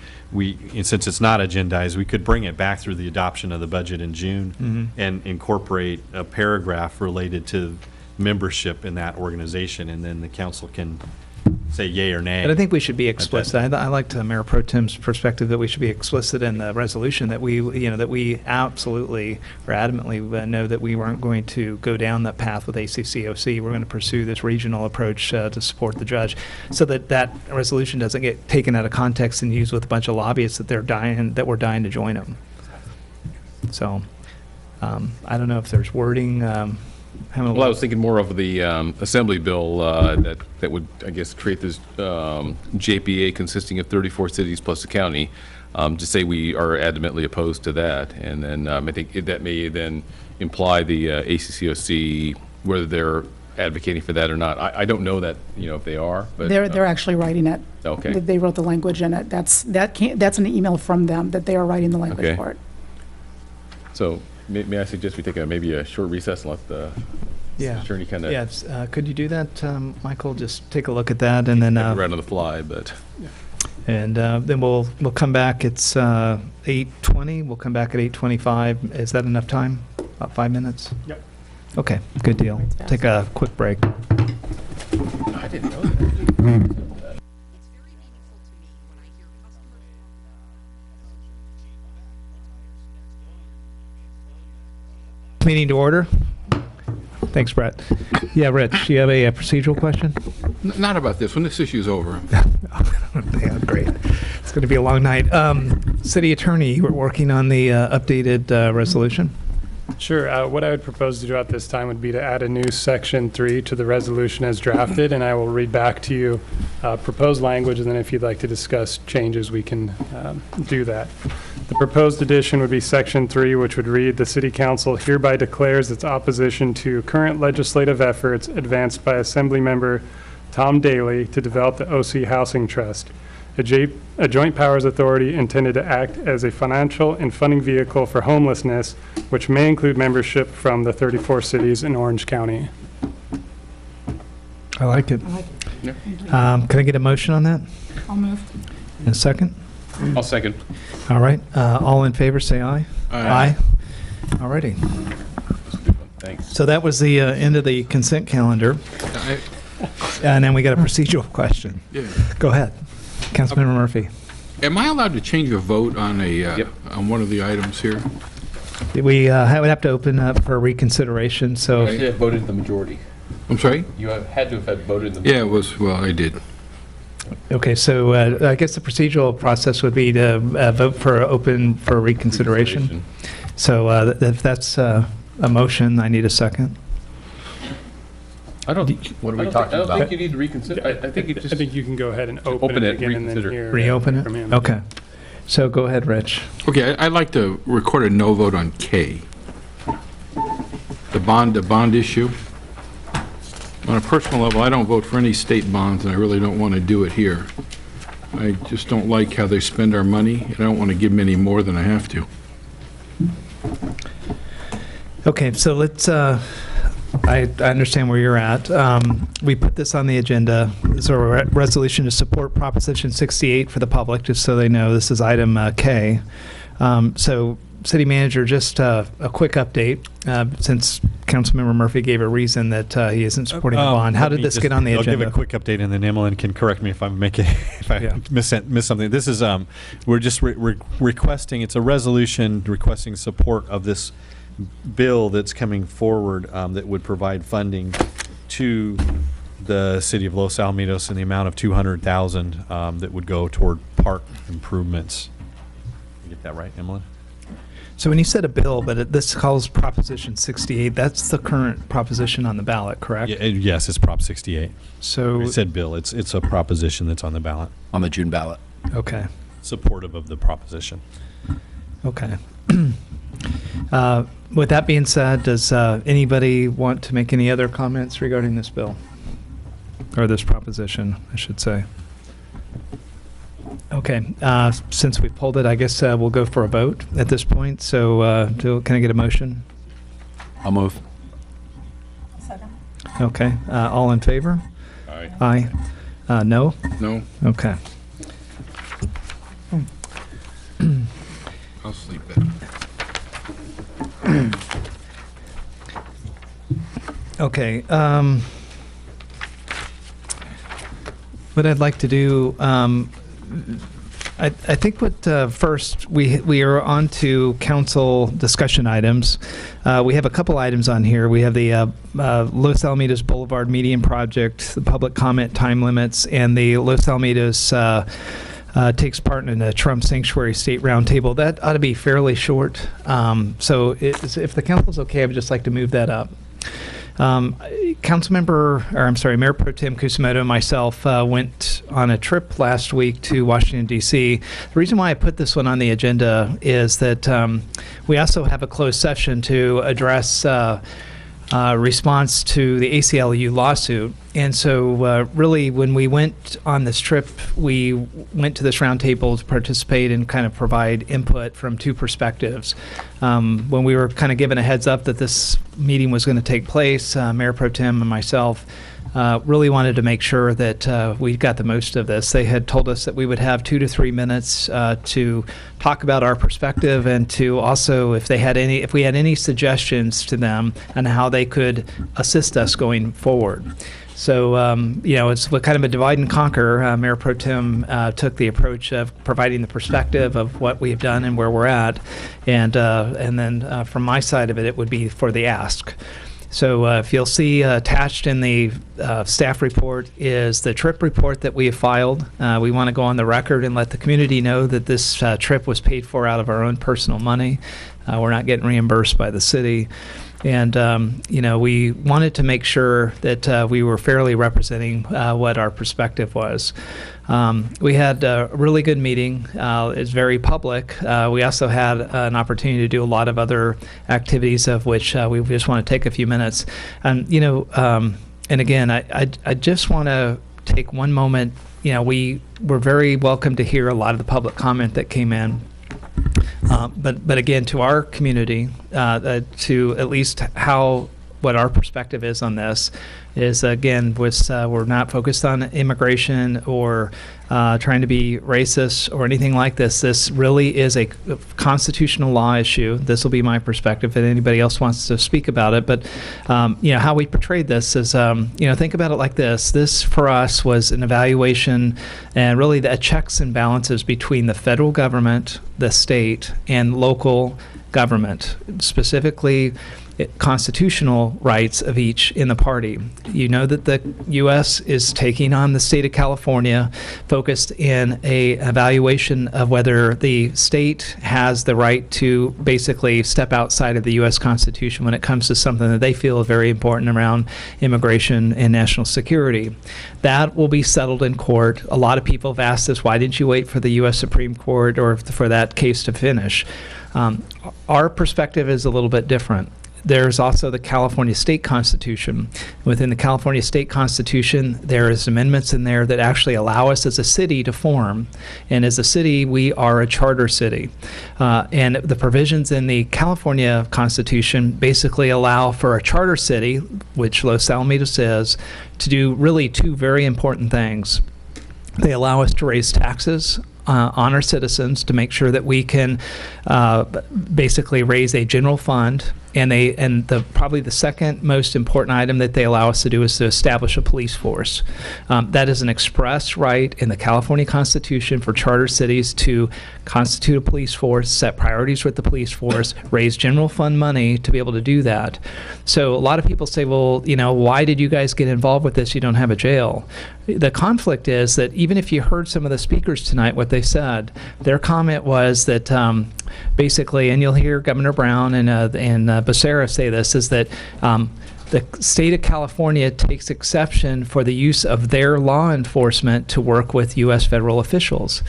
Speaker 3: since it's not agendized, we could bring it back through the adoption of the budget in June and incorporate a paragraph related to membership in that organization, and then the council can say yay or nay.
Speaker 1: But I think we should be explicit. I liked Mayor Pro Tem's perspective that we should be explicit in the resolution, that we absolutely or adamantly know that we weren't going to go down that path with ACCOC. We're going to pursue this regional approach to support the judge, so that resolution doesn't get taken out of context and used with a bunch of lobbyists that we're dying to join them. So I don't know if there's wording.
Speaker 20: well, I was thinking more of the assembly bill that would, I guess, create this JPA consisting of 34 cities plus the county. To say we are adamantly opposed to that, and then I think that may then imply the ACCOC, whether they're advocating for that or not. I don't know that, if they are, but
Speaker 22: They're actually writing it.
Speaker 20: Okay.
Speaker 22: They wrote the language in it. That's an email from them that they are writing the language
Speaker 20: Okay.
Speaker 22: for it.
Speaker 20: So may I suggest we take maybe a short recess and let the attorney kind of
Speaker 1: Yes, could you do that, Michael? Just take a look at that, and then
Speaker 20: right on the fly, but.
Speaker 1: And then we'll come back. It's 8:20. We'll come back at 8:25. Is that enough time? About 5 minutes?
Speaker 6: Yep.
Speaker 1: Okay, good deal. Take a quick break.
Speaker 20: I didn't know that.
Speaker 1: Meeting to order. Thanks, Brett. Yeah, Rich, you have a procedural question?
Speaker 2: Not about this, when this issue's over.
Speaker 1: Yeah, great. It's going to be a long night. City Attorney, we're working on the updated resolution.
Speaker 6: Sure. What I would propose to do at this time would be to add a new Section 3 to the resolution as drafted, and I will read back to you proposed language, and then if you'd like to discuss changes, we can do that. The proposed addition would be Section 3, which would read, "The City Council hereby declares its opposition to current legislative efforts advanced by Assemblymember Tom Daly to develop the OC Housing Trust, a joint powers authority intended to act as a financial and funding vehicle for homelessness, which may include membership from the 34 cities in Orange County."
Speaker 1: I like it.
Speaker 2: Yeah.
Speaker 1: Can I get a motion on that?
Speaker 22: I'll move.
Speaker 1: In a second?
Speaker 20: I'll second.
Speaker 1: All right. All in favor, say aye.
Speaker 2: Aye.
Speaker 1: All righty.
Speaker 20: Thanks.
Speaker 1: So that was the end of the consent calendar. And then we got a procedural question.
Speaker 2: Yeah.
Speaker 1: Go ahead. Councilmember Murphy.
Speaker 2: Am I allowed to change a vote on on one of the items here?
Speaker 1: We would have to open up for reconsideration, so.
Speaker 20: You had voted the majority.
Speaker 2: I'm sorry?
Speaker 20: You had to have voted the majority.
Speaker 2: Yeah, it was, well, I did.
Speaker 1: Okay, so I guess the procedural process would be to vote for open for reconsideration. So if that's a motion, I need a second.
Speaker 20: What are we talking about? I don't think you need to reconsider. I think
Speaker 6: you can go ahead and open it again and then hear
Speaker 1: reopen
Speaker 6: from
Speaker 1: it?
Speaker 6: him.
Speaker 1: Okay. So go ahead, Rich.
Speaker 2: Okay, I'd like to record a no vote on K. The bond issue. On a personal level, I don't vote for any state bonds, and I really don't want to do it here. I just don't like how they spend our money, and I don't want to give them any more than I have to.
Speaker 1: Okay, so let's, I understand where you're at. We put this on the agenda. This is a resolution to support Proposition 68 for the public, just so they know this is item K. So, City Manager, just a quick update, since Councilmember Murphy gave a reason that he isn't supporting the bond. How did this get on the agenda?
Speaker 3: I'll give a quick update, and then Emmeline can correct me if I'm making miss something. This is we're just requesting. It's a resolution requesting support of this bill that's coming forward that would provide funding to the city of Los Alamitos in the amount of $200,000 that would go toward park improvements. Did you get that right, Emmeline?
Speaker 1: So when you said a bill, but this calls Proposition 68, that's the current proposition on the ballot, correct?
Speaker 3: Yeah, yes, it's Prop 68.
Speaker 1: So
Speaker 3: I said bill. It's a proposition that's on the ballot.
Speaker 23: On the June ballot.
Speaker 1: Okay.
Speaker 3: Supportive of the proposition.
Speaker 1: Okay. With that being said, does anybody want to make any other comments regarding this bill? Or this proposition, I should say. Okay, since we've pulled it, I guess we'll go for a vote at this point. So can I get a motion?
Speaker 23: I'll move.
Speaker 22: Second.
Speaker 1: Okay, all in favor?
Speaker 2: Aye.
Speaker 1: Aye. No?
Speaker 2: No?
Speaker 1: Okay.
Speaker 2: I'll sleep better.
Speaker 1: Okay. What I'd like to do, I think what first we are on to council discussion items. We have a couple items on here. We have the Los Alamitos Boulevard Median Project, the public comment time limits, and the Los Alamitos takes part in a Trump Sanctuary State Roundtable. That ought to be fairly short. So if the council's okay, I would just like to move that up. Mayor Pro Tem Kusumoto and myself went on a trip last week to Washington, D.C. The reason why I put this one on the agenda is that we also have a closed session to address response to the ACLU lawsuit. And so really when we went on this trip, we went to this roundtable to participate and kind of provide input from two perspectives. When we were kind of given a heads up that this meeting was going to take place, Mayor Pro Tem and myself really wanted to make sure that we got the most of this. They had told us that we would have 2 to 3 minutes to talk about our perspective, and to also, if we had any suggestions to them on how they could assist us going forward. So, it's kind of a divide and conquer. Mayor Pro Tem took the approach of providing the perspective of what we've done and where we're at, and then from my side of it, it would be for the ask. So if you'll see attached in the staff report is the trip report that we have filed. We want to go on the record and let the community know that this trip was paid for out of our own personal money. We're not getting reimbursed by the city. And, we wanted to make sure that we were fairly representing what our perspective was. We had a really good meeting. It's very public. We also had an opportunity to do a lot of other activities, of which we just want to take a few minutes. And, and again, I just want to take one moment. We were very welcome to hear a lot of the public comment that came in. But again, to our community, to at least what our perspective is on this is, again, we're not focused on immigration or trying to be racist or anything like this. This really is a constitutional law issue. This will be my perspective, and anybody else wants to speak about it. But how we portrayed this is, think about it like this. This, for us, was an evaluation and really the checks and balances between the federal government, the state, and local government, specifically constitutional rights of each in the party. You know that the U.S. is taking on the state of California, focused in a evaluation of whether the state has the right to basically step outside of the U.S. Constitution when it comes to something that they feel is very important around immigration and national security. That will be settled in court. A lot of people have asked us, why didn't you wait for the U.S. Supreme Court or for that case to finish? Our perspective is a little bit different. There's also the California State Constitution. Within the California State Constitution, there is amendments in there that actually allow us as a city to form. And as a city, we are a charter city. And the provisions in the California Constitution basically allow for a charter city, which Los Alamitos is, to do really two very important things. They allow us to raise taxes on our citizens to make sure that we can basically raise a general fund. And probably the second most important item that they allow us to do is to establish a police force. That is an express right in the California Constitution for charter cities to constitute a police force, set priorities with the police force, raise general fund money to be able to do that. So a lot of people say, well, why did you guys get involved with this? You don't have a jail. The conflict is that even if you heard some of the speakers tonight, what they said, their comment was that basically, and you'll hear Governor Brown and Becerra say this, is that the state of California takes exception for the use of their law enforcement to work with U.S. federal officials.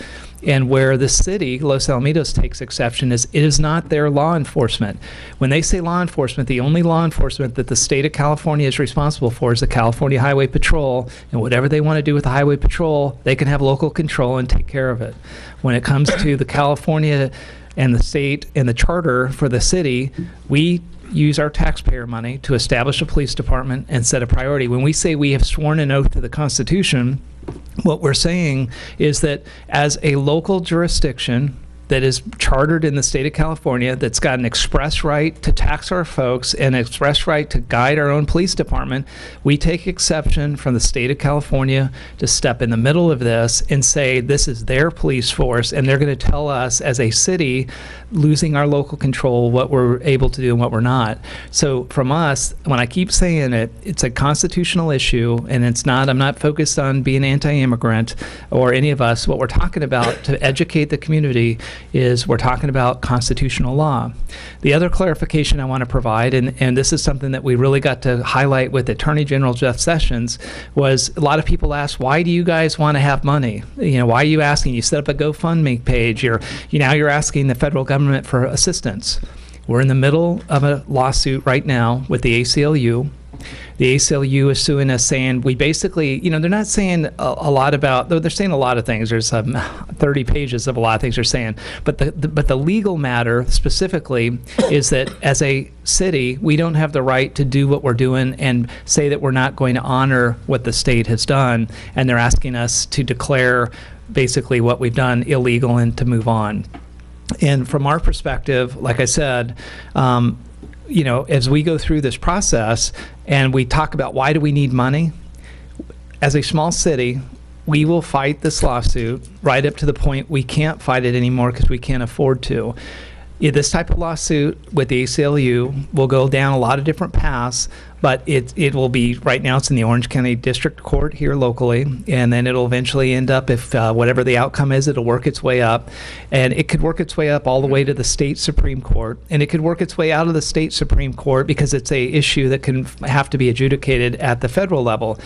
Speaker 1: And where the city, Los Alamitos, takes exception is it is not their law enforcement. When they say law enforcement, the only law enforcement that the state of California is responsible for is the California Highway Patrol, and whatever they want to do with the Highway Patrol, they can have local control and take care of it. When it comes to the California and the state and the charter for the city, we use our taxpayer money to establish a police department and set a priority. When we say we have sworn an oath to the Constitution, what we're saying is that as a local jurisdiction that is chartered in the state of California, that's got an express right to tax our folks and an express right to guide our own police department, we take exception from the state of California to step in the middle of this and say this is their police force, and they're going to tell us as a city, losing our local control, what we're able to do and what we're not. So from us, when I keep saying it, it's a constitutional issue, and it's not, I'm not focused on being anti-immigrant or any of us. What we're talking about to educate the community is we're talking about constitutional law. The other clarification I want to provide, and this is something that we really got to highlight with Attorney General Jeff Sessions, was a lot of people ask, why do you guys want to have money? Why are you asking? You set up a GoFundMe page. Now you're asking the federal government for assistance. We're in the middle of a lawsuit right now with the ACLU. The ACLU is suing us, saying we basically, they're not saying a lot about, though they're saying a lot of things. There's 30 pages of a lot of things they're saying. But the legal matter specifically is that as a city, we don't have the right to do what we're doing and say that we're not going to honor what the state has done. And they're asking us to declare basically what we've done illegal and to move on. And from our perspective, like I said, as we go through this process and we talk about why do we need money, as a small city, we will fight this lawsuit right up to the point we can't fight it anymore because we can't afford to. This type of lawsuit with the ACLU will go down a lot of different paths, but it will be, right now it's in the Orange County District Court here locally, and then it'll eventually end up, if whatever the outcome is, it'll work its way up, and it could work its way up all the way to the state Supreme Court, and it could work its way out of the state Supreme Court because it's a issue that can have to be adjudicated at the federal level.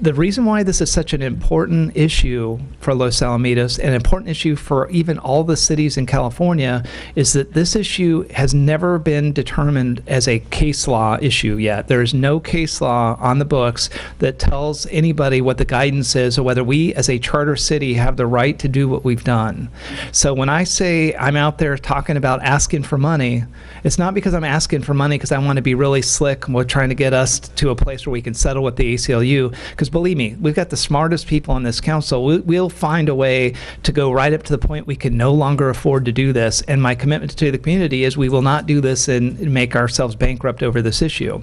Speaker 1: The reason why this is such an important issue for Los Alamitos, an important issue for even all the cities in California, is that this issue has never been determined as a case law issue yet. There is no case law on the books that tells anybody what the guidance is or whether we as a charter city have the right to do what we've done. So when I say I'm out there talking about asking for money, it's not because I'm asking for money because I want to be really slick and we're trying to get us to a place where we can settle with the ACLU, because believe me, we've got the smartest people on this council. We'll find a way to go right up to the point we can no longer afford to do this, and my commitment to the community is we will not do this and make ourselves bankrupt over this issue.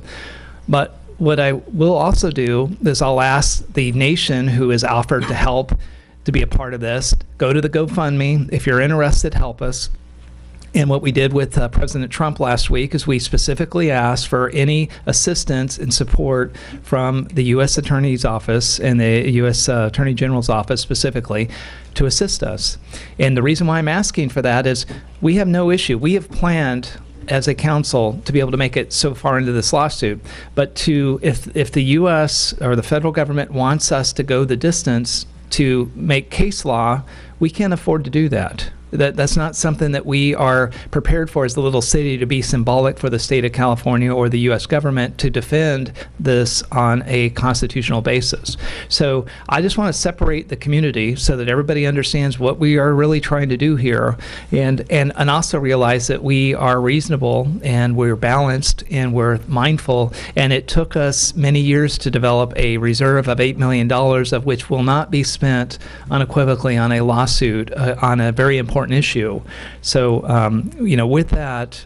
Speaker 1: But what I will also do is I'll ask the nation who has offered to help to be a part of this, go to the GoFundMe. If you're interested, help us. And what we did with President Trump last week is we specifically asked for any assistance and support from the U.S. Attorney's Office and the U.S. Attorney General's Office specifically to assist us. And the reason why I'm asking for that is we have no issue. We have planned as a council to be able to make it so far into this lawsuit. But if the U.S. or the federal government wants us to go the distance to make case law, we can't afford to do that. That's not something that we are prepared for as the little city, to be symbolic for the state of California or the U.S. government to defend this on a constitutional basis. So I just want to separate the community so that everybody understands what we are really trying to do here, and also realize that we are reasonable and we're balanced and we're mindful. And it took us many years to develop a reserve of $8 million, of which will not be spent unequivocally on a lawsuit on a very important issue. So, with that,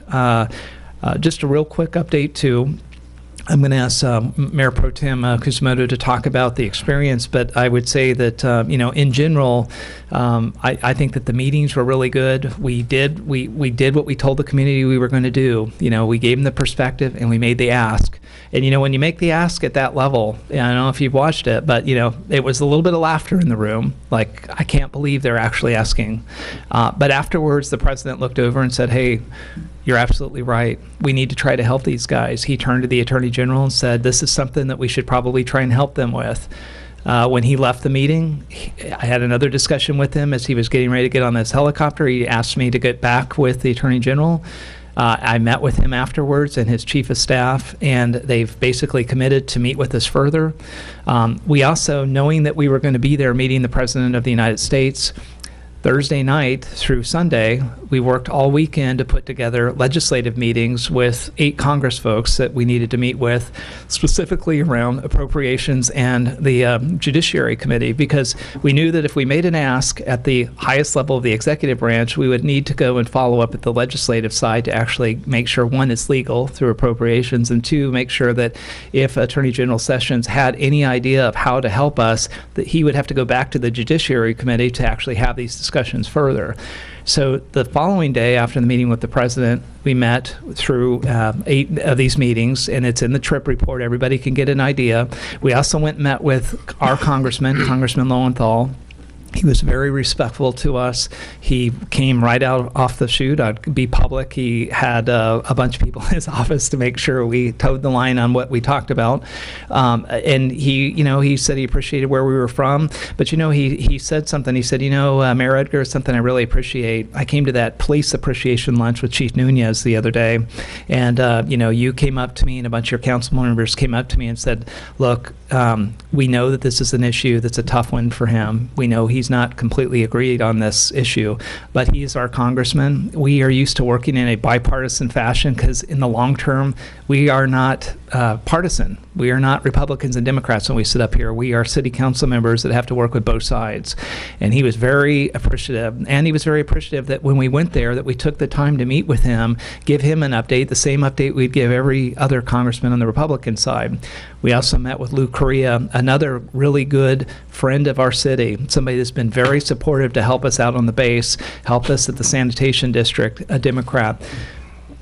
Speaker 1: just a real quick update too. I'm going to ask Mayor Pro Tem Kusumoto to talk about the experience, but I would say that, in general, I think that the meetings were really good. We did what we told the community we were going to do. We gave them the perspective and we made the ask. And, when you make the ask at that level, I don't know if you've watched it, but, it was a little bit of laughter in the room. Like, I can't believe they're actually asking. But afterwards, the president looked over and said, hey, you're absolutely right. We need to try to help these guys. He turned to the Attorney General and said, this is something that we should probably try and help them with. When he left the meeting, I had another discussion with him as he was getting ready to get on this helicopter. He asked me to get back with the Attorney General. I met with him afterwards and his chief of staff, and they've basically committed to meet with us further. We also, knowing that we were going to be there meeting the President of the United States, Thursday night through Sunday, we worked all weekend to put together legislative meetings with 8 Congress folks that we needed to meet with, specifically around appropriations and the Judiciary Committee, because we knew that if we made an ask at the highest level of the executive branch, we would need to go and follow up at the legislative side to actually make sure, 1, it's legal through appropriations, and 2, make sure that if Attorney General Sessions had any idea of how to help us, that he would have to go back to the Judiciary Committee to actually have these discussions further. So the following day after the meeting with the president, we met through 8 of these meetings, and it's in the trip report. Everybody can get an idea. We also went and met with our Congressman Lowenthal. He was very respectful to us. He came right out off the chute. I'd be public. He had a bunch of people in his office to make sure we towed the line on what we talked about. And he said he appreciated where we were from. But, he said something. He said, Mayor Edgar, is something I really appreciate. I came to that police appreciation lunch with Chief Nunez the other day. And, you came up to me, and a bunch of your council members came up to me and said, look, we know that this is an issue that's a tough one for him. We know he's not completely agreed on this issue, but he is our congressman. We are used to working in a bipartisan fashion because in the long term, we are not partisan. We are not Republicans and Democrats when we sit up here. We are city council members that have to work with both sides. And he was very appreciative. And he was very appreciative that when we went there, that we took the time to meet with him, give him an update, the same update we'd give every other congressman on the Republican side. We also met with Lou Correa, another really good friend of our city, somebody that's been very supportive to help us out on the base, help us at the sanitation district, a Democrat.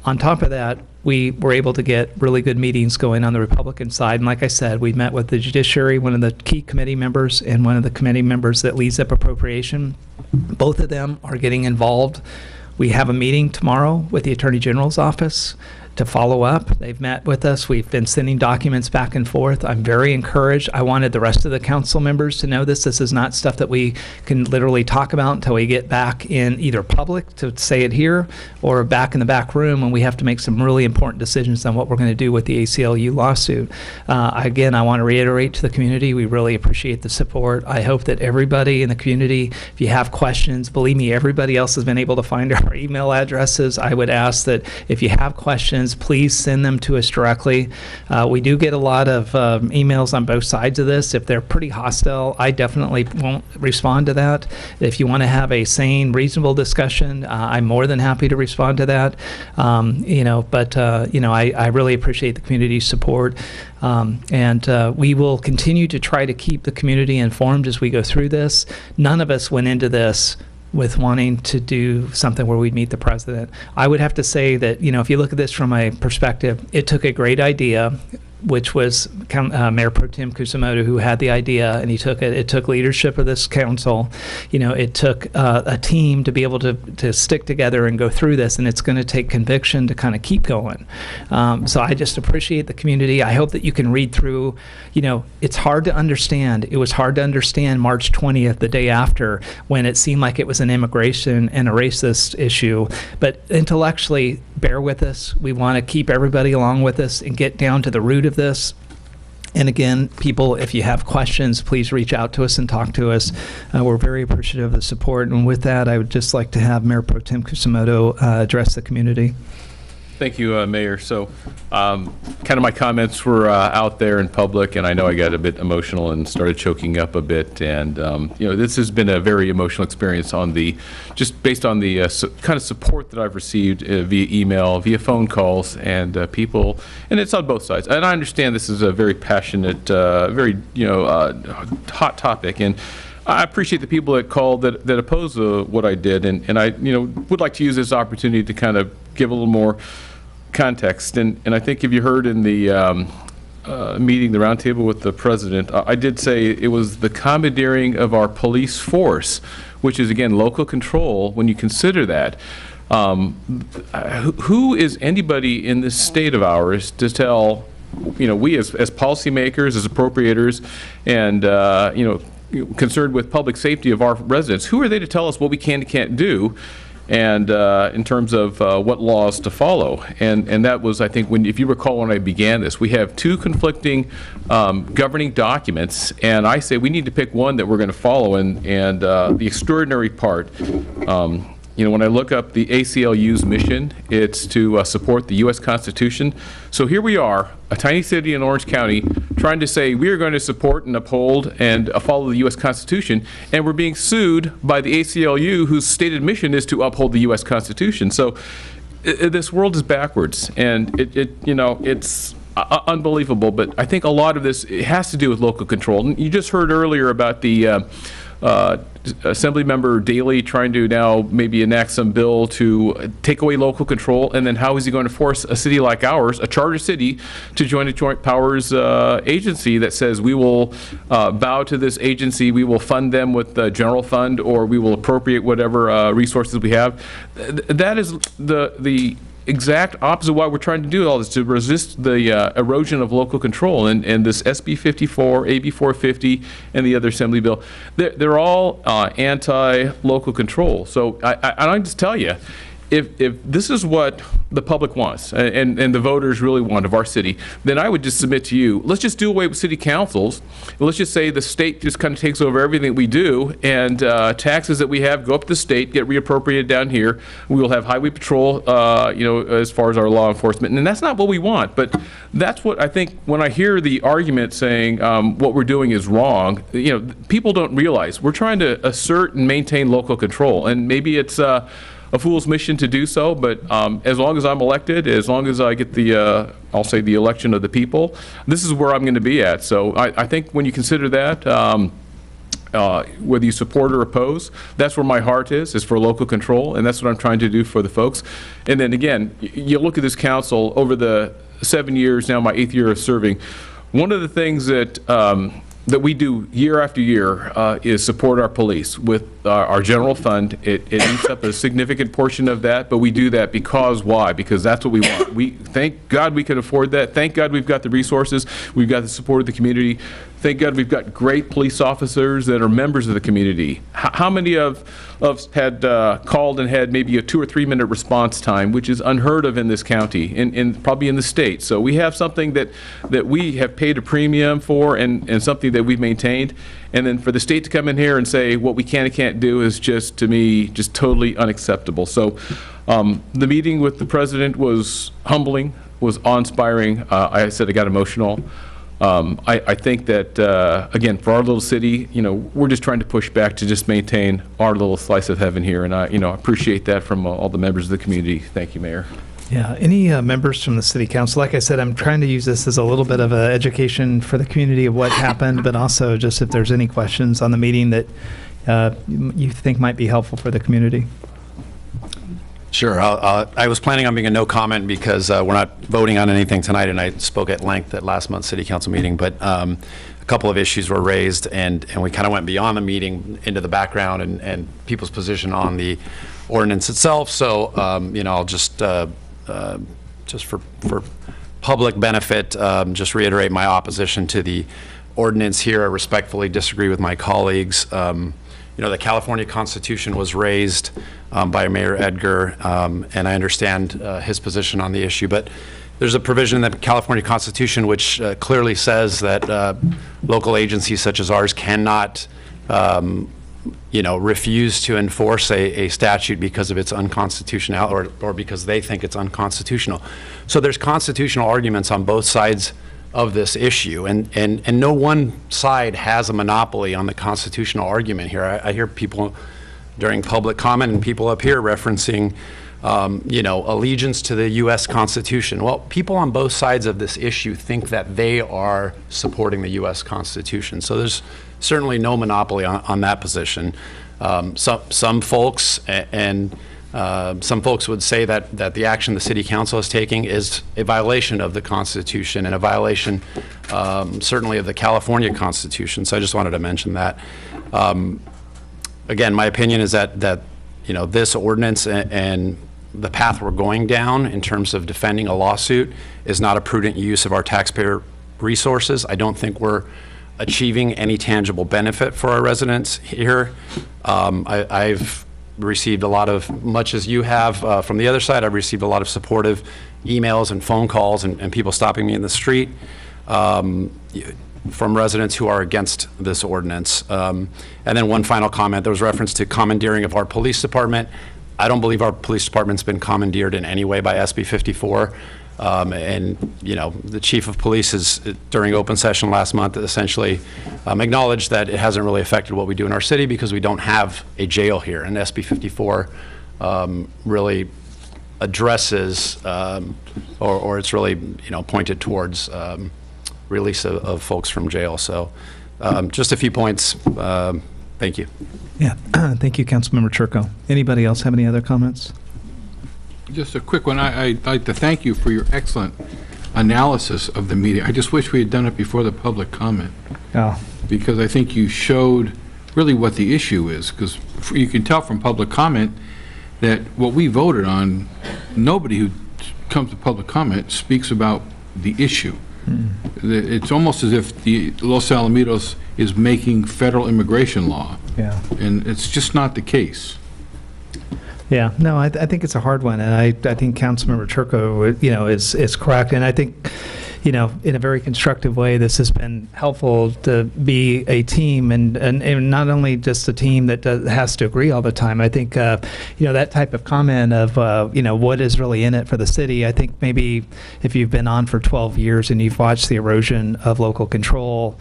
Speaker 1: On top of that, we were able to get really good meetings going on the Republican side. And like I said, we met with the Judiciary, one of the key committee members, and one of the committee members that leads up appropriation. Both of them are getting involved. We have a meeting tomorrow with the Attorney General's office to follow up. They've met with us. We've been sending documents back and forth. I'm very encouraged. I wanted the rest of the council members to know this. This is not stuff that we can literally talk about until we get back in either public to say it here or back in the back room when we have to make some really important decisions on what we're going to do with the ACLU lawsuit. Again, I want to reiterate to the community, we really appreciate the support. I hope that everybody in the community, if you have questions, believe me, everybody else has been able to find our email addresses. I would ask that if you have questions, please send them to us directly. We do get a lot of emails on both sides of this. If they're pretty hostile, I definitely won't respond to that. If you want to have a sane, reasonable discussion, I'm more than happy to respond to that. I really appreciate the community's support. We will continue to try to keep the community informed as we go through this. None of us went into this with wanting to do something where we'd meet the president. I would have to say that, if you look at this from a perspective, it took a great idea, which was Mayor Pro Tem Kusamoto who had the idea, and he took it. It took leadership of this council. It took a team to be able to stick together and go through this, and it's going to take conviction to kind of keep going. So I just appreciate the community. I hope that you can read through. It's hard to understand. It was hard to understand March 20th, the day after, when it seemed like it was an immigration and a racist issue. But intellectually, bear with us. We want to keep everybody along with us and get down to the root of this. And again, people, if you have questions, please reach out to us and talk to us. We're very appreciative of the support. And with that, I would just like to have Mayor Pro Tem Kusamoto address the community.
Speaker 20: Thank you, Mayor. So kind of my comments were out there in public, and I know I got a bit emotional and started choking up a bit. And, this has been a very emotional experience just based on the kind of support that I've received via email, via phone calls, and people, and it's on both sides. And I understand this is a very passionate, very, hot topic. And I appreciate the people that called that oppose what I did. And I, would like to use this opportunity to kind of give a little more context. And I think if you heard in the meeting, the roundtable with the president, I did say it was the commandeering of our police force, which is, again, local control. When you consider that, who is anybody in this state of ours to tell, we as policymakers, as appropriators, and, concerned with public safety of our residents, who are they to tell us what we can and can't do? And in terms of what laws to follow. And that was, I think, if you recall when I began this, we have two conflicting governing documents, and I say we need to pick one that we're going to follow. And the extraordinary part, when I look up the ACLU's mission, it's to support the U.S. Constitution. So here we are, a tiny city in Orange County, trying to say we are going to support and uphold and follow the U.S. Constitution, and we're being sued by the ACLU, whose stated mission is to uphold the U.S. Constitution. So this world is backwards, and it's unbelievable. But I think a lot of this has to do with local control. And you just heard earlier about the Assemblymember Daley trying to now maybe enact some bill to take away local control, and then how is he going to force a city like ours, a charter city, to join a joint powers agency that says we will bow to this agency, we will fund them with the general fund, or we will appropriate whatever resources we have. That is the exact opposite of what we're trying to do all this, to resist the erosion of local control. And this SB 54, AB 450, and the other assembly bill, they're all anti-local control. So I just tell you, if this is what the public wants and the voters really want of our city, then I would just submit to you, let's just do away with city councils. Let's just say the state just kind of takes over everything we do, and taxes that we have go up to the state, get reappropriated down here. We will have highway patrol, as far as our law enforcement. And that's not what we want. But that's what I think when I hear the argument saying what we're doing is wrong, people don't realize we're trying to assert and maintain local control. And maybe it's a fool's mission to do so, but as long as I'm elected, as long as I get the, I'll say the election of the people, this is where I'm going to be at. So I think when you consider that, whether you support or oppose. That's where my heart is for local control, and that's what I'm trying to do for the folks. And then again, you look at this council over the 7 years, now my 8th year of serving, one of the things that that we do year after year is support our police with our general fund. It eats up a significant portion of that, but we do that because why? Because that's what we want. We thank God we can afford that. Thank God we've got the resources. We've got the support of the community. Thank God we've got great police officers that are members of the community. How many of us had called and had maybe a 2 or 3 minute response time, which is unheard of in this county, and probably in the state. So we have something that we have paid a premium for, and something that we've maintained. And then for the state to come in here and say what we can and can't do is just, to me, just totally unacceptable. So the meeting with the president was humbling, was awe-inspiring. I said I got emotional. I think that, again, for our little city, we're just trying to push back to just maintain our little slice of heaven here, and I appreciate that from all the members of the community. Thank you, Mayor.
Speaker 1: Yeah, any members from the city council? Like I said, I'm trying to use this as a little bit of an education for the community of what happened, but also just if there's any questions on the meeting that you think might be helpful for the community.
Speaker 23: Sure. I was planning on being a no comment because we're not voting on anything tonight, and I spoke at length at last month's city council meeting, but a couple of issues were raised, and we kind of went beyond the meeting into the background and people's position on the ordinance itself. So, I'll just for public benefit, just reiterate my opposition to the ordinance here. I respectfully disagree with my colleagues. The California Constitution was raised by Mayor Edgar, and I understand his position on the issue, but there's a provision in the California Constitution which clearly says that local agencies such as ours cannot refuse to enforce a statute because of its unconstitutional or because they think it's unconstitutional. So there's constitutional arguments on both sides of this issue, and no one side has a monopoly on the constitutional argument here. I hear people during public comment and people up here referencing allegiance to the U.S. Constitution. Well, people on both sides of this issue think that they are supporting the U.S. Constitution. So there's certainly no monopoly on that position. Some folks some folks would say that the action the city council is taking is a violation of the Constitution and a violation certainly of the California Constitution. So I just wanted to mention that. Again, my opinion is that this ordinance and the path we're going down in terms of defending a lawsuit is not a prudent use of our taxpayer resources. I don't think we're achieving any tangible benefit for our residents here. I've received a lot of, much as you have from the other side, I've received a lot of supportive emails and phone calls and people stopping me in the street from residents who are against this ordinance. And then one final comment, there was reference to commandeering of our police department. I don't believe our police department's been commandeered in any way by SB 54. And the chief of police has, during open session last month, essentially acknowledged that it hasn't really affected what we do in our city because we don't have a jail here. And SB 54 really addresses, or it's really pointed towards release of folks from jail. So just a few points. Thank you.
Speaker 1: Yeah, thank you, Councilmember Turco. Anybody else have any other comments?
Speaker 2: Just a quick one. I'd like to thank you for your excellent analysis of the meeting. I just wish we had done it before the public comment.
Speaker 1: Oh.
Speaker 2: Because I think you showed really what the issue is, because you can tell from public comment that what we voted on, nobody who comes to public comment speaks about the issue. It's almost as if the Los Alamitos is making federal immigration law.
Speaker 1: Yeah.
Speaker 2: And it's just not the case.
Speaker 1: Yeah, no, I think it's a hard one, and I think Councilmember Turco, is correct, and I think, in a very constructive way, this has been helpful to be a team, and not only just a team that has to agree all the time. I think, that type of comment of, what is really in it for the city. I think maybe if you've been on for 12 years and you've watched the erosion of local control,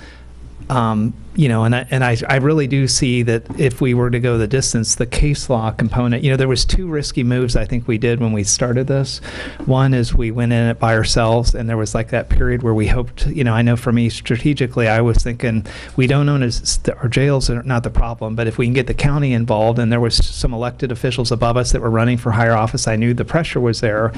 Speaker 1: I really do see that if we were to go the distance, the case law component, there was two risky moves I think we did when we started this. One is we went in it by ourselves, and there was like that period where we hoped, I know for me strategically, I was thinking we don't own our jails are not the problem, but if we can get the county involved, and there was some elected officials above us that were running for higher office, I knew the pressure was there.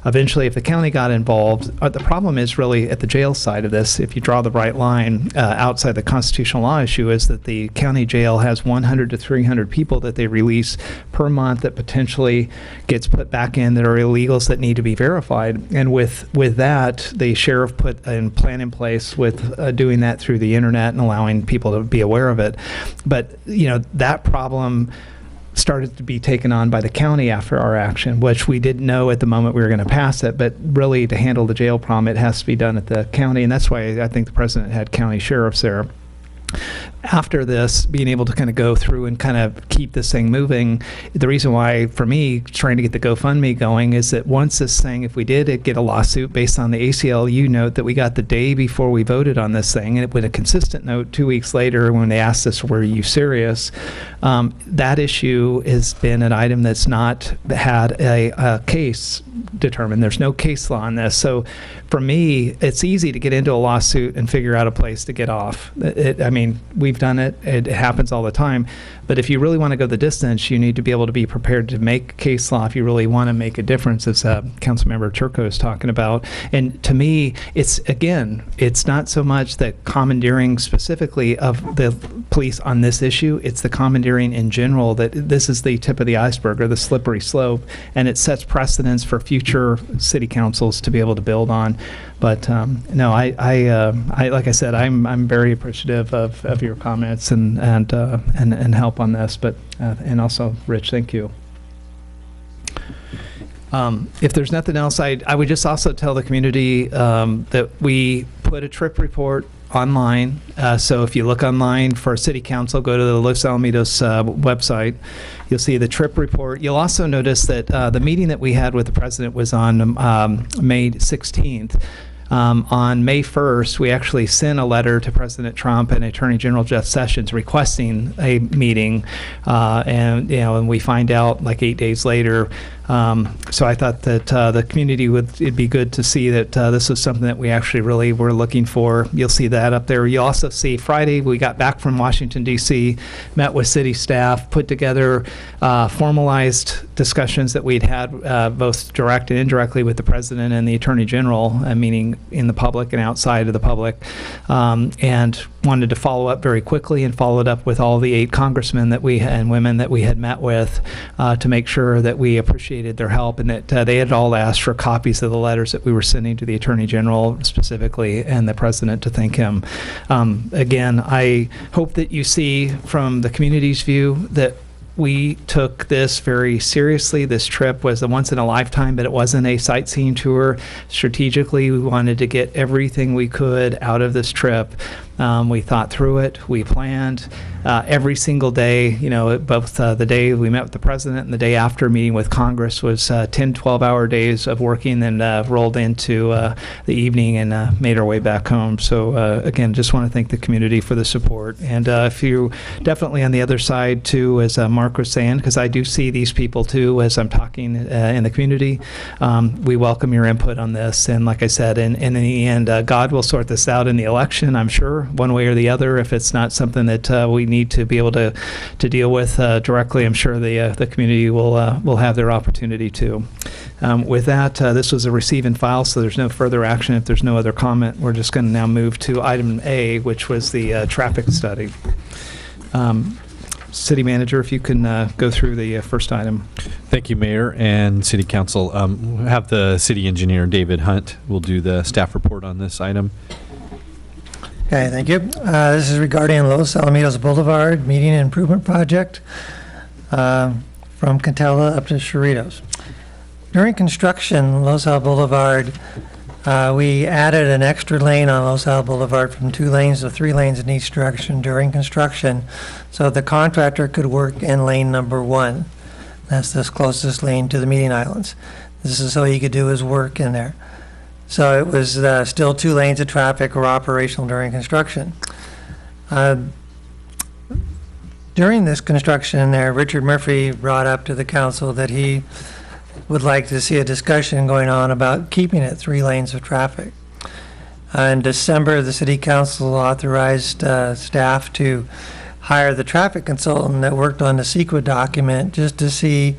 Speaker 1: Eventually, if the county got involved, the problem is really at the jail side of this. If you draw the right line outside the constitutional law issue, is that the county jail has 100 to 300 people that they release per month that potentially gets put back in that are illegals that need to be verified. And with that, the sheriff put a plan in place with doing that through the internet and allowing people to be aware of it. But that problem started to be taken on by the county after our action, which we didn't know at the moment we were going to pass it, but really to handle the jail problem, it has to be done at the county, and that's why I think the president had county sheriffs there. After this, being able to kind of go through and kind of keep this thing moving, the reason why, for me, trying to get the GoFundMe going is that once this thing, if we did get a lawsuit based on the ACLU note that we got the day before we voted on this thing, and it with a consistent note 2 weeks later when they asked us, were you serious? That issue has been an item that's not had a case determined. There's no case law on this. So for me, it's easy to get into a lawsuit and figure out a place to get off. We've done it. It happens all the time. But if you really want to go the distance, you need to be able to be prepared to make case law if you really want to make a difference, as Councilmember Turco is talking about. And to me, it's not so much the commandeering specifically of the police on this issue. It's the commandeering in general, that this is the tip of the iceberg or the slippery slope, and it sets precedents for future city councils to be able to build on. But no, I like I said, I'm very appreciative of your comments and help on this. But and also, Rich, thank you. If there's nothing else, I would just also tell the community that we put a trip report online. So if you look online for City Council, go to the Los Alamitos website. You'll see the trip report. You'll also notice that the meeting that we had with the president was on May 16th. On May 1st, we actually sent a letter to President Trump and Attorney General Jeff Sessions requesting a meeting, and we find out like 8 days later. So I thought that the community it'd be good to see that this is something that we actually really were looking for. You'll see that up there. You'll also see Friday we got back from Washington, D.C., met with city staff, put together formalized discussions that we'd had both direct and indirectly with the president and the attorney general, meaning in the public and outside of the public, and wanted to follow up very quickly and followed up with all the 8 congressmen that and women that we had met with to make sure that we appreciated their help, and that they had all asked for copies of the letters that we were sending to the Attorney General specifically and the President to thank him. Again, I hope that you see from the community's view that we took this very seriously. This trip was a once in a lifetime, but it wasn't a sightseeing tour. Strategically, we wanted to get everything we could out of this trip. We thought through it. We planned every single day. Both the day we met with the president and the day after meeting with Congress was 10, 12-hour days of working, and rolled into the evening and made our way back home. So again, just want to thank the community for the support. And if you definitely on the other side too, as Mark was saying, because I do see these people too as I'm talking in the community, we welcome your input on this. And like I said, in the end, God will sort this out in the election, I'm sure, one way or the other. If it's not something that we need to be able to deal with directly, I'm sure the community will have their opportunity to. With that, this was a receive and file, so there's no further action. If there's no other comment, we're just going to now move to item A, which was the traffic study. City Manager, if you can go through the first item.
Speaker 3: Thank you, Mayor and City Council. We'll have the City Engineer, David Hunt, will do the staff report on this item.
Speaker 5: Okay, thank you. This is regarding Los Alamitos Boulevard Median Improvement Project from Cantella up to Cerritos. During construction, Los Al Boulevard, we added an extra lane on Los Al Boulevard from 2 lanes to 3 lanes in each direction during construction, so the contractor could work in lane number 1. That's this closest lane to the median islands. This is so he could do his work in there. So it was still 2 lanes of traffic were operational during construction. During this construction there, Richard Murphy brought up to the council that he would like to see a discussion going on about keeping it 3 lanes of traffic. In December, the city council authorized staff to hire the traffic consultant that worked on the CEQA document just to see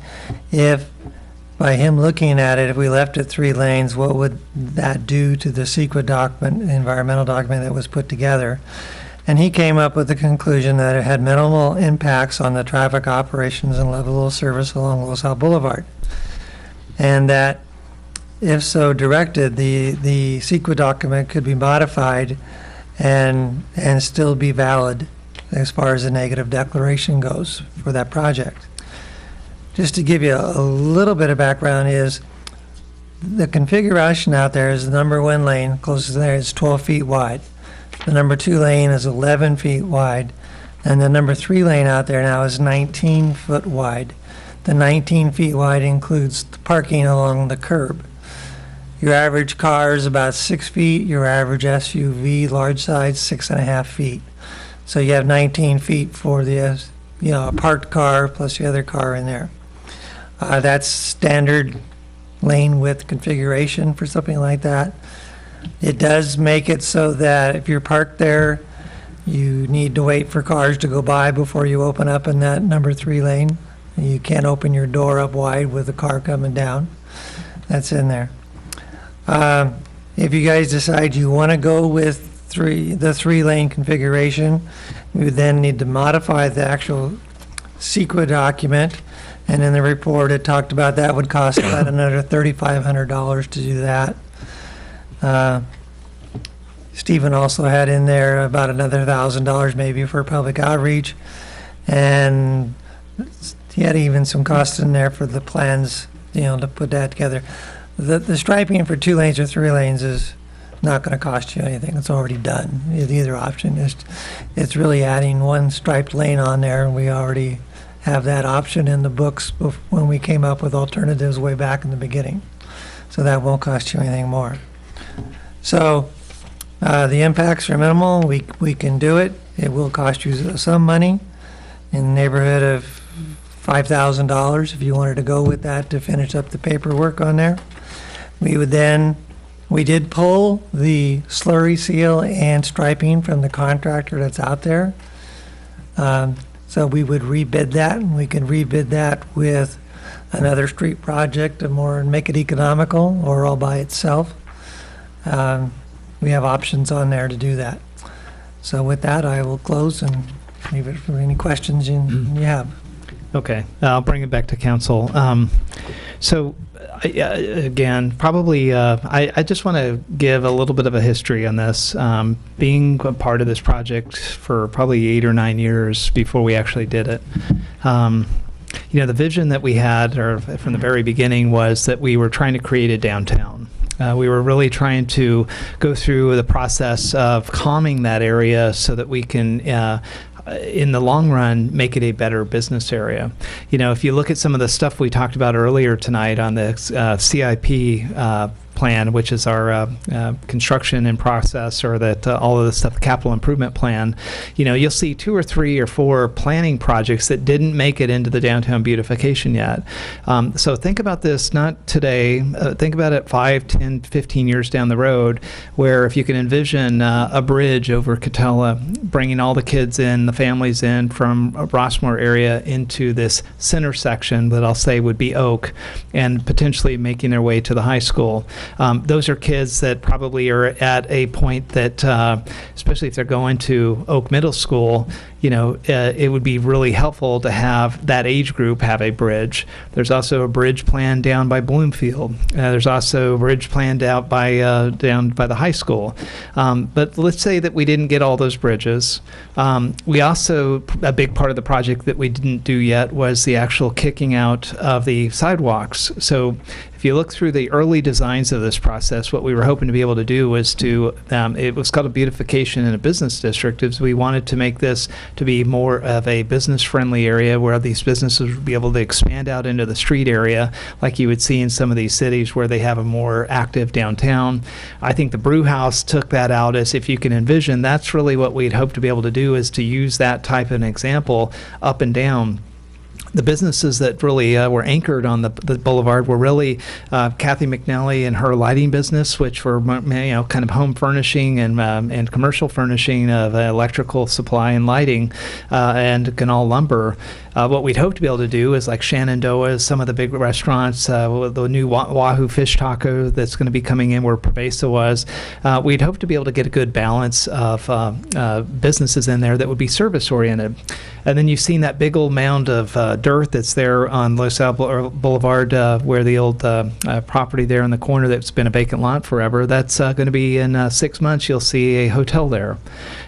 Speaker 5: if, by him looking at it, if we left it 3 lanes, what would that do to the CEQA document, environmental document that was put together. And he came up with the conclusion that it had minimal impacts on the traffic operations and level of service along Los Al Boulevard. And that, if so directed, the CEQA document could be modified and still be valid as far as the negative declaration goes for that project. Just to give you a little bit of background is the configuration out there is the number 1 lane, closest there, is 12 feet wide. The number 2 lane is 11 feet wide, and the number 3 lane out there now is 19 foot wide. The 19 feet wide includes the parking along the curb. Your average car is about 6 feet, your average SUV, large size, 6.5 feet. So you have 19 feet for the, a parked car plus the other car in there. That's standard lane width configuration for something like that. It does make it so that if you're parked there, you need to wait for cars to go by before you open up in that number 3 lane. You can't open your door up wide with a car coming down. That's in there. If you guys decide you want to go with the 3 lane configuration, we would then need to modify the actual CEQA document. And in the report, it talked about that would cost about another $3,500 to do that. Stephen also had in there about another $1,000 maybe for public outreach. And he had even some costs in there for the plans, to put that together. The striping for 2 lanes or 3 lanes is not going to cost you anything. It's already done. Either option. It's really adding 1 striped lane on there, and we already have that option in the books when we came up with alternatives way back in the beginning. So that won't cost you anything more. So the impacts are minimal. We can do it. It will cost you some money, in the neighborhood of $5,000 if you wanted to go with that to finish up the paperwork on there. We did pull the slurry seal and striping from the contractor that's out there. So we would rebid that, and we could rebid that with another street project and make it economical or all by itself. We have options on there to do that. So with that, I will close and leave it for any questions you have.
Speaker 1: Okay, I'll bring it back to council. Again, probably I just want to give a little bit of a history on this. Being a part of this project for probably 8 or 9 years before we actually did it. The vision that we had from the very beginning was that we were trying to create a downtown. We were really trying to go through the process of calming that area so that we can in the long run, make it a better business area. If you look at some of the stuff we talked about earlier tonight on the CIP plan, which is our construction in process, or that all of the stuff, the capital improvement plan, you'll see 2 or 3 or 4 planning projects that didn't make it into the downtown beautification yet. So think about this not today, think about it 5, 10, 15 years down the road, where if you can envision a bridge over Catella, bringing all the kids in, the families in from Rossmore area into this center section that I'll say would be Oak, and potentially making their way to the high school. Those are kids that probably are at a point that, especially if they're going to Oak Middle School, it would be really helpful to have that age group have a bridge. There's also a bridge plan down by Bloomfield. There's also a bridge planned out down by the high school. But let's say that we didn't get all those bridges. We also, a big part of the project that we didn't do yet was the actual kicking out of the sidewalks. So if If you look through the early designs of this process, what we were hoping to be able to do was to, it was called a beautification in a business district, is we wanted to make this to be more of a business-friendly area where these businesses would be able to expand out into the street area like you would see in some of these cities where they have a more active downtown. I think the brew house took that out as, if you can envision, that's really what we'd hope to be able to do, is to use that type of an example up and down. The businesses that really were anchored on the boulevard were really Kathy McNally and her lighting business, which were kind of home furnishing and commercial furnishing of electrical supply and lighting, and Ganal Lumber. What we'd hope to be able to do is like Shenandoah, some of the big restaurants, the new Wahoo Fish Taco that's going to be coming in where Provesa was. We'd hope to be able to get a good balance of businesses in there that would be service oriented. And then you've seen that big old mound of dirt that's there on Los Al Boulevard, where the old property there in the corner that's been a vacant lot forever. That's going to be in 6 months. You'll see a hotel there.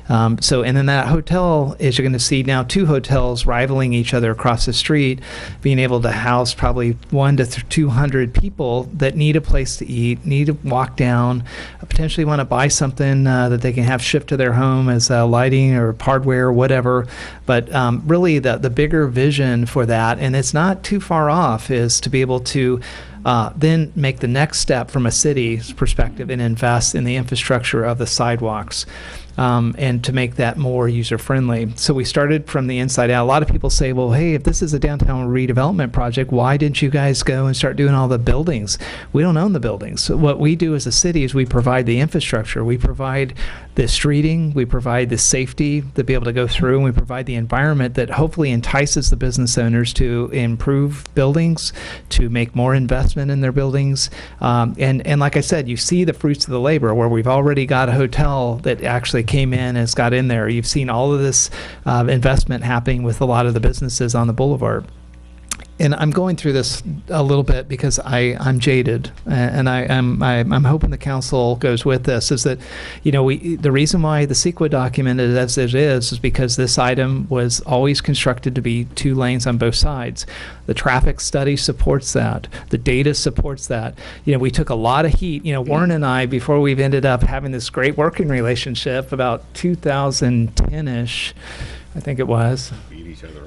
Speaker 1: And then that hotel is, you're going to see now 2 hotels rivaling each other across the street, being able to house probably 100 to 200 people that need a place to eat, need to walk down, potentially want to buy something that they can have shipped to their home as lighting or hardware or whatever. But really the bigger vision for that, and it's not too far off, is to be able to then make the next step from a city's perspective and invest in the infrastructure of the sidewalks. And to make that more user-friendly. So we started from the inside out. A lot of people say, well, hey, if this is a downtown redevelopment project, why didn't you guys go and start doing all the buildings? We don't own the buildings. So what we do as a city is we provide the infrastructure. We provide the streeting, we provide the safety to be able to go through, and we provide the environment that hopefully entices the business owners to improve buildings, to make more investment in their buildings. And like I said, you see the fruits of the labor where we've already got a hotel that actually came in and has got in there. You've seen all of this investment happening with a lot of the businesses on the boulevard. And I'm going through this a little bit because I'm jaded, and I'm hoping the council goes with this. Is that, the reason why the CEQA document is as it is because this item was always constructed to be 2 lanes on both sides. The traffic study supports that. The data supports that. We took a lot of heat. Warren and I, before we've ended up having this great working relationship about 2010-ish, I think it was.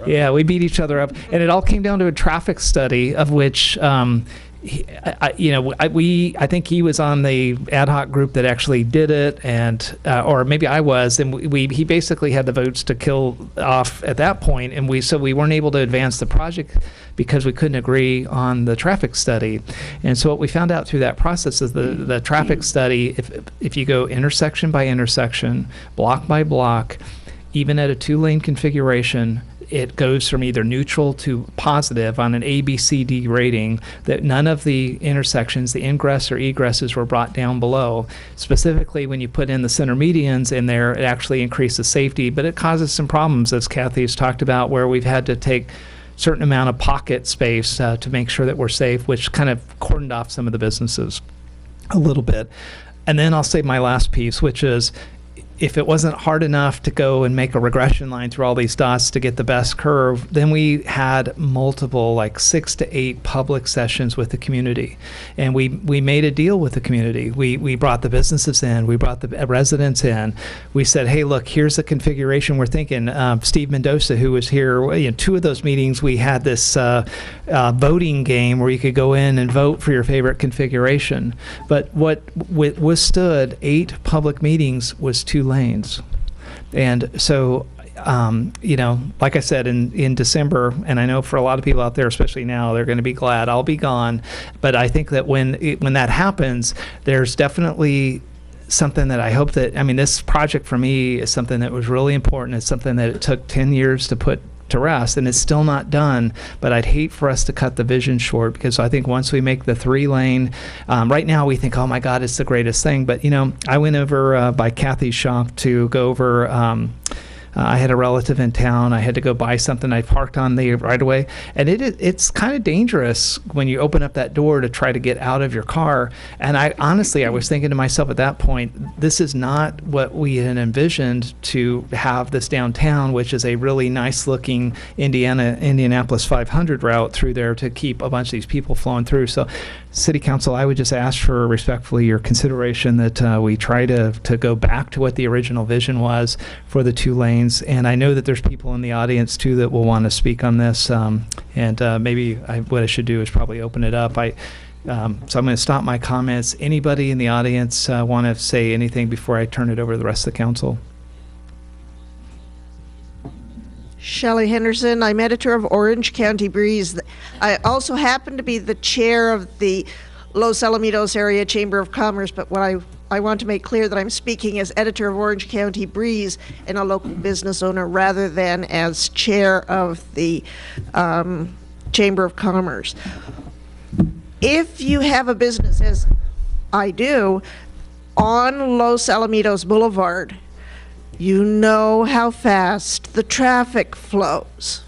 Speaker 1: Yeah, we beat each other up, and it all came down to a traffic study of which, I think he was on the ad hoc group that actually did it, and or maybe I was, and he basically had the votes to kill off at that point, and we weren't able to advance the project because we couldn't agree on the traffic study. And so what we found out through that process is the traffic study, if you go intersection by intersection, block by block, even at a 2-lane configuration, it goes from either neutral to positive on an A, B, C, D rating, that none of the intersections, the ingress or egresses, were brought down below. Specifically, when you put in the center medians in there, it actually increases safety, but it causes some problems, as Kathy's talked about, where we've had to take certain amount of pocket space to make sure that we're safe, which kind of cordoned off some of the businesses a little bit. And then I'll say my last piece, which is, if it wasn't hard enough to go and make a regression line through all these dots to get the best curve, then we had multiple, like 6 to 8 public sessions with the community. And we made a deal with the community. We brought the businesses in, we brought the residents in. We said, hey, look, here's the configuration we're thinking. Steve Mendoza, who was here, 2 of those meetings, we had this voting game where you could go in and vote for your favorite configuration. But what withstood 8 public meetings was 2 lanes. And so, like I said, in December, and I know for a lot of people out there, especially now, they're going to be glad I'll be gone. But I think that when that happens, there's definitely something that I hope that, this project for me is something that was really important. It's something that it took 10 years to put to rest, and it's still not done, but I'd hate for us to cut the vision short, because I think once we make the 3-lane, right now we think, oh my God, it's the greatest thing. But I went over by Kathy's shop to go over, I had a relative in town. I had to go buy something. I parked on the right of way, and it's kind of dangerous when you open up that door to try to get out of your car. And I was thinking to myself at that point, this is not what we had envisioned to have this downtown, which is a really nice looking Indianapolis 500 route through there to keep a bunch of these people flowing through. So City Council, I would just ask for respectfully your consideration that we try to go back to what the original vision was for the 2 lanes. And I know that there's people in the audience too that will want to speak on this. Maybe what I should do is probably open it up. So I'm going to stop my comments. Anybody in the audience want to say anything before I turn it over to the rest of the council?
Speaker 8: Shelley Henderson. I'm editor of Orange County Breeze. I also happen to be the chair of the Los Alamitos Area Chamber of Commerce, but what I want to make clear that I'm speaking as editor of Orange County Breeze and a local business owner rather than as chair of the Chamber of Commerce. If you have a business, as I do, on Los Alamitos Boulevard, you know how fast the traffic flows.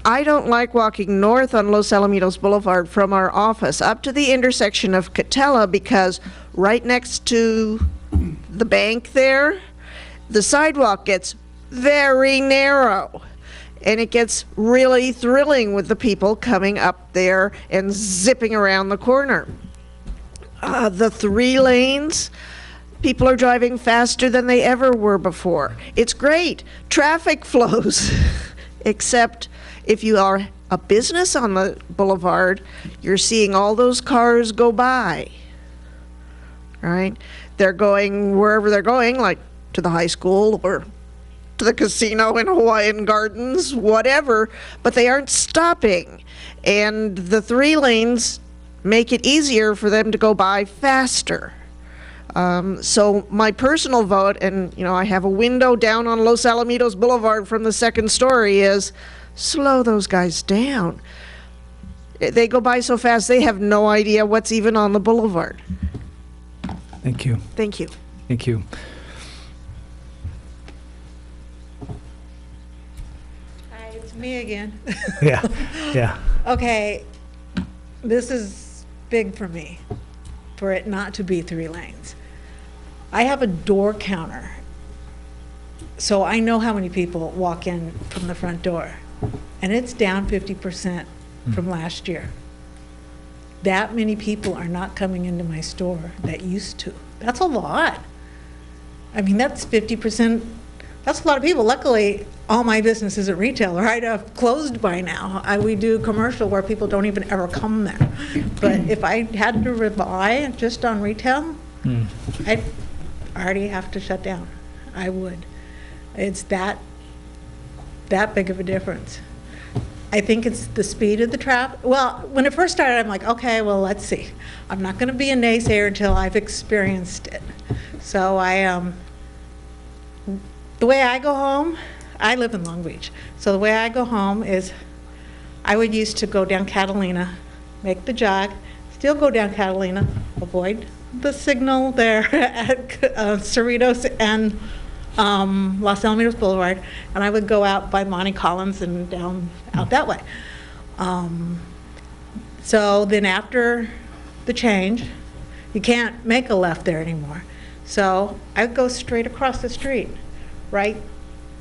Speaker 8: I don't like walking north on Los Alamitos Boulevard from our office up to the intersection of Catella because right next to the bank there, the sidewalk gets very narrow. And it gets really thrilling with the people coming up there and zipping around the corner. The 3 lanes, people are driving faster than they ever were before. It's great. Traffic flows. Except if you are a business on the boulevard, you're seeing all those cars go by. Right? They're going wherever they're going, like to the high school or to the casino in Hawaiian Gardens, whatever, but they aren't stopping. And the 3 lanes make it easier for them to go by faster. So my personal vote, and I have a window down on Los Alamitos Boulevard from the 2nd story, is slow those guys down. They go by so fast they have no idea what's even on the boulevard.
Speaker 1: Thank you.
Speaker 8: Thank you.
Speaker 1: Thank you.
Speaker 13: Hi, it's me again.
Speaker 1: Yeah.
Speaker 13: Okay, this is big for me, for it not to be 3 lanes. I have a door counter, so I know how many people walk in from the front door, and it's down 50% from last year. That many people are not coming into my store that used to. That's a lot. I mean, that's 50%. That's a lot of people. Luckily, all my business isn't retail, or I'd have closed by now. We do commercial where people don't even ever come there. But if I had to rely just on retail, I'd already have to shut down. I would. It's that big of a difference. I think it's the speed of the traffic. Well, when it first started, I'm like, okay, well, let's see. I'm not going to be a naysayer until I've experienced it. So the way I go home, I live in Long Beach. So the way I go home is I would used to go down Catalina, make the jog, still go down Catalina, avoid the signal there at Cerritos and Los Alamitos Boulevard, and I would go out by Monte Collins and down out that way. So then after the change, you can't make a left there anymore. So I would go straight across the street, right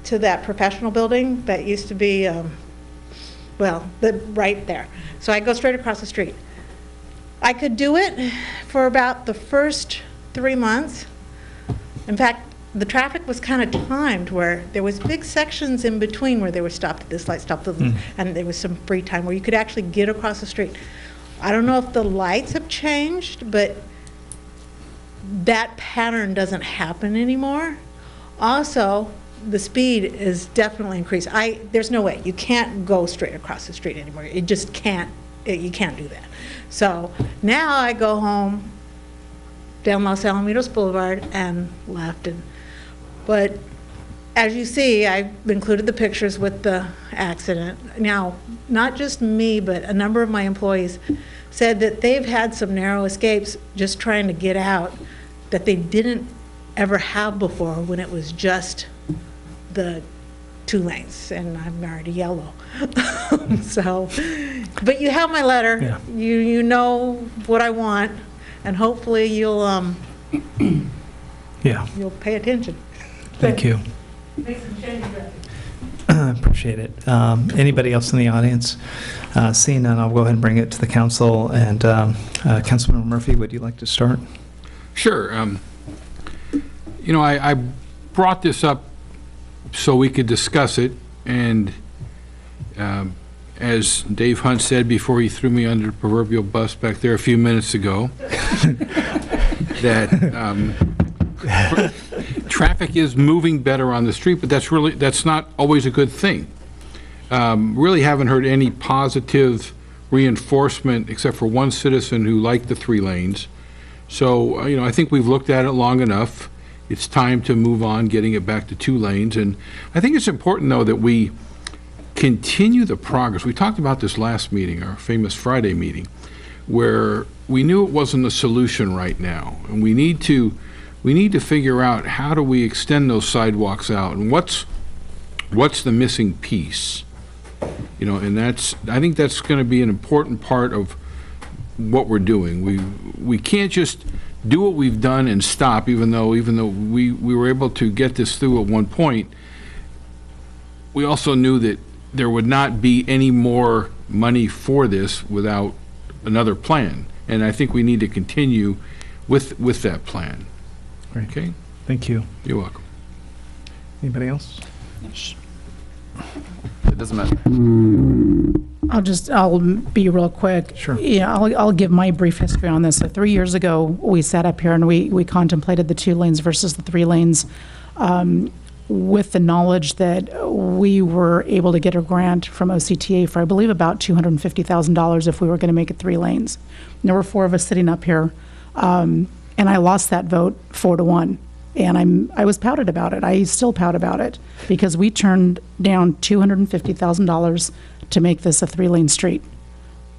Speaker 13: to that professional building that used to be, right there. So I go straight across the street. I could do it for about the first 3 months. In fact, the traffic was kind of timed where there was big sections in between where they were stopped at this light, stopped at this, and there was some free time where you could actually get across the street. I don't know if the lights have changed, but that pattern doesn't happen anymore. Also, the speed is definitely increased. There's no way. You can't go straight across the street anymore. It just can't, you can't do that. So now I go home down Los Alamitos Boulevard and left. But as you see, I've included the pictures with the accident. Now, not just me, but a number of my employees said that they've had some narrow escapes just trying to get out that they didn't ever have before when it was just the 2 lanes, and I'm already yellow. So, but you have my letter.
Speaker 1: Yeah.
Speaker 13: You know what I want, and hopefully you'll
Speaker 1: Yeah.
Speaker 13: you'll pay attention.
Speaker 1: Thank you.
Speaker 13: Make some changes.
Speaker 1: Appreciate it. Anybody else in the audience? Seeing none, I'll go ahead and bring it to the council. And Councilmember Murphy, would you like to start?
Speaker 2: Sure. You know, I brought this up so we could discuss it, and as Dave Hunt said before he threw me under the proverbial bus back there a few minutes ago, that traffic is moving better on the street, but that's not always a good thing. Really haven't heard any positive reinforcement except for one citizen who liked the 3 lanes. So, you know, I think we've looked at it long enough. It's time to move on, getting it back to 2 lanes. And I think it's important, though, that we continue the progress. We talked about this last meeting, our famous Friday meeting, where we knew it wasn't a solution right now. And we need to figure out how do we extend those sidewalks out, and what's the missing piece. You know, and I think that's going to be an important part of what we're doing. We can't just do what we've done and stop, even though we were able to get this through at one point. We also knew that there would not be any more money for this without another plan, and I think we need to continue with that plan.
Speaker 1: Great.
Speaker 2: Okay?
Speaker 1: Thank you.
Speaker 2: You're welcome.
Speaker 1: Anybody else?
Speaker 23: It doesn't matter.
Speaker 22: I'll be real quick.
Speaker 1: Sure.
Speaker 22: Yeah, I'll give my brief history on this. So 3 years ago, we sat up here and we contemplated the 2 lanes versus the 3 lanes, with the knowledge that we were able to get a grant from OCTA for, I believe, about $250,000 if we were going to make it 3 lanes. And there were 4 of us sitting up here, and I lost that vote 4-1. And I was pouted about it. I still pout about it because we turned down $250,000 to make this a 3-lane street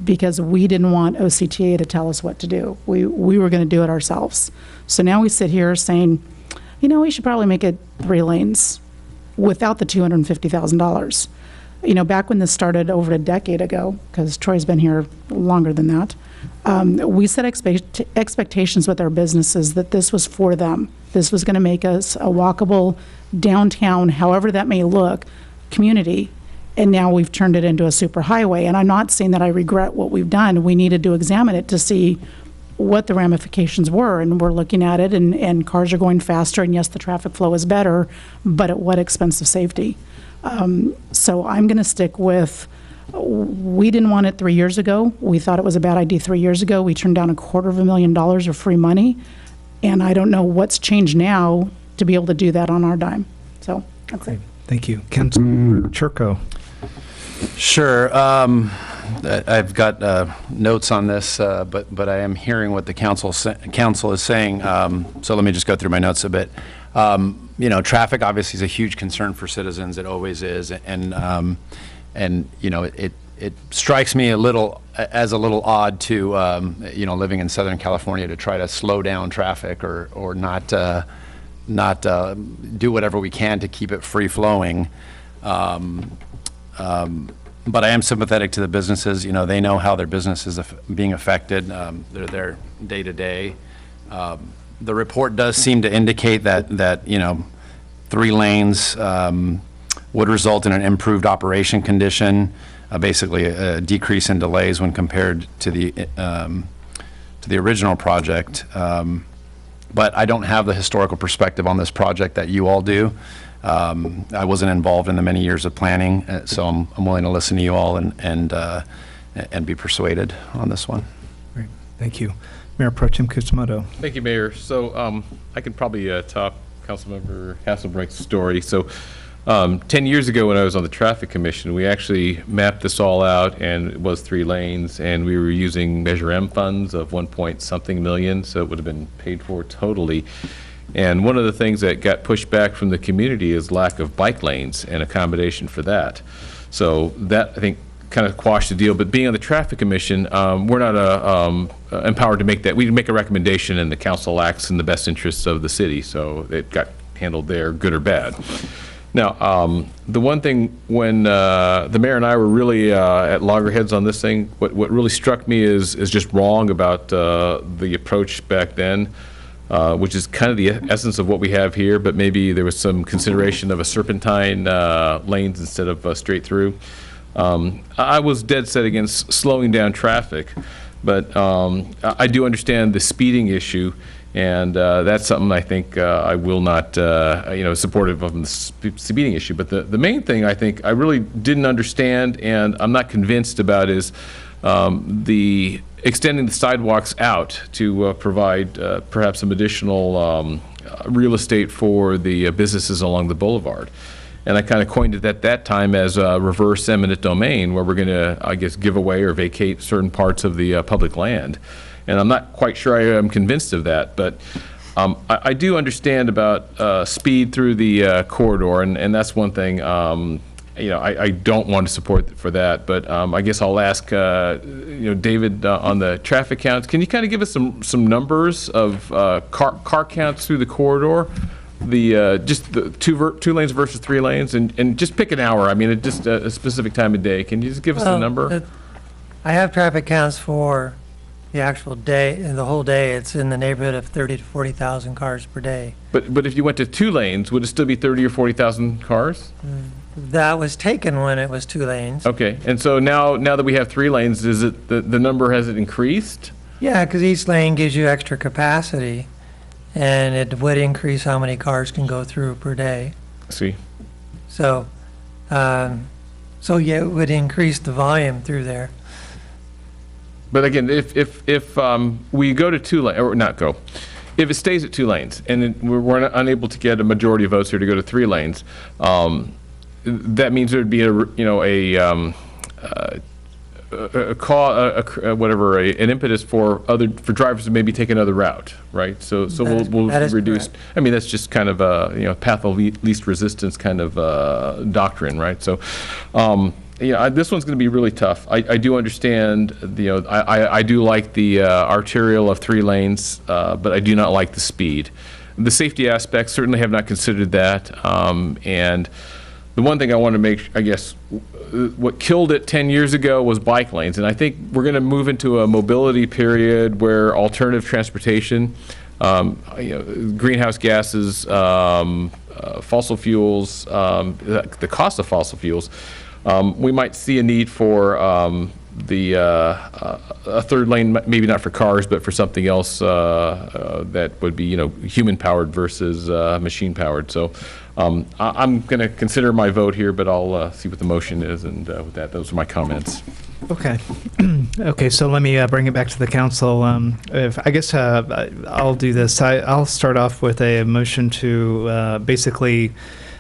Speaker 22: because we didn't want OCTA to tell us what to do. We were going to do it ourselves. So now we sit here saying, you know, we should probably make it 3 lanes without the $250,000. You know, back when this started over a decade ago, because Troy's been here longer than that, we set expectations with our businesses that this was for them. This was going to make us a walkable downtown, however that may look, community. And now we've turned it into a super highway. And I'm not saying that I regret what we've done. We needed to examine it to see what the ramifications were. And we're looking at it, and cars are going faster. And yes, the traffic flow is better, but at what expense of safety? So I'm going to stick with, we didn't want it 3 years ago. We thought it was a bad idea 3 years ago. We turned down $250,000 of free money. And I don't know what's changed now to be able to do that on our dime. So that's it.
Speaker 1: Thank you. Councilmember Churko.
Speaker 23: Sure. I've got notes on this, but I am hearing what the council is saying. So let me just go through my notes a bit. You know, traffic obviously is a huge concern for citizens. It always is, and you know, it strikes me a little odd to you know, living in Southern California, to try to slow down traffic or not do whatever we can to keep it free flowing. But I am sympathetic to the businesses. You know, they know how their business is being affected. They're there day to day. The report does seem to indicate that you know, 3 lanes would result in an improved operation condition, basically a decrease in delays when compared to the original project. But I don't have the historical perspective on this project that you all do. I wasn't involved in the many years of planning, so I'm willing to listen to you all and be persuaded on this one.
Speaker 1: Great, thank you. Mayor Pro Tem Kusamoto.
Speaker 20: Thank you, Mayor. So I can probably top Councilmember Hasselbrink's story. So 10 years ago when I was on the Traffic Commission, we actually mapped this all out, and it was 3 lanes, and we were using Measure M funds of 1-point-something million, so it would have been paid for totally. And one of the things that got pushed back from the community is lack of bike lanes and accommodation for that. So that, I think, kind of quashed the deal. But being on the Traffic Commission, we're not empowered to make that. We make a recommendation, and the council acts in the best interests of the city. So it got handled there, good or bad. Now, the one thing when the mayor and I were really at loggerheads on this thing, what really struck me is just wrong about the approach back then. which is kind of the essence of what we have here, but maybe there was some consideration of a serpentine lanes instead of straight through. I was dead set against slowing down traffic, but I do understand the speeding issue, and that's something I think I will not, supportive of the speeding issue. But the main thing I think I really didn't understand, and I'm not convinced about, is the extending the sidewalks out to provide perhaps some additional real estate for the businesses along the boulevard. And I kind of coined it at that time as reverse eminent domain, where we're going to, I guess, give away or vacate certain parts of the public land. And I'm not quite sure I am convinced of that, but I do understand about speed through the corridor, and that's one thing. I don't want to support for that, but I guess I'll ask, David, on the traffic counts. Can you kind of give us some numbers of car counts through the corridor? Just the two lanes versus 3 lanes, and just pick an hour. I mean, just a specific time of day. Can you just give us a number?
Speaker 5: I have traffic counts for the actual day, and the whole day. It's in the neighborhood of 30 to 40,000 cars per day.
Speaker 20: But if you went to 2 lanes, would it still be 30 or 40,000 cars?
Speaker 5: That was taken when it was 2 lanes.
Speaker 20: Okay, and so now that we have 3 lanes, is it the number, has it increased?
Speaker 5: Yeah, because each lane gives you extra capacity, and it would increase how many cars can go through per day.
Speaker 20: See.
Speaker 5: So, yeah, it would increase the volume through there.
Speaker 20: But again, if we go to 2 lanes, or not go, if it stays at 2 lanes, and we're unable to get a majority of votes here to go to 3 lanes, that means there'd be an impetus for drivers to maybe take another route, right? So we'll reduce.
Speaker 5: Correct.
Speaker 20: I mean, that's just kind of a path of least resistance kind of doctrine, right? So. This one's going to be really tough. I do understand, I do like the arterial of 3 lanes, but I do not like the speed. The safety aspects, certainly have not considered that. And the one thing I want to make, I guess, what killed it 10 years ago was bike lanes. And I think we're going to move into a mobility period where alternative transportation, greenhouse gases, fossil fuels, the cost of fossil fuels, we might see a need for a 3rd lane, maybe not for cars, but for something else that would be, human powered versus machine powered. So I'm going to consider my vote here, but I'll see what the motion is, and with that, those are my comments.
Speaker 1: Okay. Okay, so let me bring it back to the council. I guess I'll do this. I'll start off with a motion to basically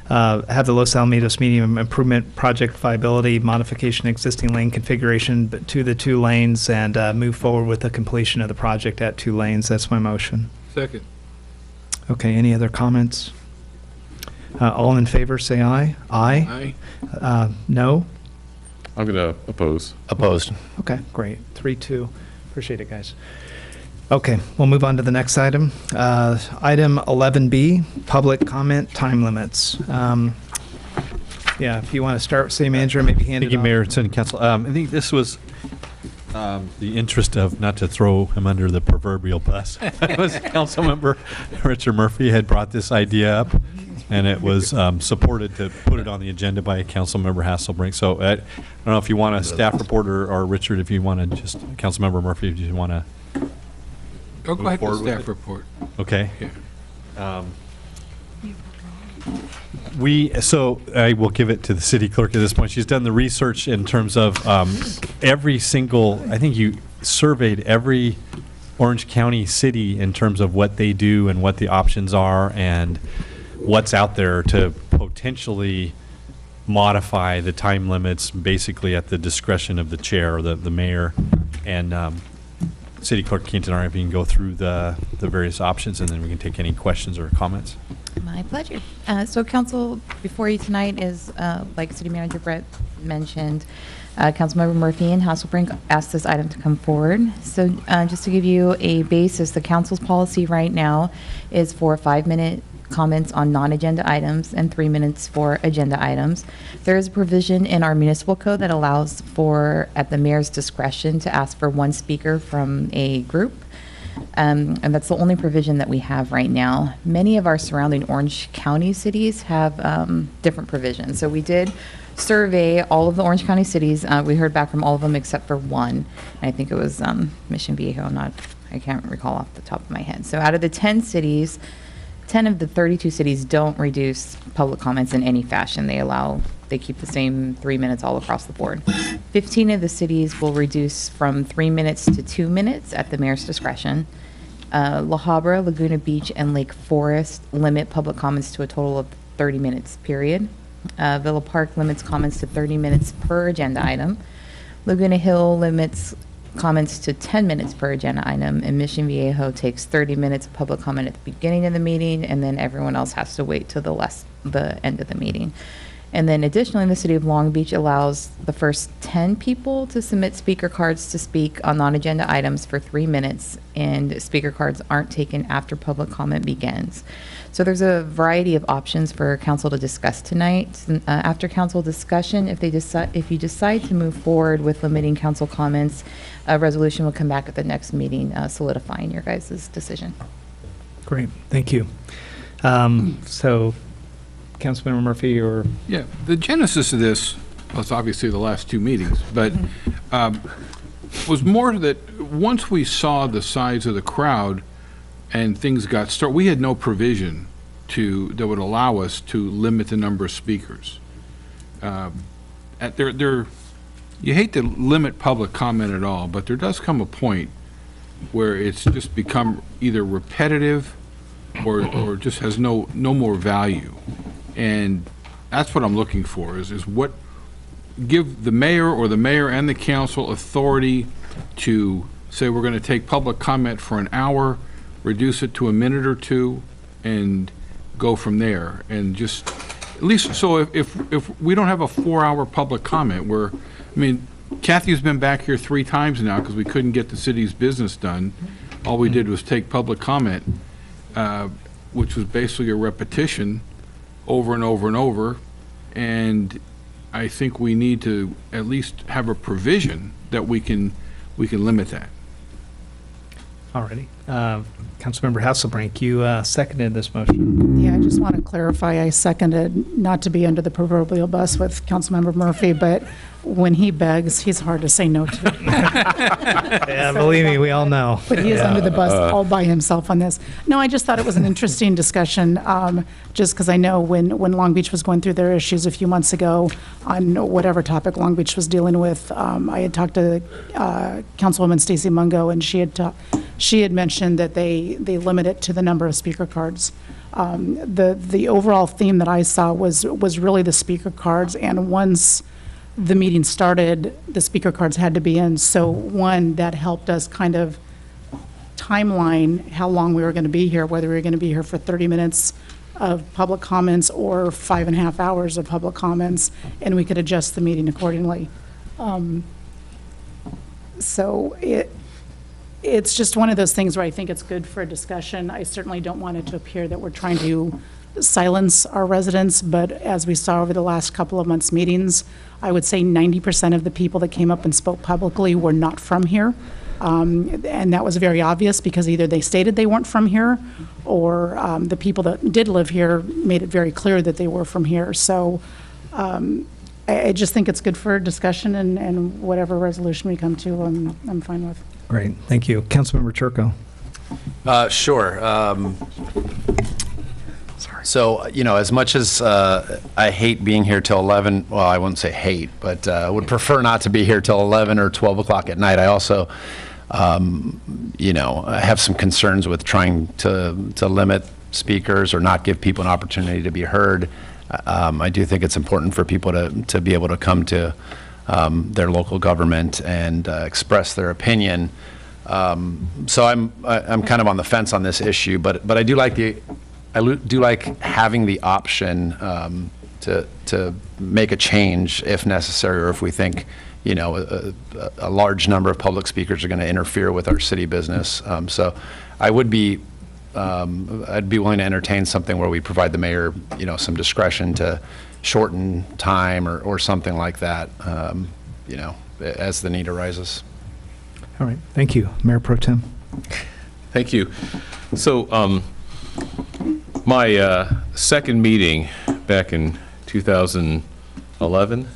Speaker 1: have the Los Alamitos Medium Improvement Project viability modification existing lane configuration to the 2 lanes, and move forward with the completion of the project at 2 lanes. That's my motion.
Speaker 2: Second.
Speaker 1: Okay, any other comments? All in favor, say aye.
Speaker 2: Aye.
Speaker 1: No?
Speaker 20: I'm going to oppose.
Speaker 9: Opposed.
Speaker 1: Okay, great. 3-2. Appreciate it, guys. Okay, we'll move on to the next item. Item 11B, public comment time limits. If you want to start, City Manager, maybe hand it off.
Speaker 3: Thank you, Mayor and City Council. I think this was the interest of, not to throw him under the proverbial bus, was Councilmember Richard Murphy had brought this idea up, and it was supported to put it on the agenda by Councilmember Hasselbrink. So I don't know if you want a staff report, or Richard, if you want to just, Councilmember Murphy, if you want to.
Speaker 2: Go ahead with the staff report.
Speaker 3: Okay.
Speaker 2: Yeah.
Speaker 3: So I will give it to the city clerk at this point. She's done the research in terms of every single, I think you surveyed every Orange County city in terms of what they do and what the options are and what's out there to potentially modify the time limits basically at the discretion of the chair or the mayor. And City Clerk Quintanar, if you can go through the various options, and then we can take any questions or comments.
Speaker 7: My pleasure. So council, before you tonight is, like City Manager Brett mentioned, Councilmember Murphy and Hasselbrink asked this item to come forward. So just to give you a basis, the council's policy right now is for 5-minute comments on non-agenda items and 3 minutes for agenda items. There is a provision in our municipal code that allows for, at the mayor's discretion, to ask for 1 speaker from a group. And that's the only provision that we have right now. Many of our surrounding Orange County cities have different provisions. So we did survey all of the Orange County cities. We heard back from all of them except for one. I think it was Mission Viejo. I can't recall off the top of my head. So out of the 10 cities, 10 of the 32 cities don't reduce public comments in any fashion. They keep the same 3 minutes all across the board. 15 of the cities will reduce from 3 minutes to 2 minutes at the mayor's discretion. La Habra, Laguna Beach, and Lake Forest limit public comments to a total of 30 minutes, period. Villa Park limits comments to 30 minutes per agenda item. Laguna Hill limits comments to 10 minutes per agenda item, and Mission Viejo takes 30 minutes of public comment at the beginning of the meeting, and then everyone else has to wait till the end of the meeting. And then additionally, the city of Long Beach allows the first 10 people to submit speaker cards to speak on non-agenda items for 3 minutes, and speaker cards aren't taken after public comment begins. So there's a variety of options for council to discuss tonight. After council discussion, if you decide to move forward with limiting council comments, a resolution will come back at the next meeting, solidifying your guys' decision.
Speaker 1: Great, thank you. So, Councilmember Murphy, or
Speaker 2: Yeah, the genesis of this was obviously the last two meetings, but was more that once we saw the size of the crowd and things got started, we had no provision that would allow us to limit the number of speakers. You hate to limit public comment at all, but there does come a point where it's just become either repetitive or just has no more value. And that's what I'm looking for, is what give the mayor or the mayor and the council authority to say we're going to take public comment for an hour, reduce it to a minute or two, and go from there. And just, at least, so if we don't have a 4-hour public comment Kathy's been back here 3 times now because we couldn't get the city's business done. All we did was take public comment, which was basically a repetition over and over and over. And I think we need to at least have a provision that we can limit that.
Speaker 1: alrighty. Councilmember Hasselbrink, you seconded this motion.
Speaker 22: Yeah, I just want to clarify, I seconded, not to be under the proverbial bus with Councilmember Murphy, but when he begs, he's hard to say no to.
Speaker 1: Yeah, believe me, we all know.
Speaker 22: But he is under the bus all by himself on this. No, I just thought it was an interesting discussion, just because I know when Long Beach was going through their issues a few months ago on whatever topic Long Beach was dealing with, I had talked to Councilwoman Stacey Mungo, and she had mentioned that they limit it to the number of speaker cards. The overall theme that I saw was really the speaker cards, and once the meeting started, the speaker cards had to be in. So one, that helped us kind of timeline how long we were going to be here, whether we were going to be here for 30 minutes of public comments or 5.5 hours of public comments, and we could adjust the meeting accordingly. So it's just one of those things where I think it's good for a discussion. I certainly don't want it to appear that we're trying to silence our residents, but as we saw over the last couple of months' meetings, I would say 90% of the people that came up and spoke publicly were not from here. And that was very obvious because either they stated they weren't from here, or the people that did live here made it very clear that they were from here. So I just think it's good for discussion, and whatever resolution we come to, I'm fine with.
Speaker 1: Great, thank you. Councilmember Turco.
Speaker 23: Sure. So, as much as I hate being here till 11, well, I wouldn't say hate, but would prefer not to be here till 11 or 12 o'clock at night, I also, I have some concerns with trying to limit speakers or not give people an opportunity to be heard. I do think it's important for people to be able to come to their local government and express their opinion. So I'm kind of on the fence on this issue, but I do like having the option to make a change if necessary, or if we think a large number of public speakers are going to interfere with our city business. So I would be I'd be willing to entertain something where we provide the mayor some discretion to shorten time or something like that, as the need arises.
Speaker 1: All right, thank you. Mayor Pro Tem.
Speaker 20: Thank you. So my second meeting back in 2011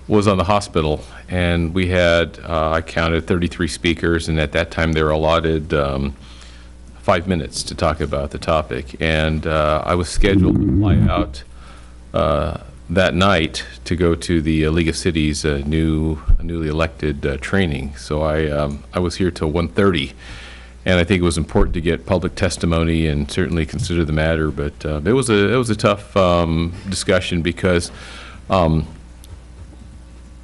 Speaker 20: was on the hospital, and we had, I counted 33 speakers, and at that time they were allotted 5 minutes to talk about the topic. And I was scheduled to fly out that night to go to the League of Cities newly elected training. So I was here till 1:30, and I think it was important to get public testimony and certainly consider the matter. But it was a tough discussion because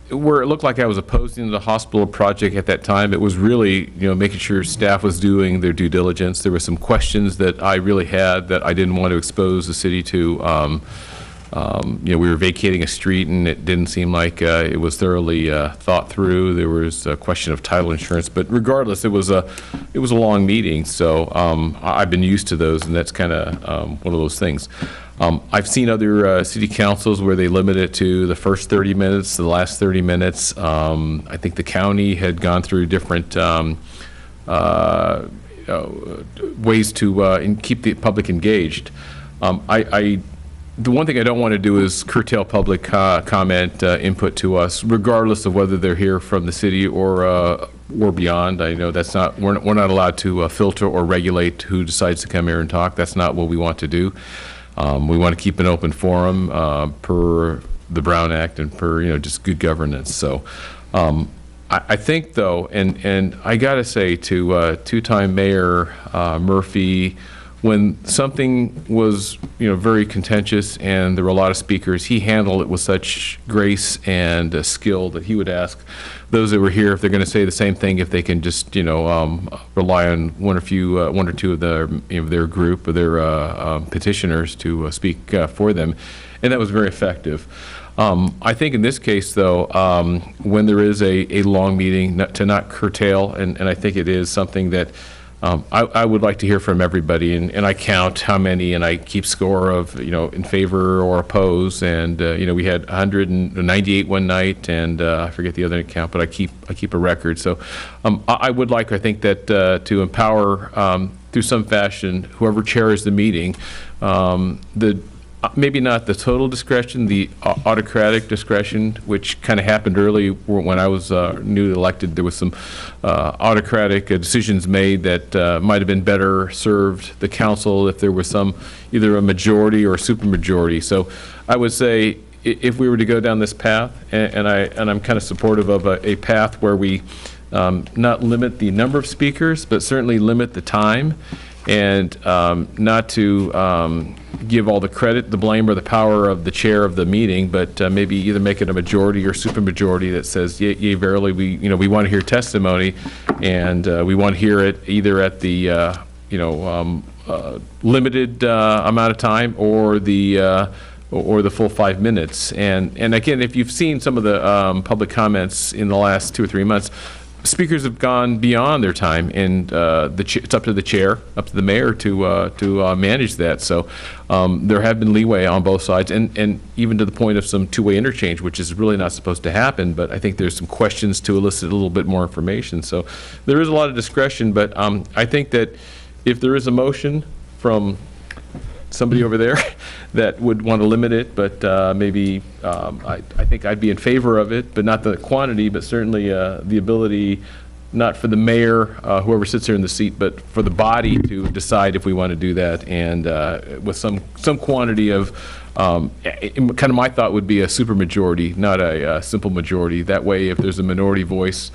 Speaker 20: where it looked like I was opposing the hospital project at that time, it was really, making sure staff was doing their due diligence. There were some questions that I really had that I didn't want to expose the city to. We were vacating a street, and it didn't seem like it was thoroughly thought through. There was a question of title insurance, but regardless, it was a long meeting. So I've been used to those, and that's kind of one of those things. I've seen other city councils where they limit it to the first 30 minutes, the last 30 minutes. I think the county had gone through different ways to keep the public engaged. The one thing I don't want to do is curtail public comment input to us, regardless of whether they're here from the city or beyond. I know that's not, we're not allowed to filter or regulate who decides to come here and talk. That's not what we want to do. We want to keep an open forum per the Brown Act and per just good governance. So I think though, and I got to say to two-time Mayor Murphy, when something was very contentious and there were a lot of speakers, he handled it with such grace and skill that he would ask those that were here if they're going to say the same thing, if they can just rely on one or two of their group or their petitioners to speak for them, and that was very effective. I think in this case, though, when there is a long meeting, to not curtail, and I think it is something that I would like to hear from everybody, and I count how many, and I keep score of, in favor or oppose, and, we had 198 one night, and I forget the other count, but I keep a record. So I would like, I think, that to empower through some fashion, whoever chairs the meeting, maybe not the total discretion, the autocratic discretion, which kind of happened early when I was newly elected. There was some autocratic decisions made that might have been better served the council if there was some, either a majority or a supermajority. So I would say if we were to go down this path, and I'm kind of supportive of a path where we not limit the number of speakers, but certainly limit the time, and not to give all the credit, the blame, or the power of the chair of the meeting, but maybe either make it a majority or supermajority that says, yea, verily, we want to hear testimony, and we want to hear it either at the limited amount of time or the full 5 minutes. And again, if you've seen some of the public comments in the last 2 or 3 months, speakers have gone beyond their time, and it's up to the chair, up to the mayor to manage that. So there have been leeway on both sides, and even to the point of some two-way interchange, which is really not supposed to happen, but I think there's some questions to elicit a little bit more information. So there is a lot of discretion, but I think that if there is a motion from somebody over there that would want to limit it, but maybe I think I'd be in favor of it, but not the quantity, but certainly the ability, not for the mayor, whoever sits there in the seat, but for the body to decide if we want to do that, and with some quantity of, kind of my thought would be a supermajority, not a simple majority. That way, if there's a minority voice,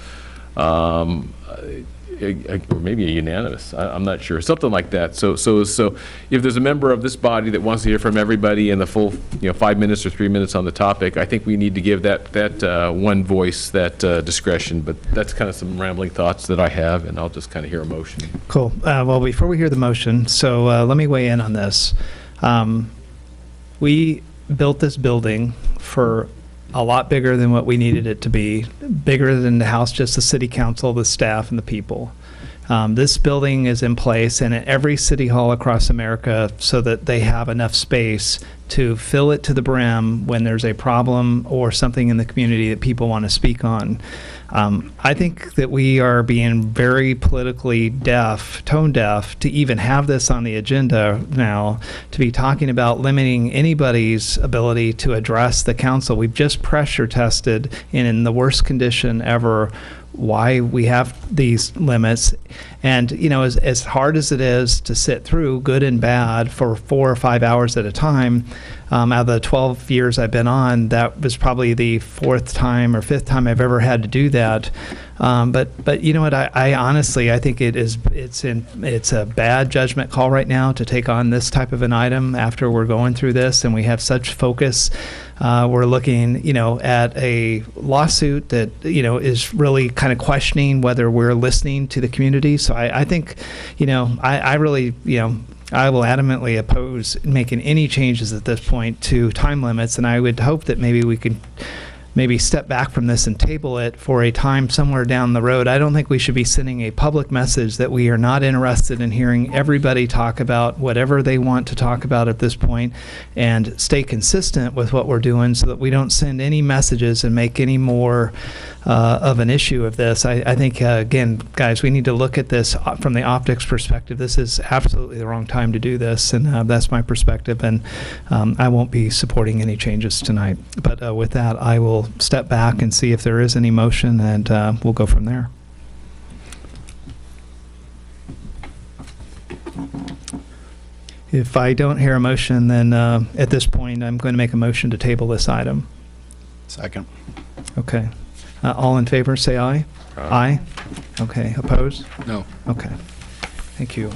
Speaker 20: or maybe a unanimous, I'm not sure, something like that. So if there's a member of this body that wants to hear from everybody in the full 5 minutes or 3 minutes on the topic, I think we need to give that one voice that discretion. But that's kind of some rambling thoughts that I have, and I'll just kind of hear a motion.
Speaker 1: Cool. Well, before we hear the motion, so let me weigh in on this. We built this building for a lot bigger than what we needed it to be, bigger than the house, just the city council, the staff, and the people. This building is in place and at every city hall across America so that they have enough space to fill it to the brim when there's a problem or something in the community that people want to speak on. I think that we are being very politically deaf, tone deaf, to even have this on the agenda now, to be talking about limiting anybody's ability to address the council. We've just pressure tested in the worst condition ever why we have these limits. And, you know, as hard as it is to sit through good and bad for 4 or 5 hours at a time, out of the 12 years I've been on, that was probably the 4th time or 5th time I've ever had to do that. But you know what? I honestly, I think it's a bad judgment call right now to take on this type of an item after we're going through this and we have such focus. We're looking, you know, at a lawsuit that, you know, is really kind of questioning whether we're listening to the community. So I think, you know, I really, you know, I will adamantly oppose making any changes at this point to time limits, and I would hope that maybe we could step back from this and table it for a time somewhere down the road. I don't think we should be sending a public message that we are not interested in hearing everybody talk about whatever they want to talk about at this point, and stay consistent with what we're doing so that we don't send any messages and make any more of an issue of this. I think, again, guys, we need to look at this from the optics perspective. This is absolutely the wrong time to do this, and that's my perspective, and I won't be supporting any changes tonight. But with that, I will step back and see if there is any motion, and we'll go from there. If I don't hear a motion, then at this point, I'm going to make a motion to table this item.
Speaker 9: Second.
Speaker 1: Okay. All in favor, say aye. Aye. Okay. Opposed?
Speaker 2: No.
Speaker 1: Okay. Thank you.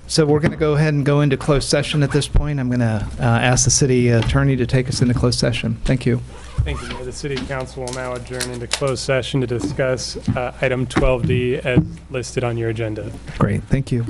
Speaker 1: So we're going to go ahead and go into closed session at this point. I'm going to ask the city attorney to take us into closed session. Thank you.
Speaker 6: Thank you, Mayor. The City Council will now adjourn into closed session to discuss item 12D as listed on your agenda.
Speaker 1: Great. Thank you.